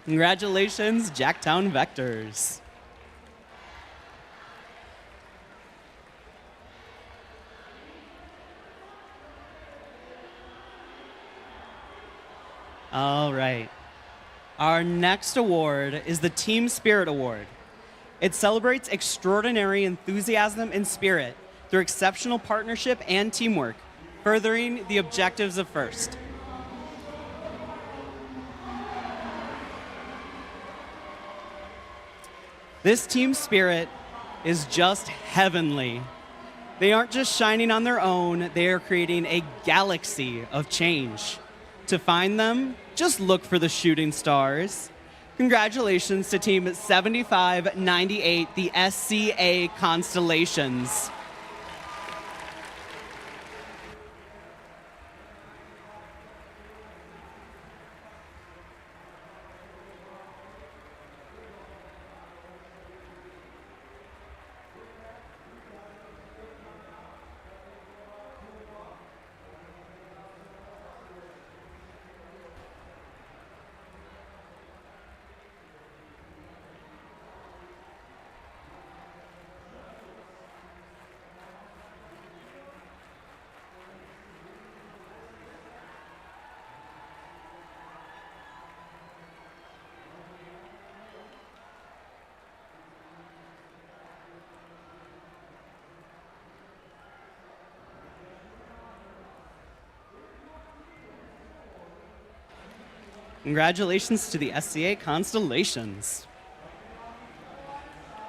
Congratulations, Jacktown Vectors. All right. Our next award is the Team Spirit Award. It celebrates extraordinary enthusiasm and spirit through exceptional partnership and teamwork, furthering the objectives of FIRST. This team spirit is just heavenly. They aren't just shining on their own, they are creating a galaxy of change. To find them, just look for the shooting stars. Congratulations to Team 7598, the SCA Constellations. Congratulations to the SCA Constellations.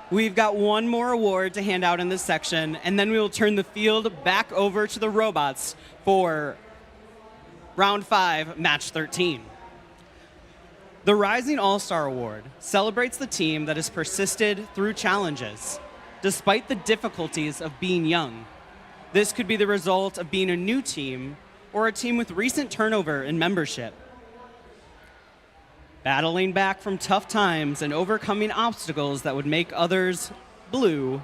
We've got one more award to hand out in this section, and then we will turn the field back over to the robots for round 5, match 13. The Rising All-Star Award celebrates the team that has persisted through challenges, despite the difficulties of being young. This could be the result of being a new team or a team with recent turnover in membership. Battling back from tough times and overcoming obstacles that would make others blue,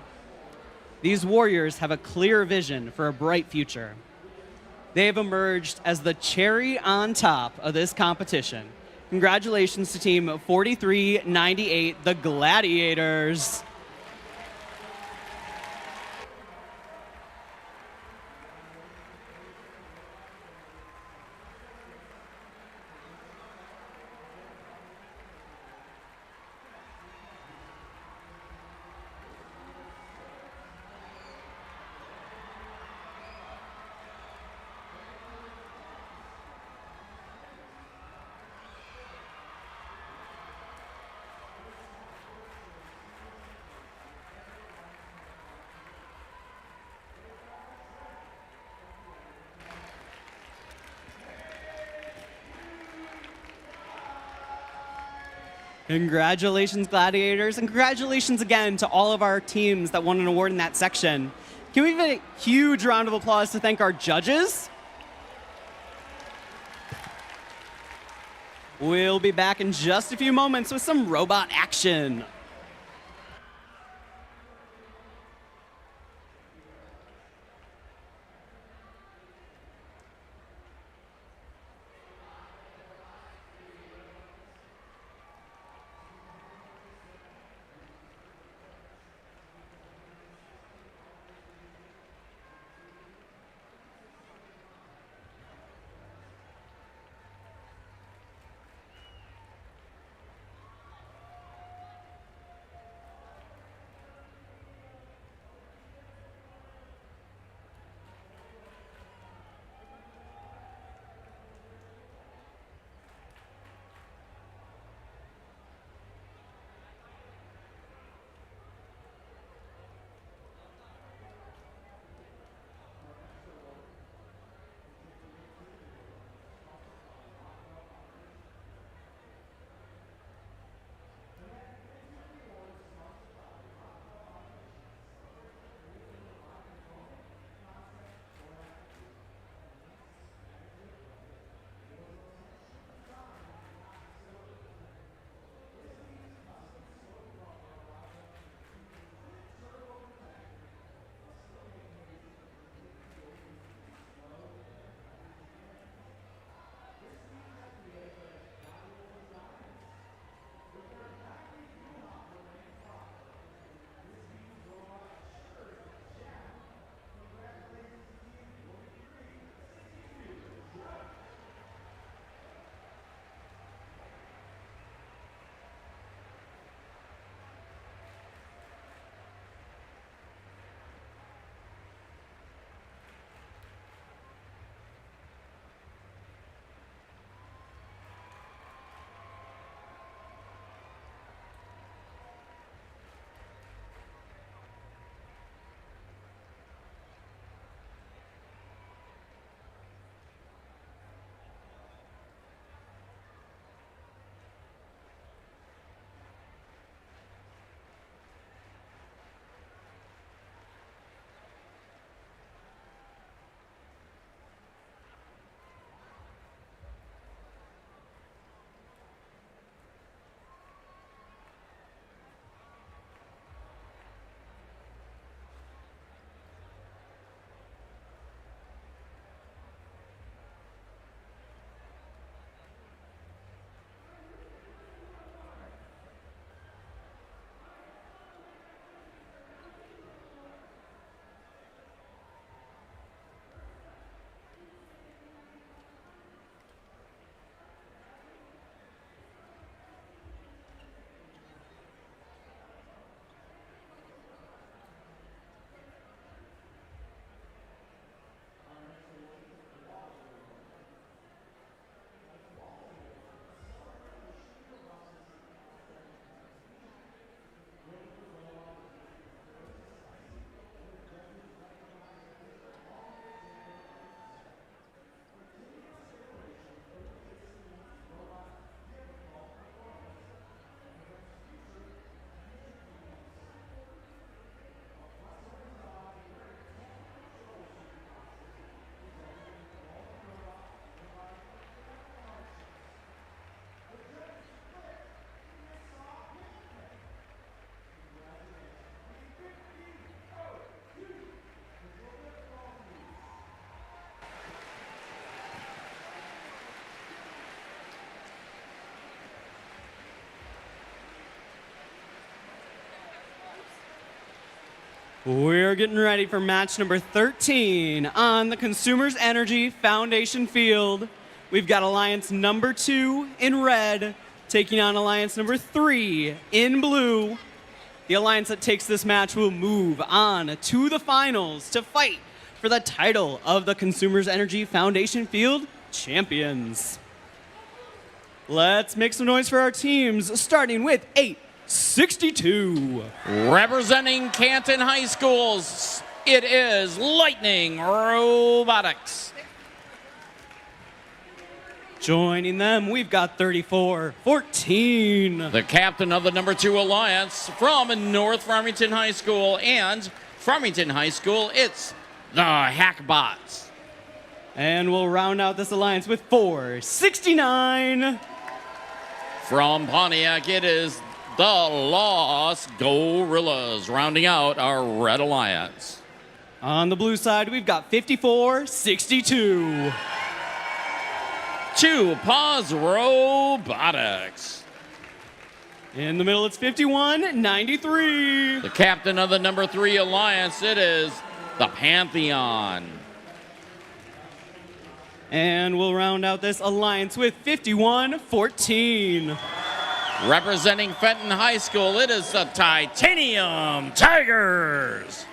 these warriors have a clear vision for a bright future. They have emerged as the cherry on top of this competition. Congratulations to Team 4398, the Gladiators. Congratulations, Gladiators, and congratulations again to all of our teams that won an award in that section. Can we give a huge round of applause to thank our judges? We'll be back in just a few moments with some robot action. We're getting ready for match number 13 on the Consumers Energy Foundation field. We've got Alliance number 2 in red taking on Alliance number 3 in blue. The alliance that takes this match will move on to the finals to fight for the title of the Consumers Energy Foundation field champions. Let's make some noise for our teams, starting with 862. Representing Canton High Schools, it is Lightning Robotics. Joining them, we've got 3414. The captain of the number 2 alliance from North Farmington High School and Farmington High School, it's the Hackbots. And we'll round out this alliance with 469. From Pontiac, it is the Los Gorillas, rounding out our Red Alliance. On the blue side, we've got 5462. Two Paws Robotics. In the middle, it's 5193. The captain of the number 3 alliance, it is the Pantheon. And we'll round out this alliance with 5114. Representing Fenton High School, it is the Titanium Tigers.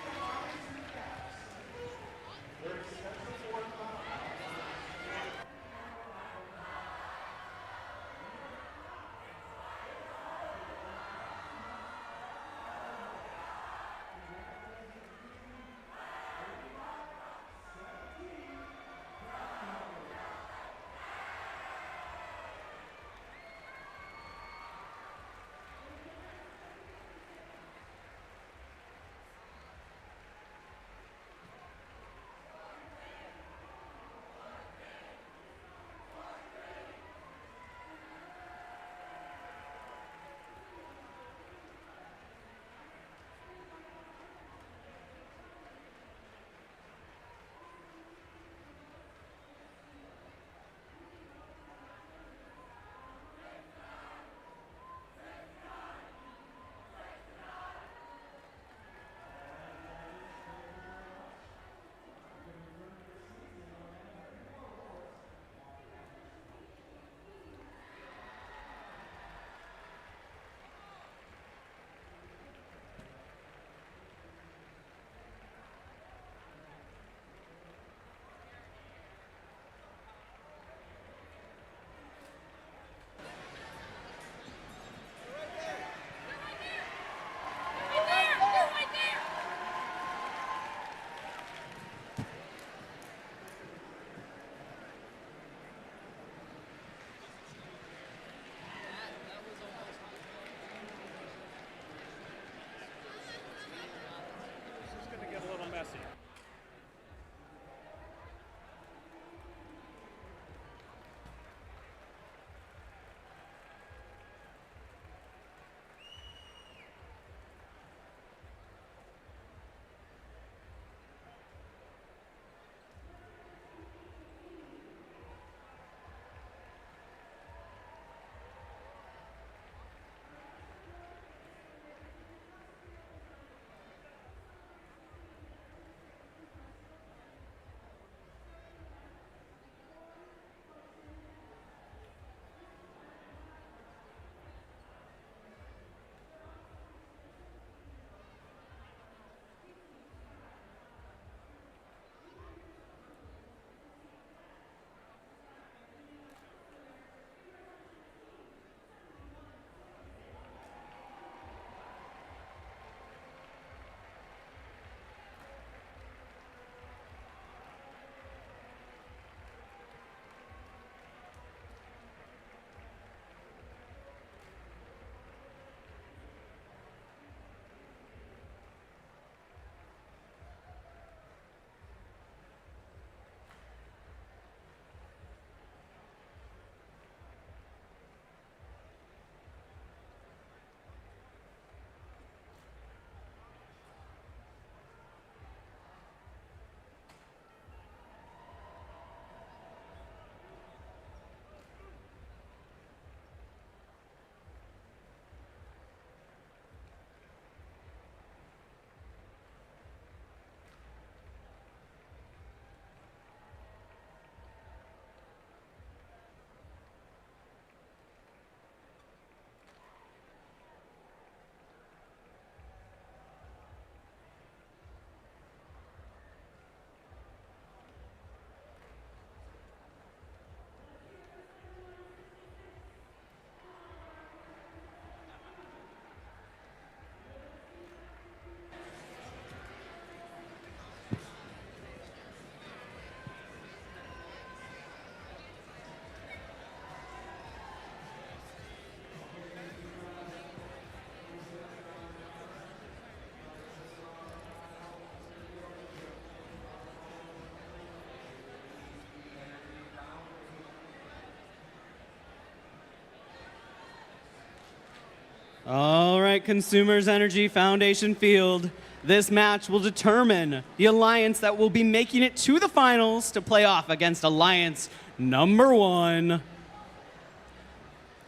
All right, Consumers Energy Foundation Field. This match will determine the alliance that will be making it to the finals to play off against Alliance number 1.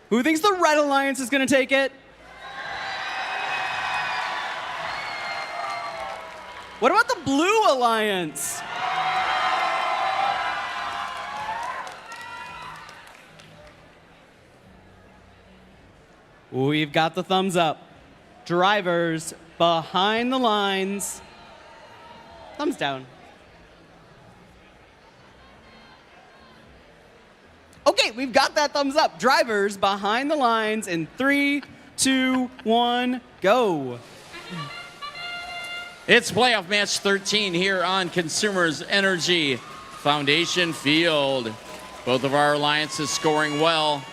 Who thinks the Red Alliance is going to take it? What about the Blue Alliance? We've got the thumbs up. Drivers behind the lines. Thumbs down. Okay, we've got that thumbs up. Drivers behind the lines in 3, 2, 1, go. It's playoff match 13 here on Consumers Energy Foundation Field. Both of our alliances scoring well.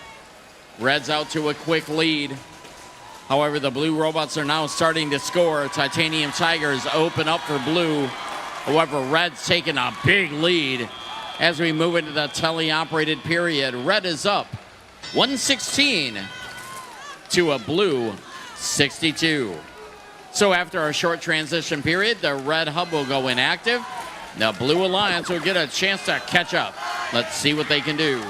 Red's out to a quick lead. However, the Blue Robots are now starting to score. Titanium Tigers open up for Blue. However, Red's taking a big lead as we move into the teleoperated period. Red is up 116 to a Blue 62. So after a short transition period, the Red Hub will go inactive. The Blue Alliance will get a chance to catch up. Let's see what they can do.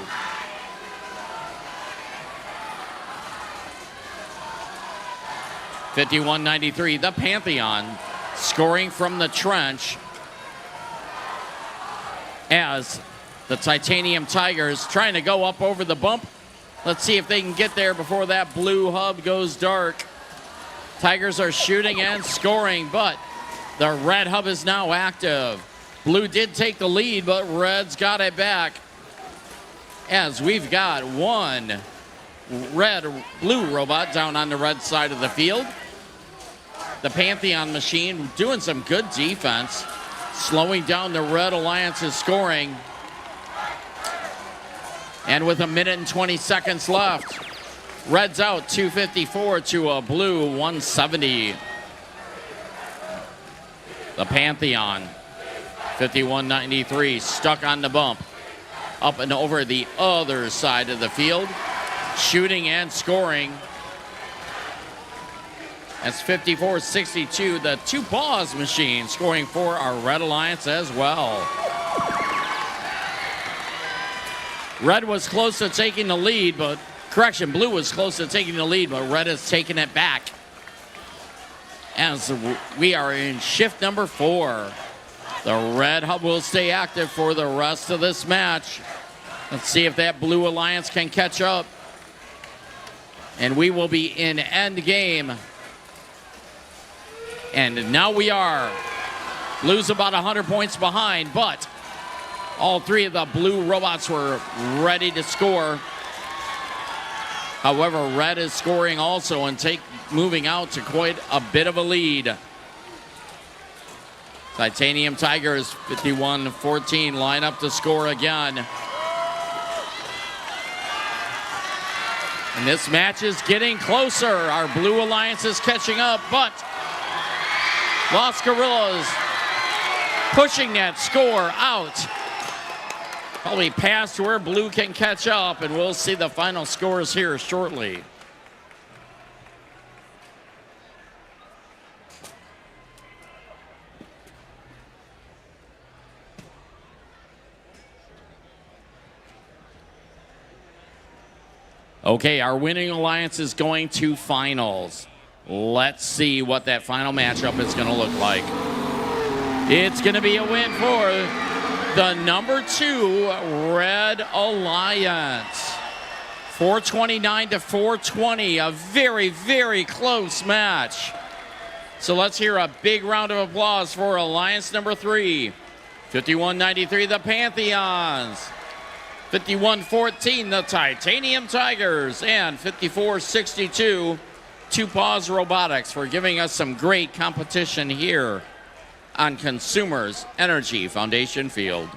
$51.93, the Pantheon scoring from the trench as the Titanium Tigers trying to go up over the bump. Let's see if they can get there before that Blue Hub goes dark. Tigers are shooting and scoring, but the Red Hub is now active. Blue did take the lead, but Red's got it back as we've got one Blue robot down on the red side of the field. The Pantheon machine doing some good defense, slowing down the Red Alliance's scoring. And with 1 minute and 20 seconds left, Red's out 254 to a Blue 170. The Pantheon, 51.93, stuck on the bump. Up and over the other side of the field, shooting and scoring. That's 54-62, the two paws machine scoring for our Red Alliance as well. Red was close to taking the lead, but Blue was close to taking the lead, but Red has taken it back. As we are in shift number 4. The Red Hub will stay active for the rest of this match. Let's see if that Blue Alliance can catch up. And we will be in end game. And now we are. Blue's about 100 points behind, but all 3 of the Blue robots were ready to score. However, Red is scoring also and moving out to quite a bit of a lead. Titanium Tigers, 51-14, line up to score again. And this match is getting closer. Our Blue Alliance is catching up, but Los Gorillas pushing that score out. Probably past where Blue can catch up, and we'll see the final scores here shortly. Okay, our winning alliance is going to finals. Let's see what that final matchup is going to look like. It's going to be a win for the number 2 Red Alliance. 429-420, a very, very close match. So let's hear a big round of applause for Alliance number 3. 51-93, the Pantheons. 51-14, the Titanium Tigers. And 54-62, Two Paws Robotics, for giving us some great competition here on Consumers Energy Foundation Field.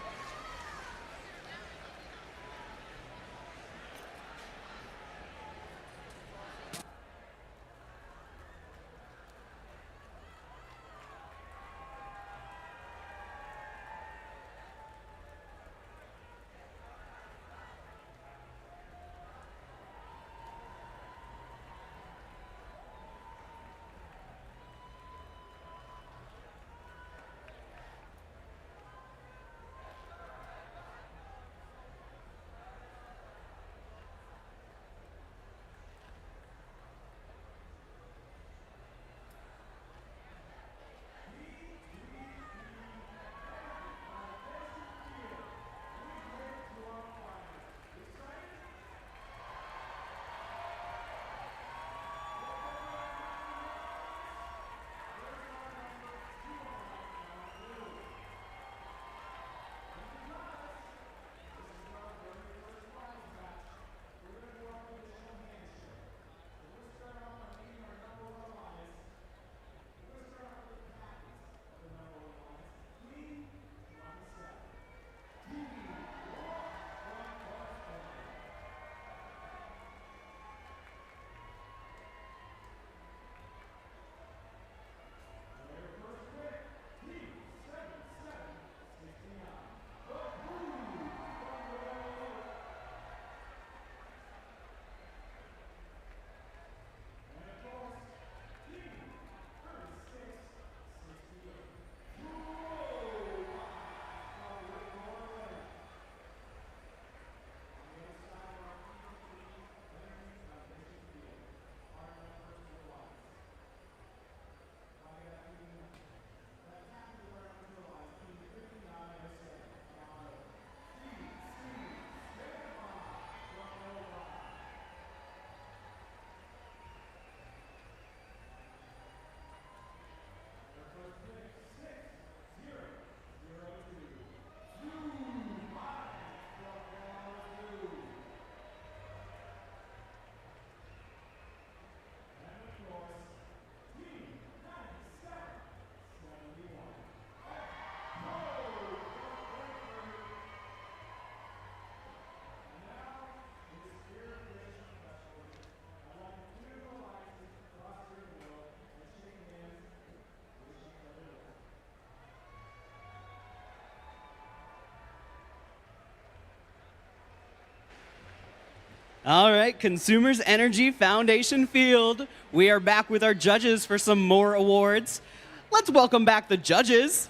All right, Consumers Energy Foundation Field. We are back with our judges for some more awards. Let's welcome back the judges.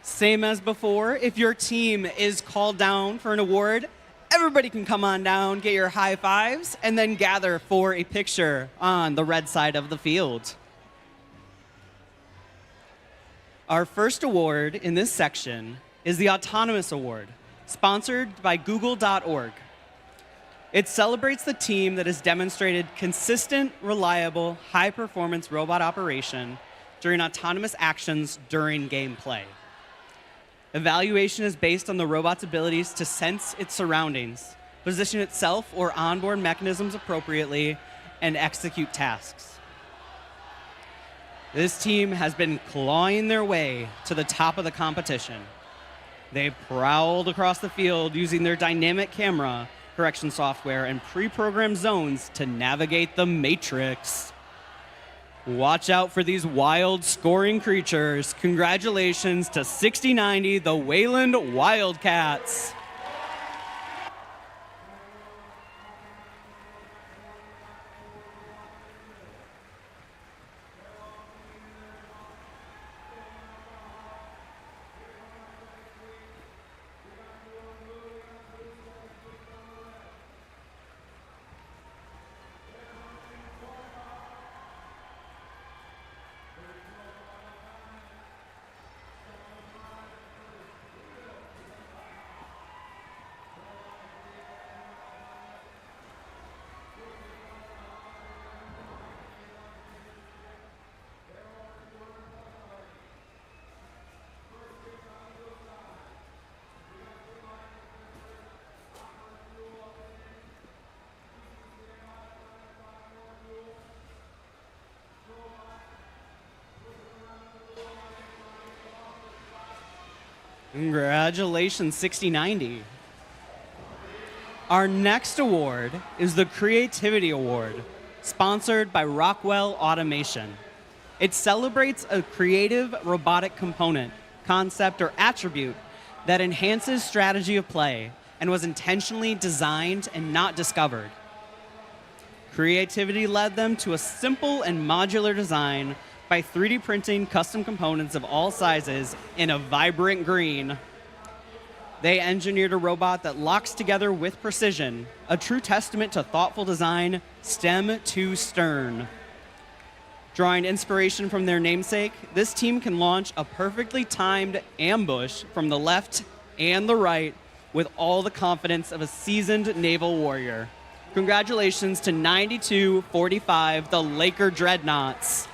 Same as before, if your team is called down for an award, everybody can come on down, get your high fives, and then gather for a picture on the red side of the field. Our first award in this section is the Autonomous Award, sponsored by Google.org. It celebrates the team that has demonstrated consistent, reliable, high-performance robot operation during autonomous actions during gameplay. Evaluation is based on the robot's abilities to sense its surroundings, position itself or onboard mechanisms appropriately, and execute tasks. This team has been clawing their way to the top of the competition. They prowled across the field using their dynamic camera correction software and pre-programmed zones to navigate the matrix. Watch out for these wild scoring creatures. Congratulations to 6090, the Wayland Wildcats. Congratulations, 6090. Our next award is the Creativity Award, sponsored by Rockwell Automation. It celebrates a creative robotic component, concept, or attribute that enhances strategy of play and was intentionally designed and not discovered. Creativity led them to a simple and modular design by 3D printing custom components of all sizes in a vibrant green. They engineered a robot that locks together with precision, a true testament to thoughtful design, STEM to Stern. Drawing inspiration from their namesake, this team can launch a perfectly timed ambush from the left and the right with all the confidence of a seasoned naval warrior. Congratulations to 9245, the Laker Dreadnoughts.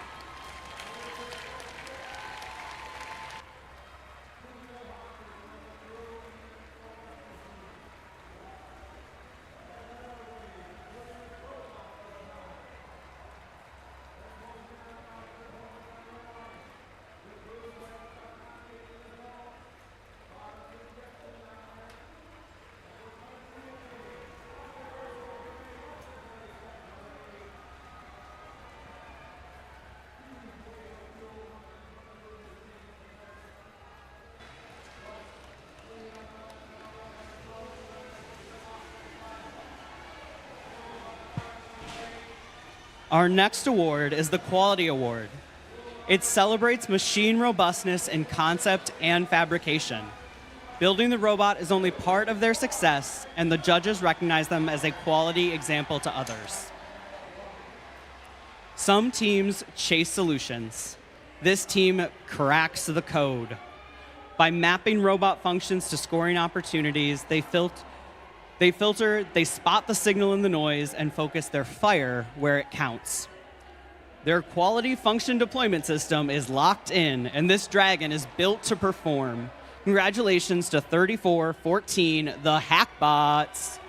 Our next award is the Quality Award. It celebrates machine robustness in concept and fabrication. Building the robot is only part of their success, and the judges recognize them as a quality example to others. Some teams chase solutions. This team cracks the code. By mapping robot functions to scoring opportunities, they filter, they spot the signal in the noise, and focus their fire where it counts. Their quality function deployment system is locked in, and this dragon is built to perform. Congratulations to 3414, the Hackbots.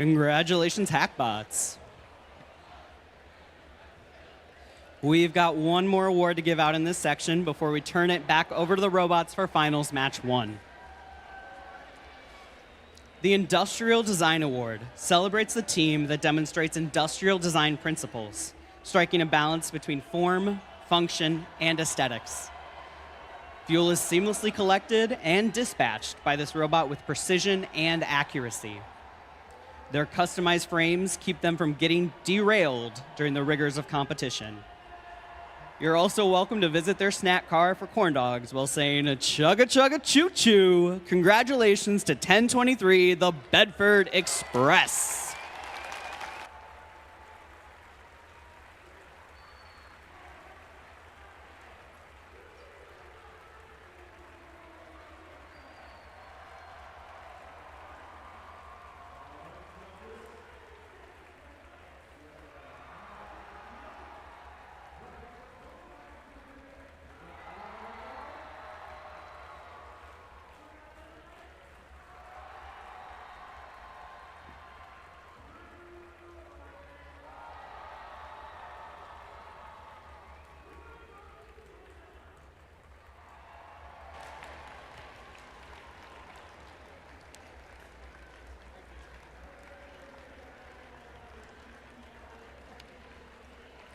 Congratulations, Hackbots. We've got one more award to give out in this section before we turn it back over to the robots for finals match 1. The Industrial Design Award celebrates the team that demonstrates industrial design principles, striking a balance between form, function, and aesthetics. Fuel is seamlessly collected and dispatched by this robot with precision and accuracy. Their customized frames keep them from getting derailed during the rigors of competition. You're also welcome to visit their snack car for corn dogs while saying a chugga chugga choo choo. Congratulations to 1023, the Bedford Express.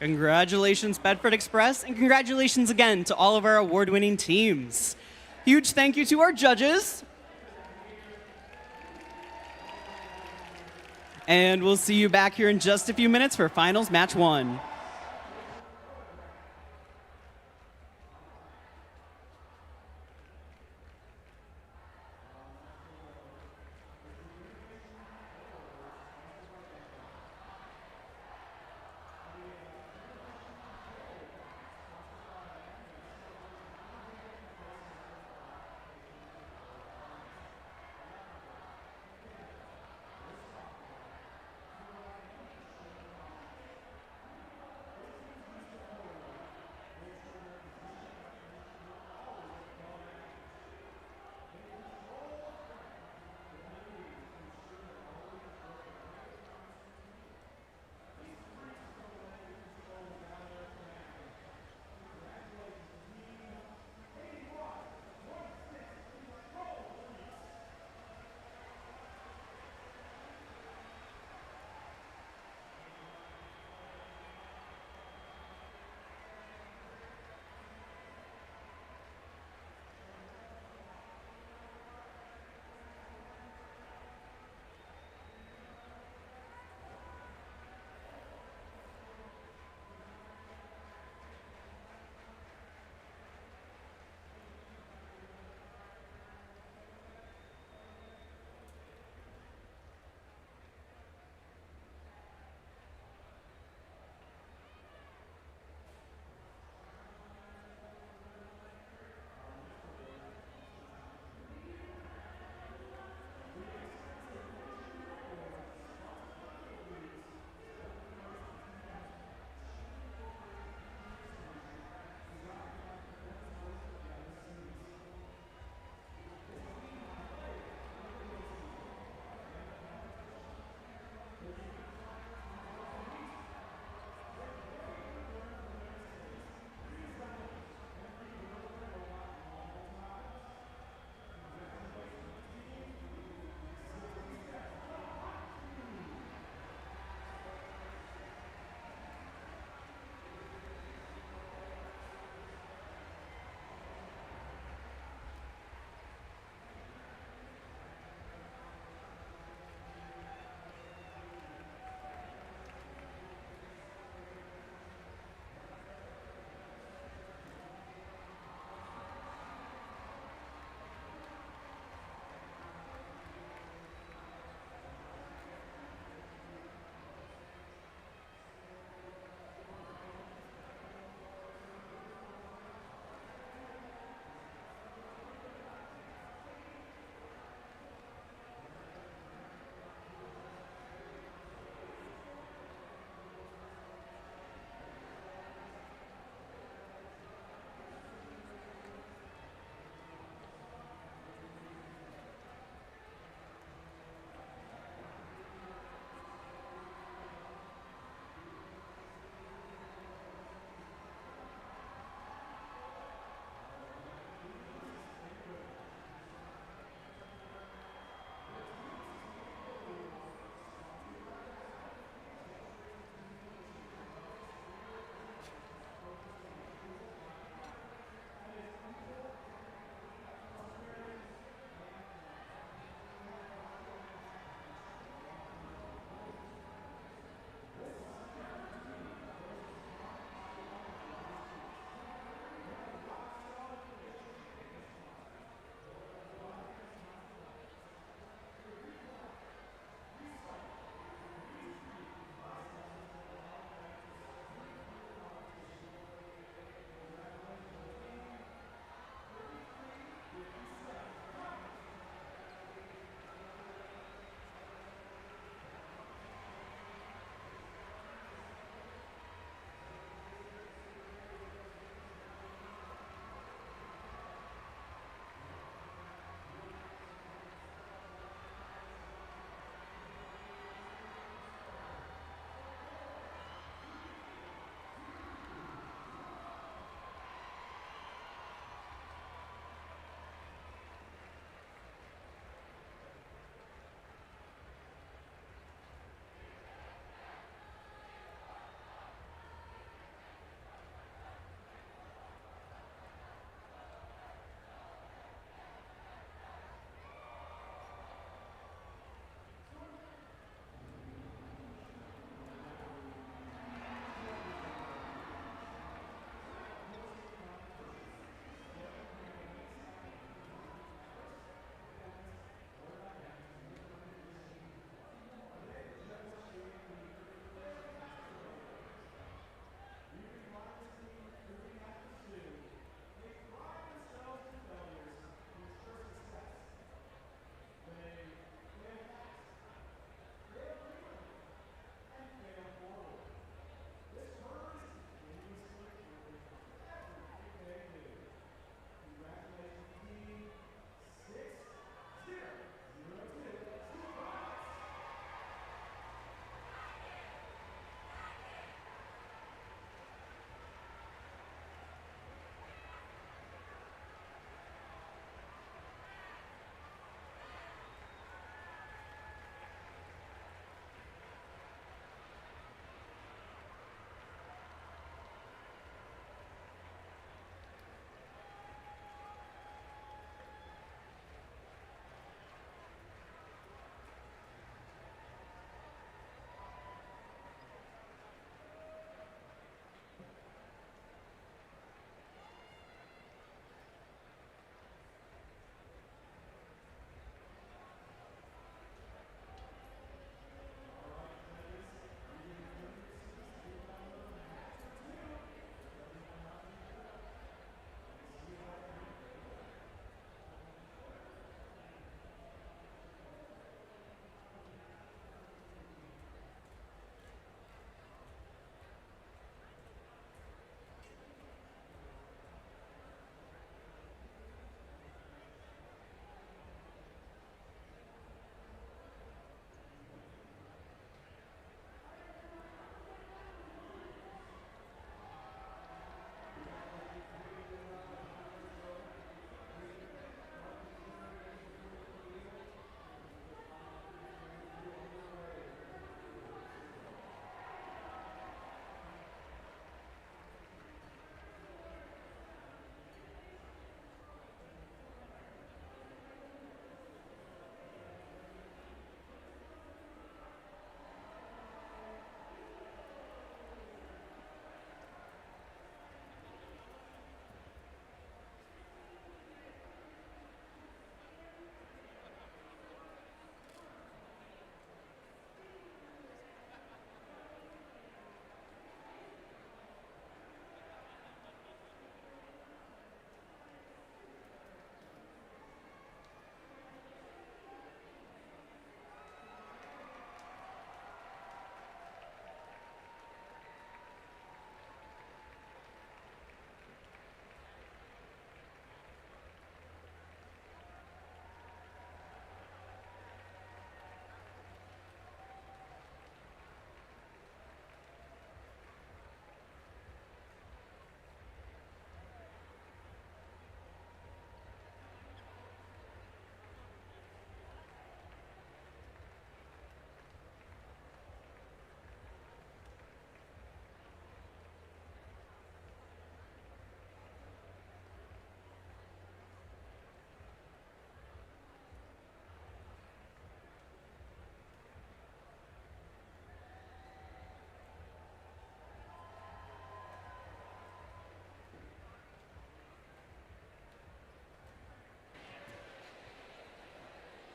Congratulations, Bedford Express, and congratulations again to all of our award-winning teams. Huge thank you to our judges. And we'll see you back here in just a few minutes for finals match 1.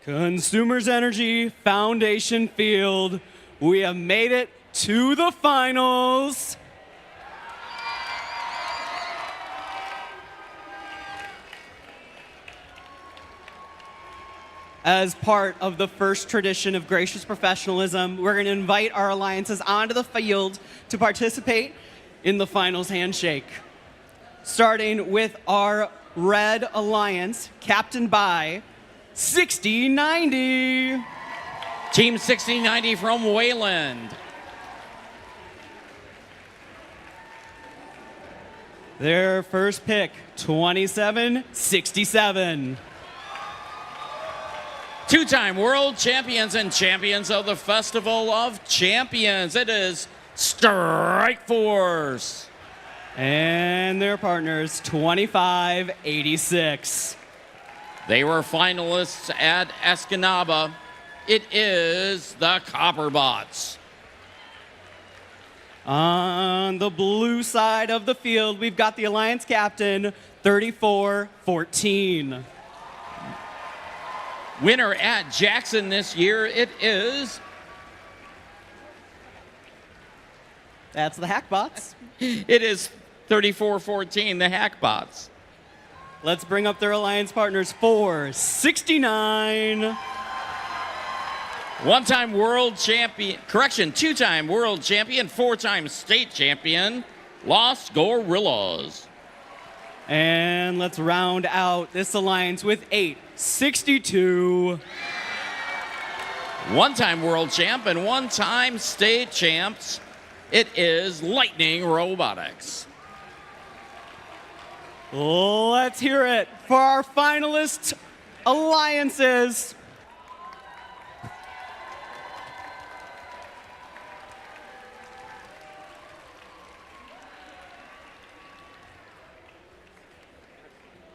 Consumers Energy Foundation Field, we have made it to the finals. As part of the first tradition of gracious professionalism, we're going to invite our alliances onto the field to participate in the finals handshake. Starting with our Red Alliance, captained by 6090. Team 6090 from Wayland. Their first pick, 2767. Two-time world champions and champions of the Festival of Champions. It is Strike Force. And their partners, 2586. They were finalists at Escanaba. It is the Copperbots. On the blue side of the field, we've got the Alliance captain, 3414. Winner at Jackson this year, it is... That's the Hackbots. It is 3414, the Hackbots. Let's bring up their alliance partners for 69. One-time world champion, two-time world champion, four-time state champion, Los Gorillas. And let's round out this alliance with 862. One-time world champ and one-time state champs. It is Lightning Robotics. Let's hear it for our finalist alliances.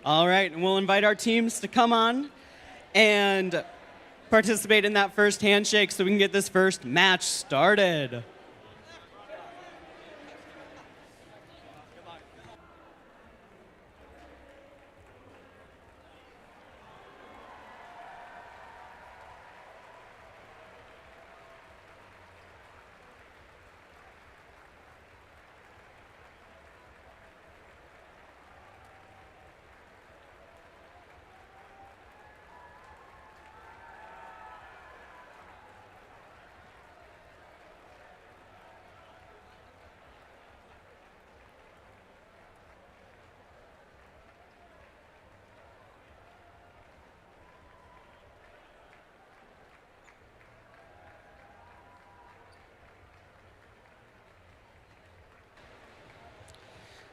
All right, and we'll invite our teams to come on and participate in that first handshake so we can get this first match started.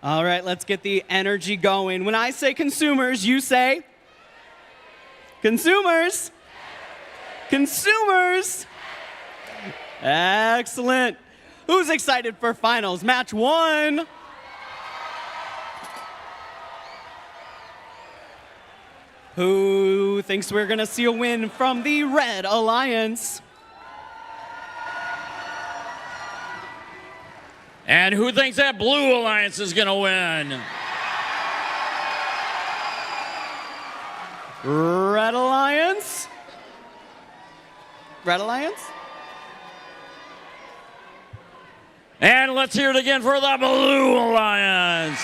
All right, let's get the energy going. When I say consumers, you say? Consumers? Consumers? Excellent. Who's excited for finals? Match 1. Who thinks we're going to see a win from the Red Alliance? And who thinks that Blue Alliance is going to win? Red Alliance? Red Alliance? And let's hear it again for the Blue Alliance.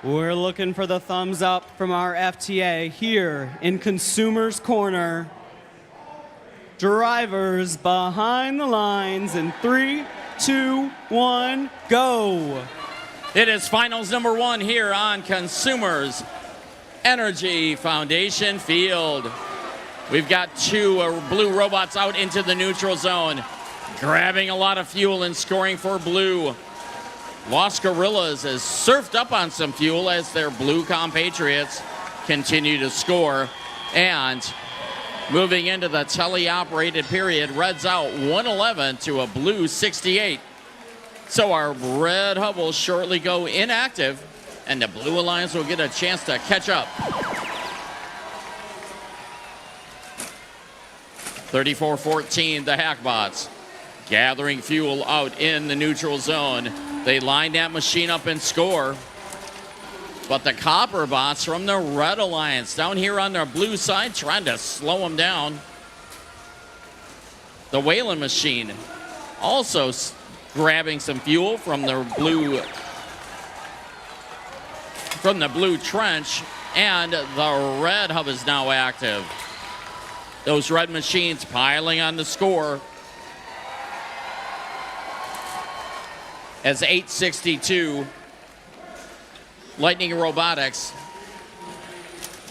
We're looking for the thumbs up from our FTA here in Consumers Corner. Drivers behind the lines in 3, 2, 1, go. It is finals number 1 here on Consumers Energy Foundation Field. We've got 2 blue robots out into the neutral zone, grabbing a lot of fuel and scoring for blue. Los Gorillas has surfed up on some fuel as their blue compatriots continue to score. And moving into the teleoperated period, Red's out 111 to a blue 68. So our red hub will shortly go inactive, and the Blue Alliance will get a chance to catch up. 34-14, the Hackbots gathering fuel out in the neutral zone. They line that machine up and score. But the Copper Bots from the Red Alliance down here on their blue side trying to slow them down. The Whalen machine also grabbing some fuel from the blue trench, and the red hub is now active. Those red machines piling on the score as 862 Lightning Robotics.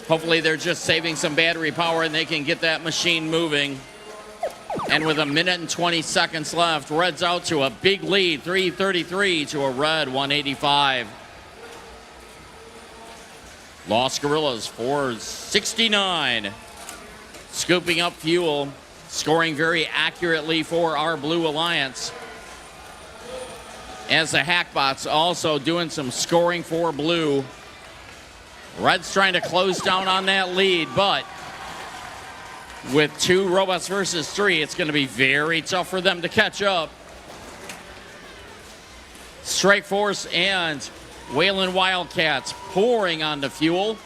Hopefully they're just saving some battery power and they can get that machine moving. And with 1 minute and 20 seconds left, Red's out to a big lead, 333 to a red 185. Los Gorillas 469. Scooping up fuel, scoring very accurately for our Blue Alliance. As the Hackbots also doing some scoring for blue. Red's trying to close down on that lead, but with 2 robots versus 3, it's going to be very tough for them to catch up. Strike Force and Whalen Wildcats pouring on the fuel.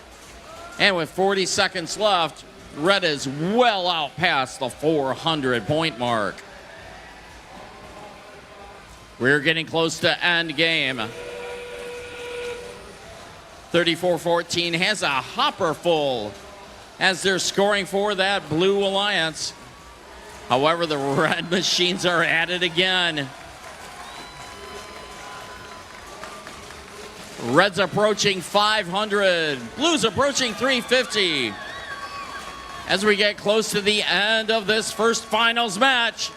And with 40 seconds left, Red is well out past the 400-point mark. We're getting close to end game. 34-14 has a hopper full as they're scoring for that Blue Alliance. However, the red machines are at it again. Red's approaching 500. Blue's approaching 350. As we get close to the end of this first finals match.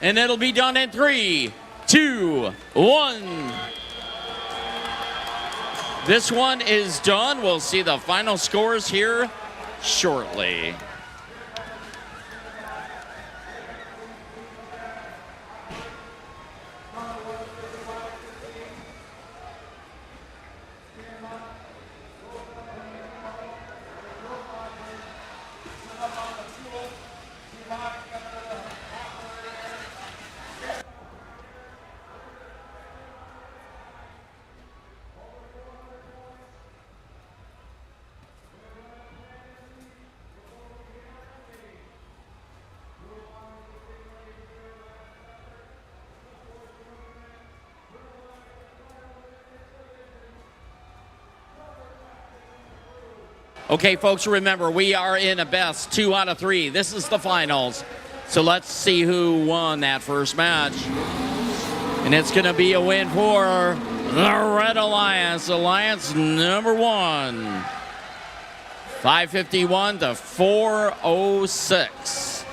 And it'll be done in 3, 2, 1. This one is done. We'll see the final scores here shortly. Okay, folks, remember, we are in a best 2 out of 3. This is the finals. So let's see who won that first match. And it's going to be a win for the Red Alliance, Alliance number 1. 551 to 406.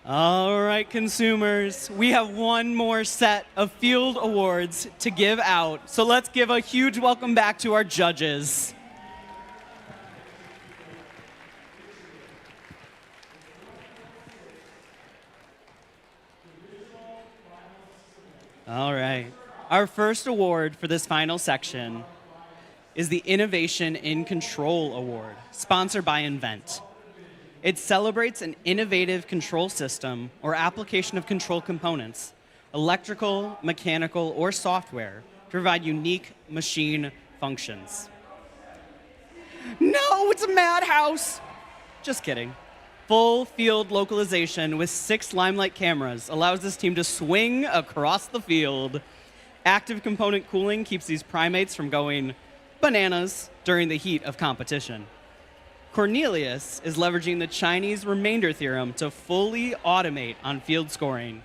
All right, consumers, we have one more set of field awards to give out. So let's give a huge welcome back to our judges. All right. Our first award for this final section is the Innovation in Control Award, sponsored by Invent. It celebrates an innovative control system or application of control components, electrical, mechanical, or software, to provide unique machine functions. No, it's a madhouse! Just kidding. Full field localization with 6 Limelight cameras allows this team to swing across the field. Active component cooling keeps these primates from going bananas during the heat of competition. Cornelius is leveraging the Chinese remainder theorem to fully automate on field scoring.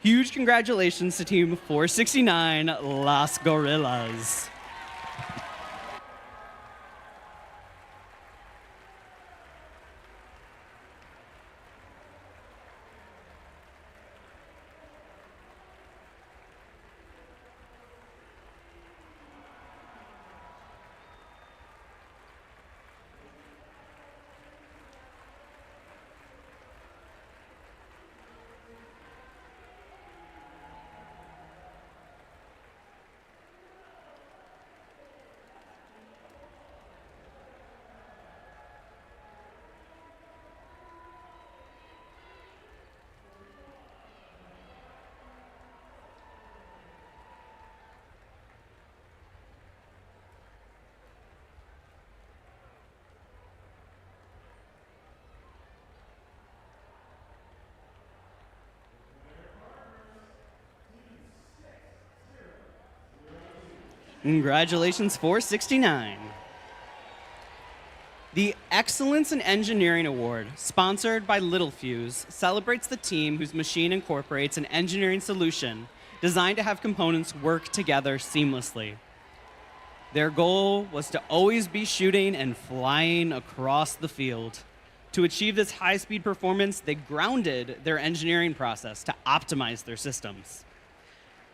Huge congratulations to Team 469, Las Gorillas. Congratulations, 469. The Excellence in Engineering Award, sponsored by Littelfuse, celebrates the team whose machine incorporates an engineering solution designed to have components work together seamlessly. Their goal was to always be shooting and flying across the field. To achieve this high-speed performance, they grounded their engineering process to optimize their systems.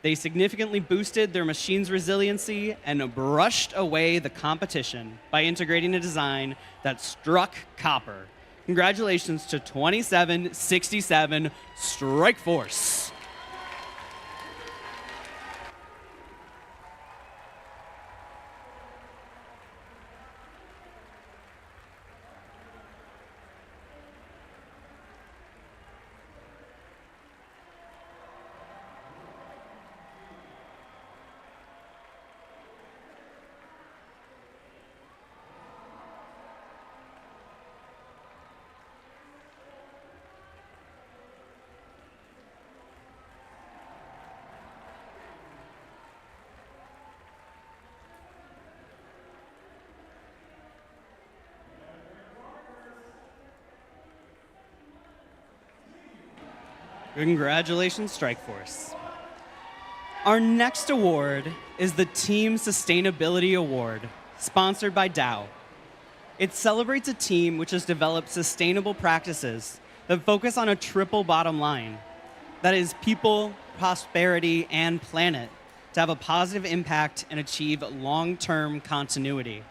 They significantly boosted their machine's resiliency and brushed away the competition by integrating a design that struck copper. Congratulations to 2767 Strike Force. Congratulations, Strike Force. Our next award is the Team Sustainability Award, sponsored by Dow. It celebrates a team which has developed sustainable practices that focus on a triple bottom line. That is people, prosperity, and planet to have a positive impact and achieve long-term continuity.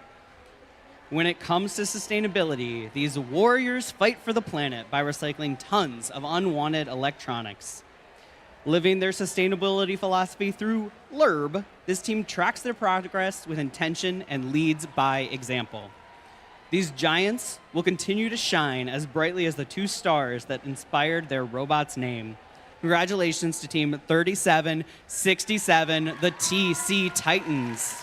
When it comes to sustainability, these warriors fight for the planet by recycling tons of unwanted electronics. Living their sustainability philosophy through LURB, this team tracks their progress with intention and leads by example. These giants will continue to shine as brightly as the 2 stars that inspired their robot's name. Congratulations to Team 3767, the TC Titans.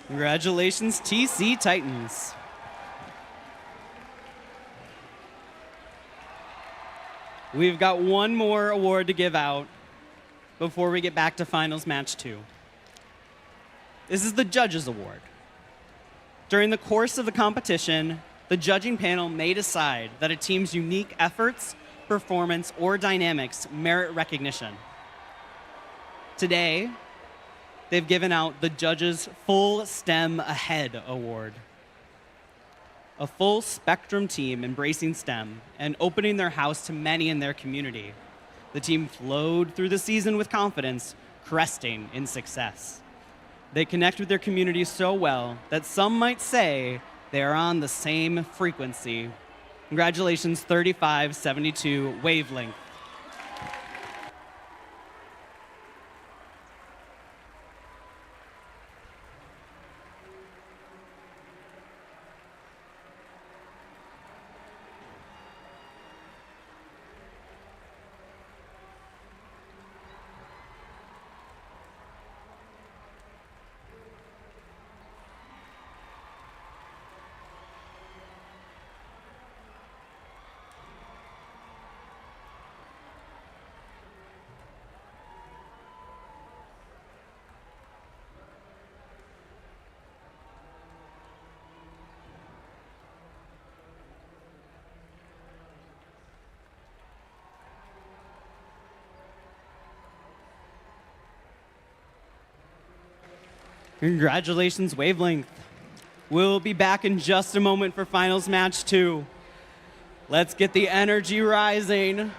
Congratulations, TC Titans. We've got one more award to give out before we get back to finals match 2. This is the Judges Award. During the course of the competition, the judging panel may decide that a team's unique efforts, performance, or dynamics merit recognition. Today, they've given out the Judges Full STEM Ahead Award. A full spectrum team embracing STEM and opening their house to many in their community. The team flowed through the season with confidence, cresting in success. They connect with their community so well that some might say they are on the same frequency. Congratulations, 3572 Wavelength. Congratulations, Wavelength. We'll be back in just a moment for finals match 2. Let's get the energy rising.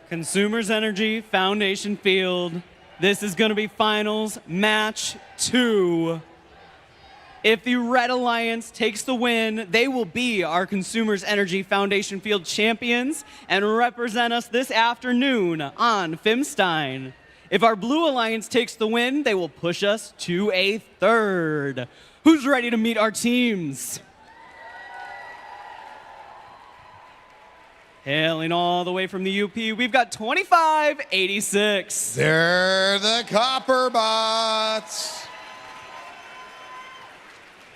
Consumers Energy Foundation Field. This is going to be finals match 2. If the Red Alliance takes the win, they will be our Consumers Energy Foundation Field champions and represent us this afternoon on Fimstein. If our Blue Alliance takes the win, they will push us to a third. Who's ready to meet our teams? Hailing all the way from the UP, we've got 2586. They're the Copper Bots.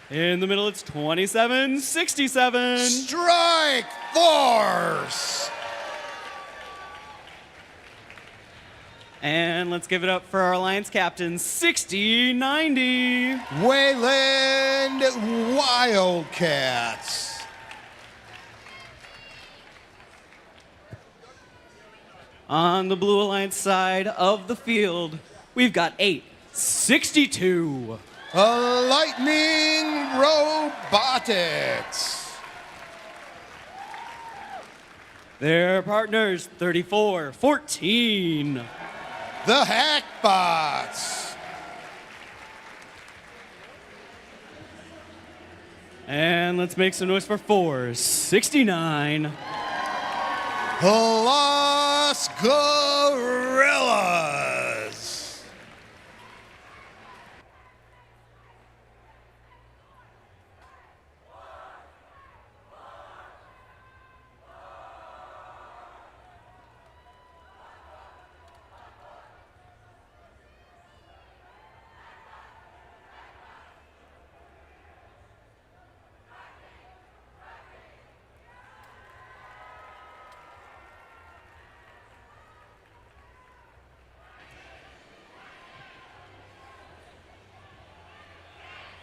In the middle, it's 2767. Strike Force. And let's give it up for our Alliance captain, 6090. Wayland Wildcats. On the Blue Alliance side of the field, we've got 862. Lightning Robotics. Their partners, 3414. The Hackbots. And let's make some noise for 469. Los Gorillas.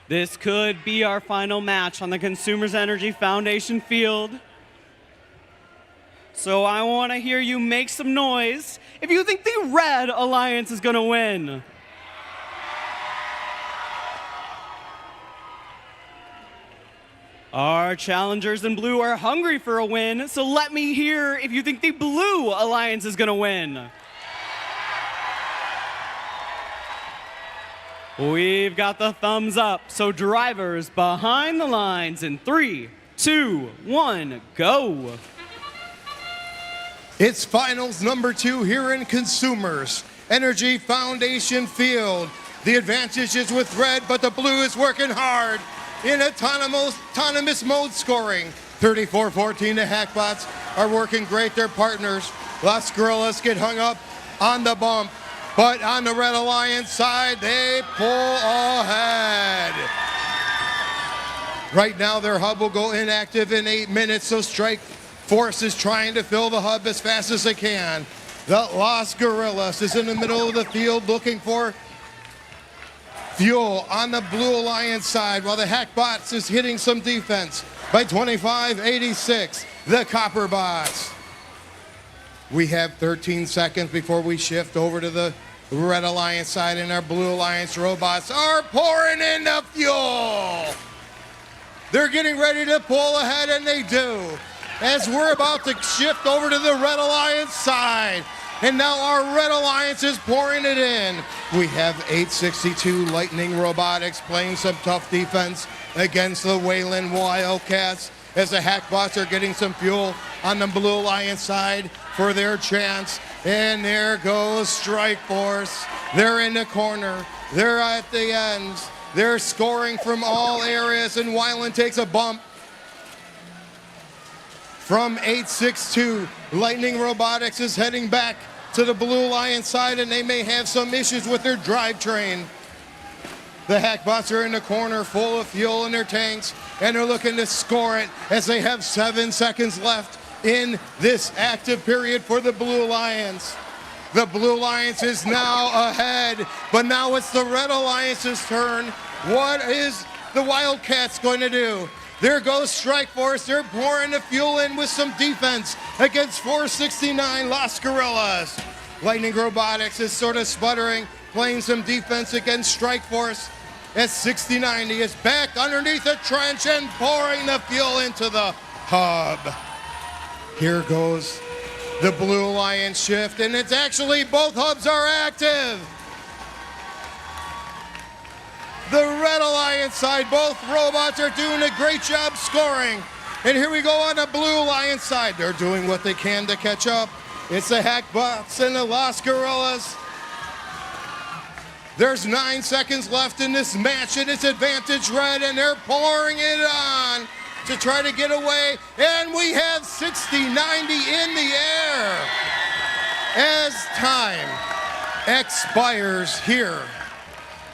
This could be our final match on the Consumers Energy Foundation field. So I want to hear you make some noise if you think the Red Alliance is going to win. Our challengers in blue are hungry for a win, so let me hear if you think the Blue Alliance is going to win. We've got the thumbs up, so drivers behind the lines in 3, 2, 1, go. It's finals number 2 here in Consumers Energy Foundation Field. The advantage is with red, but the blue is working hard in autonomous mode scoring. 34-14, the Hackbots are working great. Their partners, Las Gorillas, get hung up on the bump. But on the Red Alliance side, they pull ahead. Right now, their hub will go inactive in 8 minutes, so Strike Force is trying to fill the hub as fast as they can. The Las Gorillas is in the middle of the field looking for fuel on the Blue Alliance side, while the Hackbots is hitting some defense by 25-86, the Copper Bots. We have 13 seconds before we shift over to the Red Alliance side, and our Blue Alliance robots are pouring in the fuel. They're getting ready to pull ahead, and they do. As we're about to shift over to the Red Alliance side, and now our Red Alliance is pouring it in. We have 862 Lightning Robotics playing some tough defense against the Wayland Wildcats, as the Hackbots are getting some fuel on the Blue Alliance side for their chance. And there goes Strike Force. They're in the corner. They're at the ends. They're scoring from all areas, and Wayland takes a bump from 862. Lightning Robotics is heading back to the Blue Alliance side, and they may have some issues with their drivetrain. The Hackbots are in the corner full of fuel in their tanks, and they're looking to score it as they have 7 seconds left in this active period for the Blue Alliance. The Blue Alliance is now ahead, but now it's the Red Alliance's turn. What is the Wildcats going to do? There goes Strike Force. They're pouring the fuel in with some defense against 469 Las Gorillas. Lightning Robotics is sort of sputtering, playing some defense against Strike Force, as 6090 is back underneath the trench and pouring the fuel into the hub. Here goes The Blue Alliance shift, and it's actually both hubs are active. The Red Alliance side, both robots are doing a great job scoring. And here we go on the Blue Alliance side. They're doing what they can to catch up. It's the Hackbots and the Lost Gorillas. There's 9 seconds left in this match, and it's advantage Red, and they're pouring it on to try to get away. And we have 60-90 in the air as time expires here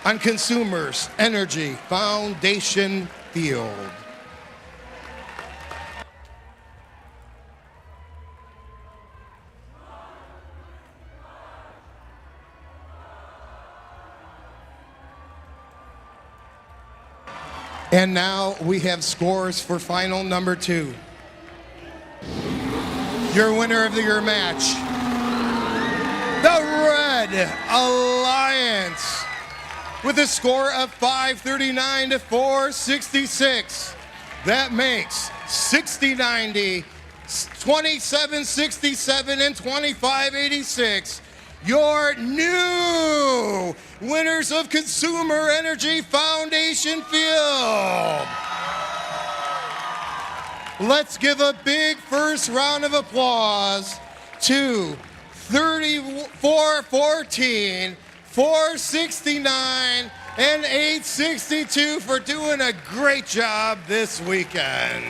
on Consumers Energy Foundation Field. And now we have scores for final number 2. Your winner of your match, the Red Alliance, with a score of 539 to 466. That makes 60-90, 27-67, and 25-86. Your new winners of Consumer Energy Foundation Field. Let's give a big first round of applause to 34-14, 469, and 862 for doing a great job this weekend.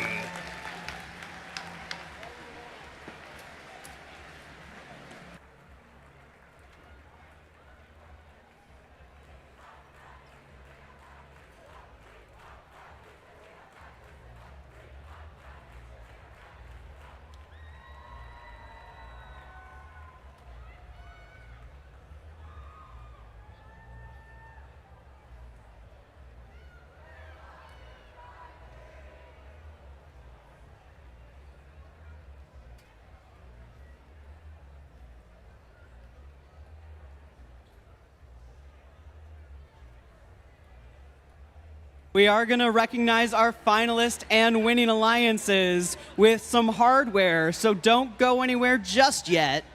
We are going to recognize our finalists and winning alliances with some hardware, so don't go anywhere just yet.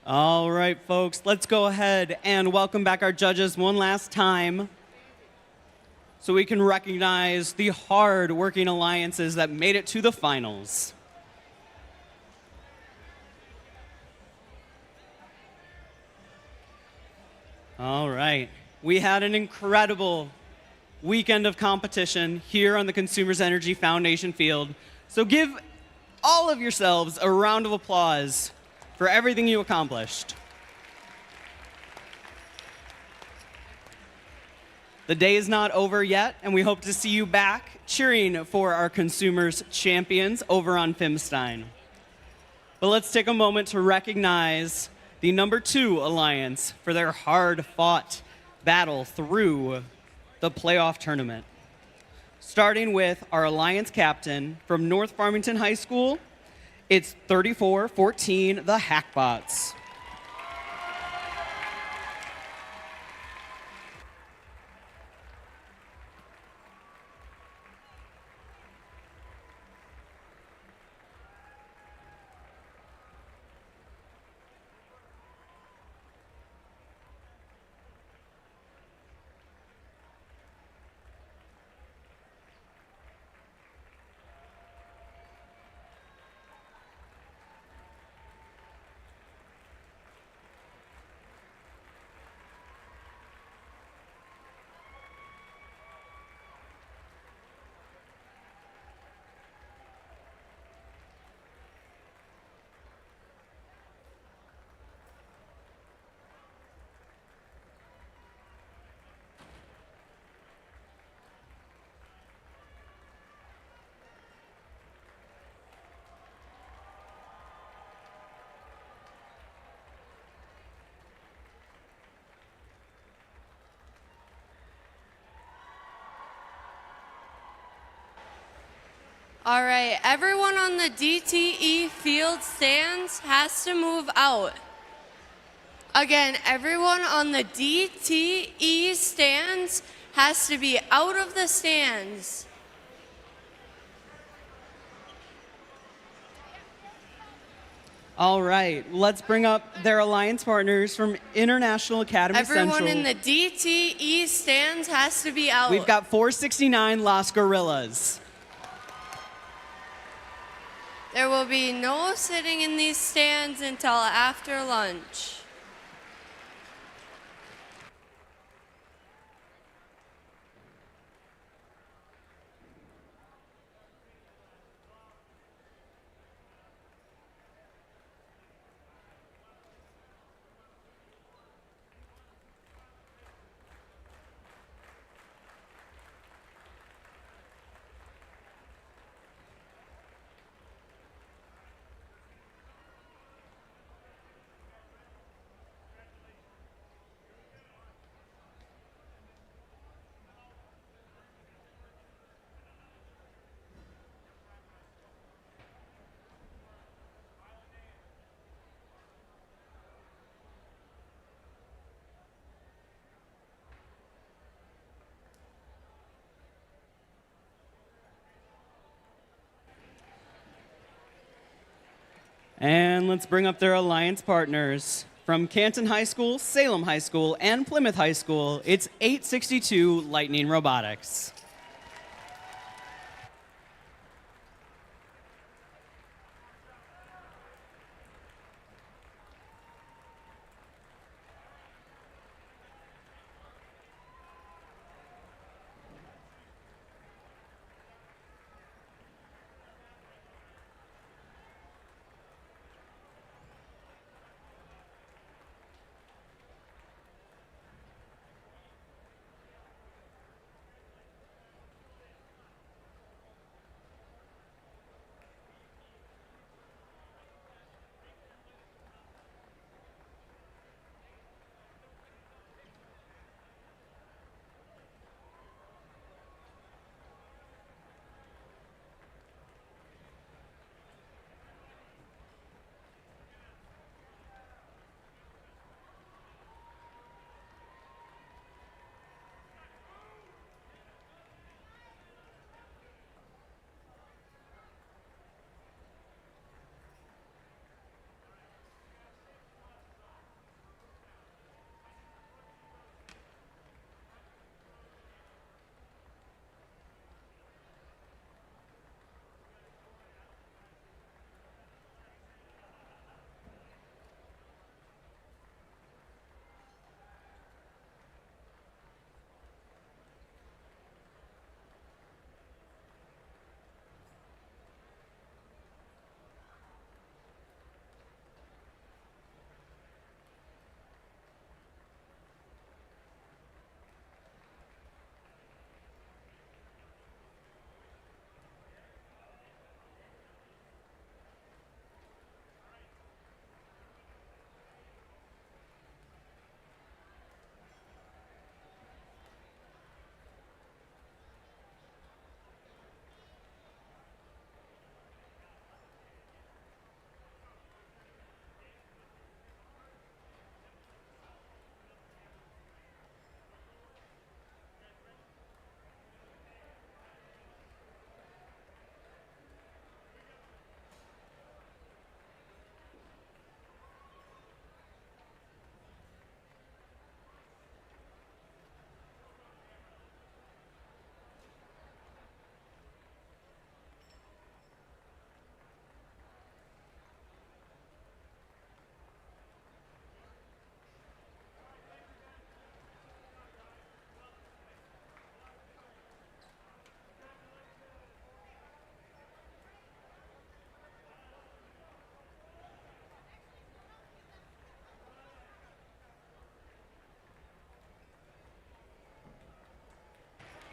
All right, folks, let's go ahead and welcome back our judges one last time so we can recognize the hard-working alliances that made it to the finals. All right. We had an incredible weekend of competition here on the Consumers Energy Foundation field. So give all of yourselves a round of applause for everything you accomplished. The day is not over yet, and we hope to see you back cheering for our consumers champions over on Fimstein. But let's take a moment to recognize the #2 Alliance for their hard-fought battle through the playoff tournament. Starting with our Alliance captain from North Farmington High School, it's 34-14, the Hackbots. All right, everyone on the DTE field stands has to move out. Again, everyone on the DTE stands has to be out of the stands. All right, let's bring up their alliance partners from International Academy Everyone Central. in the DTE stands has to be out. We've got 469 Las Gorillas. There will be no sitting in these stands until after lunch. And let's bring up their alliance partners. From Canton High School, Salem High School, and Plymouth High School, it's 862 Lightning Robotics.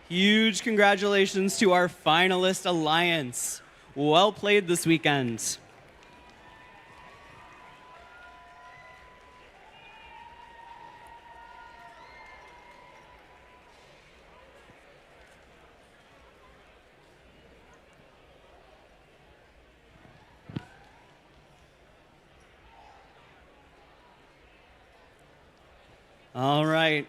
Huge congratulations to our finalist alliance. Well played this weekend. All right.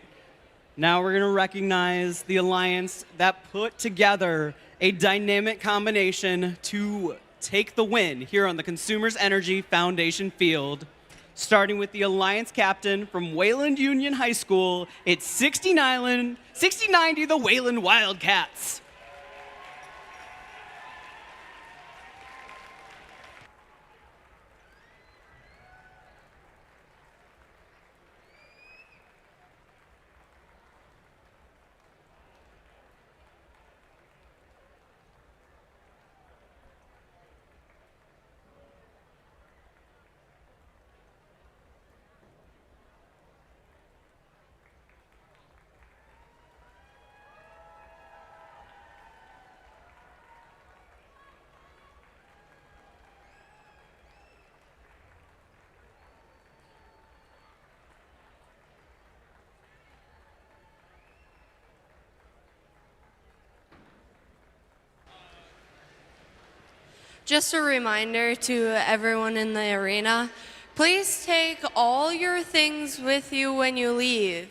Now we're going to recognize the alliance that put together a dynamic combination to take the win here on the Consumers Energy Foundation field. Starting with the alliance captain from Wayland Union High School, it's 6090 the Wayland Wildcats. Just a reminder to everyone in the arena, please take all your things with you when you leave.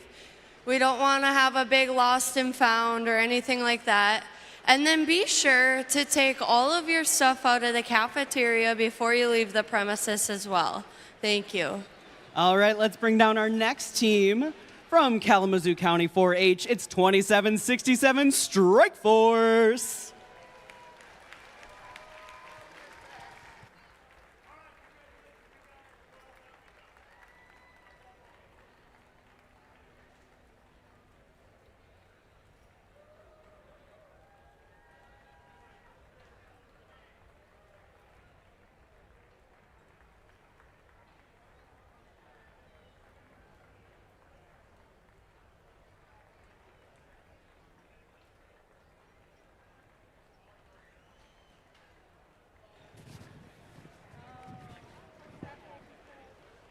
We don't want to have a big lost and found or anything like that. And then be sure to take all of your stuff out of the cafeteria before you leave the premises as well. Thank you. All right, let's bring down our next team from Kalamazoo County 4-H. It's 2767 Strike Force.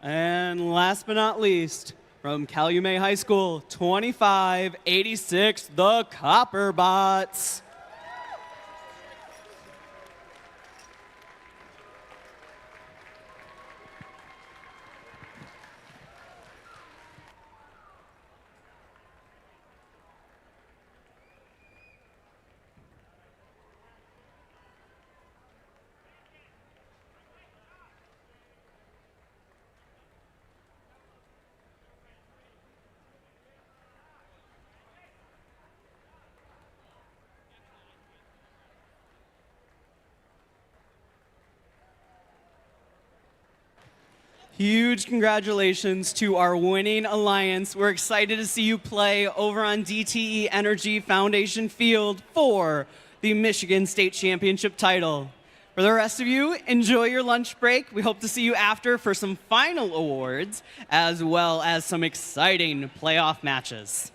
And last but not least, from Calumet High School, 2586, the Copperbots. Huge congratulations to our winning alliance. We're excited to see you play over on DTE Energy Foundation Field for the Michigan State Championship title. For the rest of you, enjoy your lunch break. We hope to see you after for some final awards, as well as some exciting playoff matches.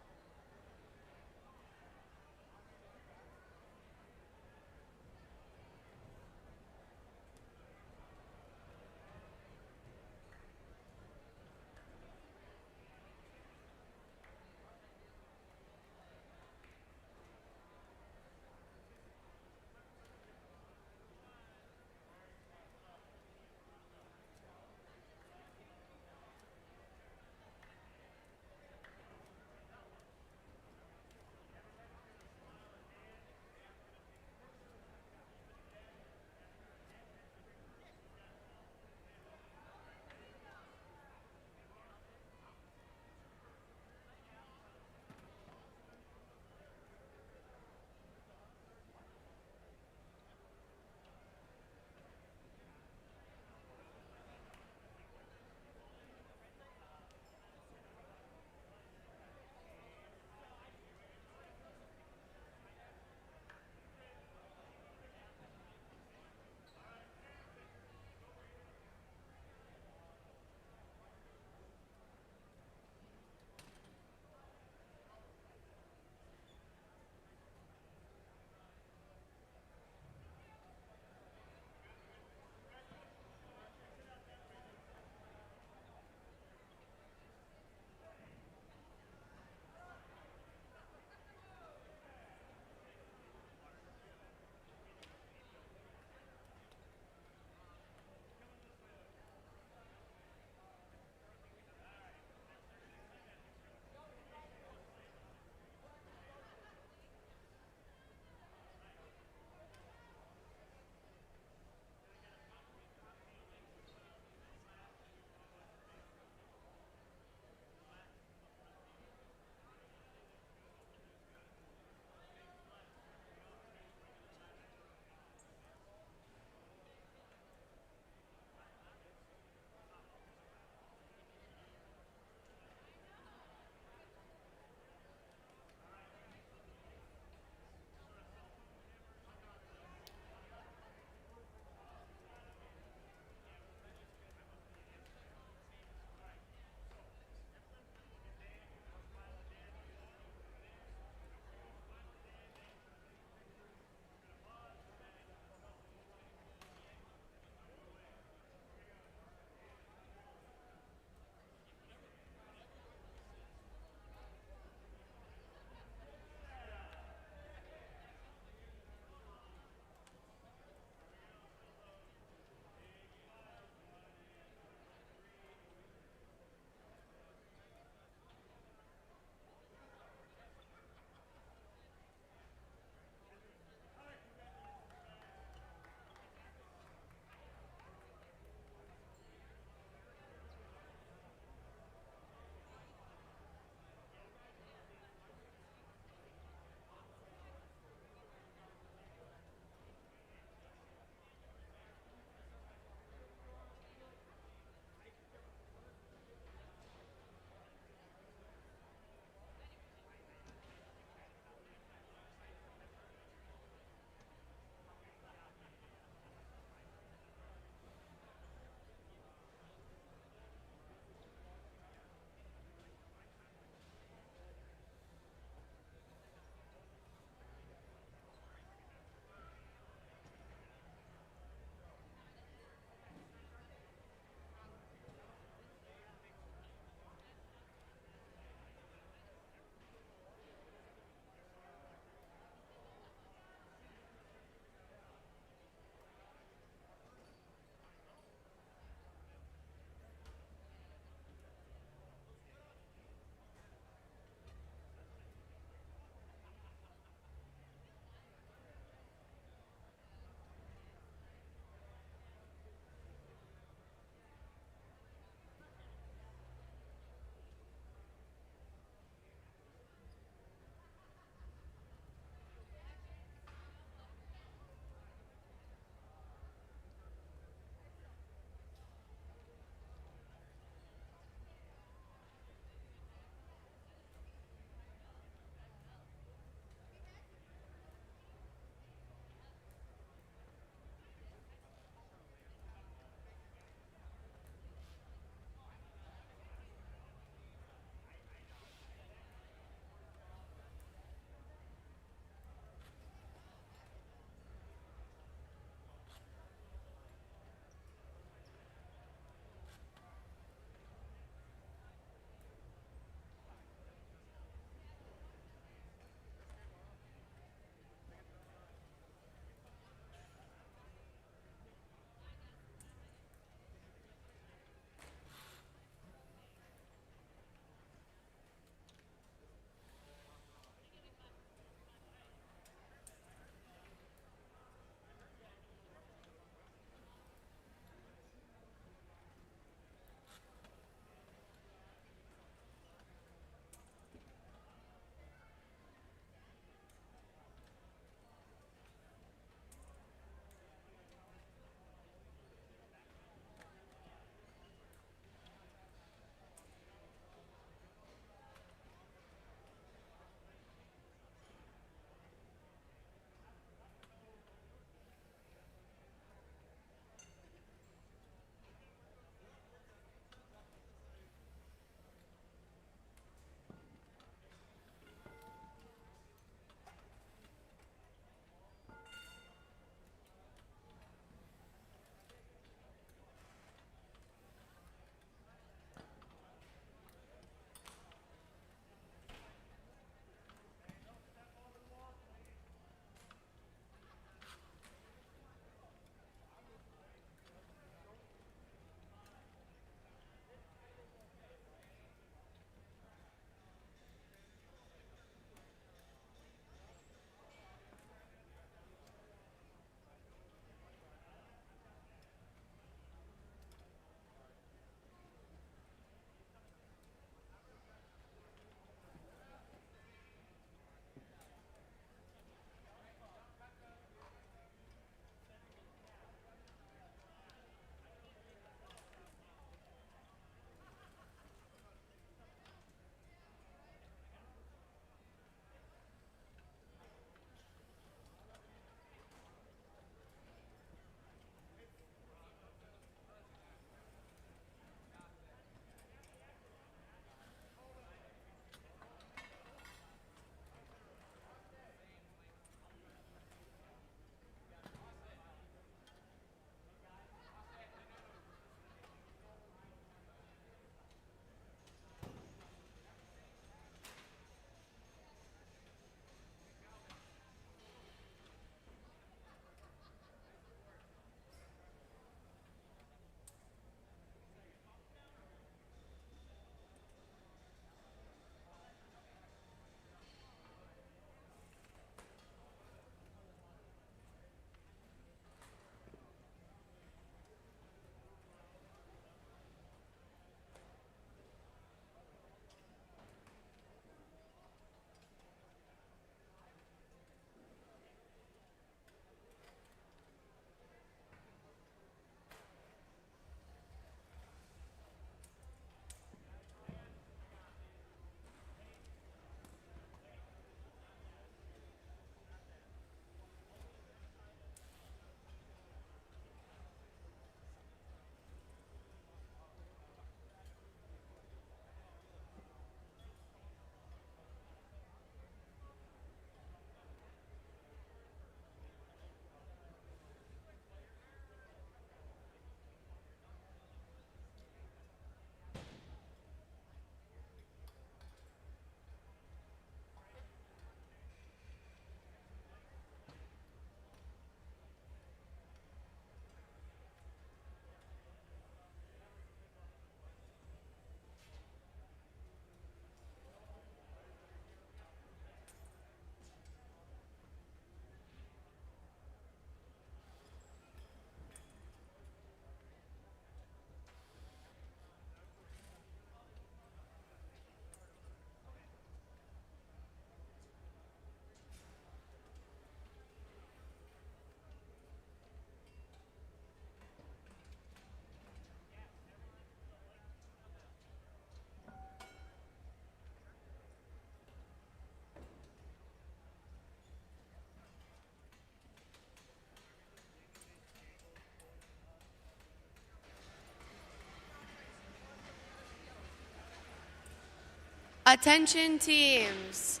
Attention teams.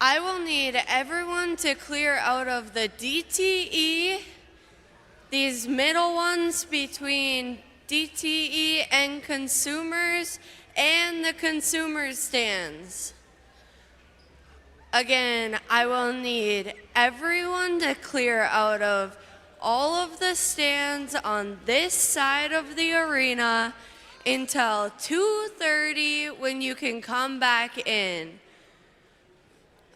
I will need everyone to clear out of the DTE, these middle ones between DTE and consumers, and the consumer stands. Again, I will need everyone to clear out of all of the stands on this side of the arena until 2:30 when you can come back in.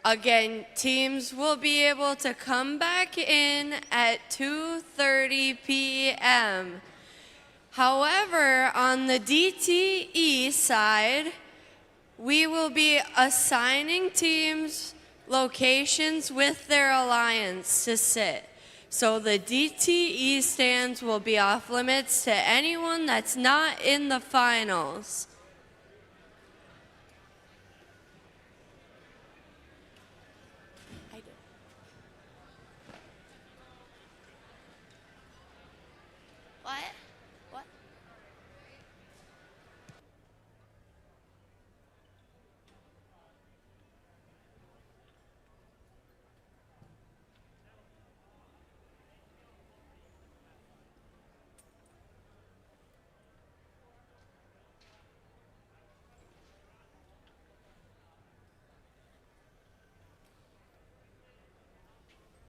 Again, teams will be able to come back in at 2:30 p.m. However, on the DTE side, we will be assigning teams locations with their alliance to sit. So the DTE stands will be off limits to anyone that's not in the finals.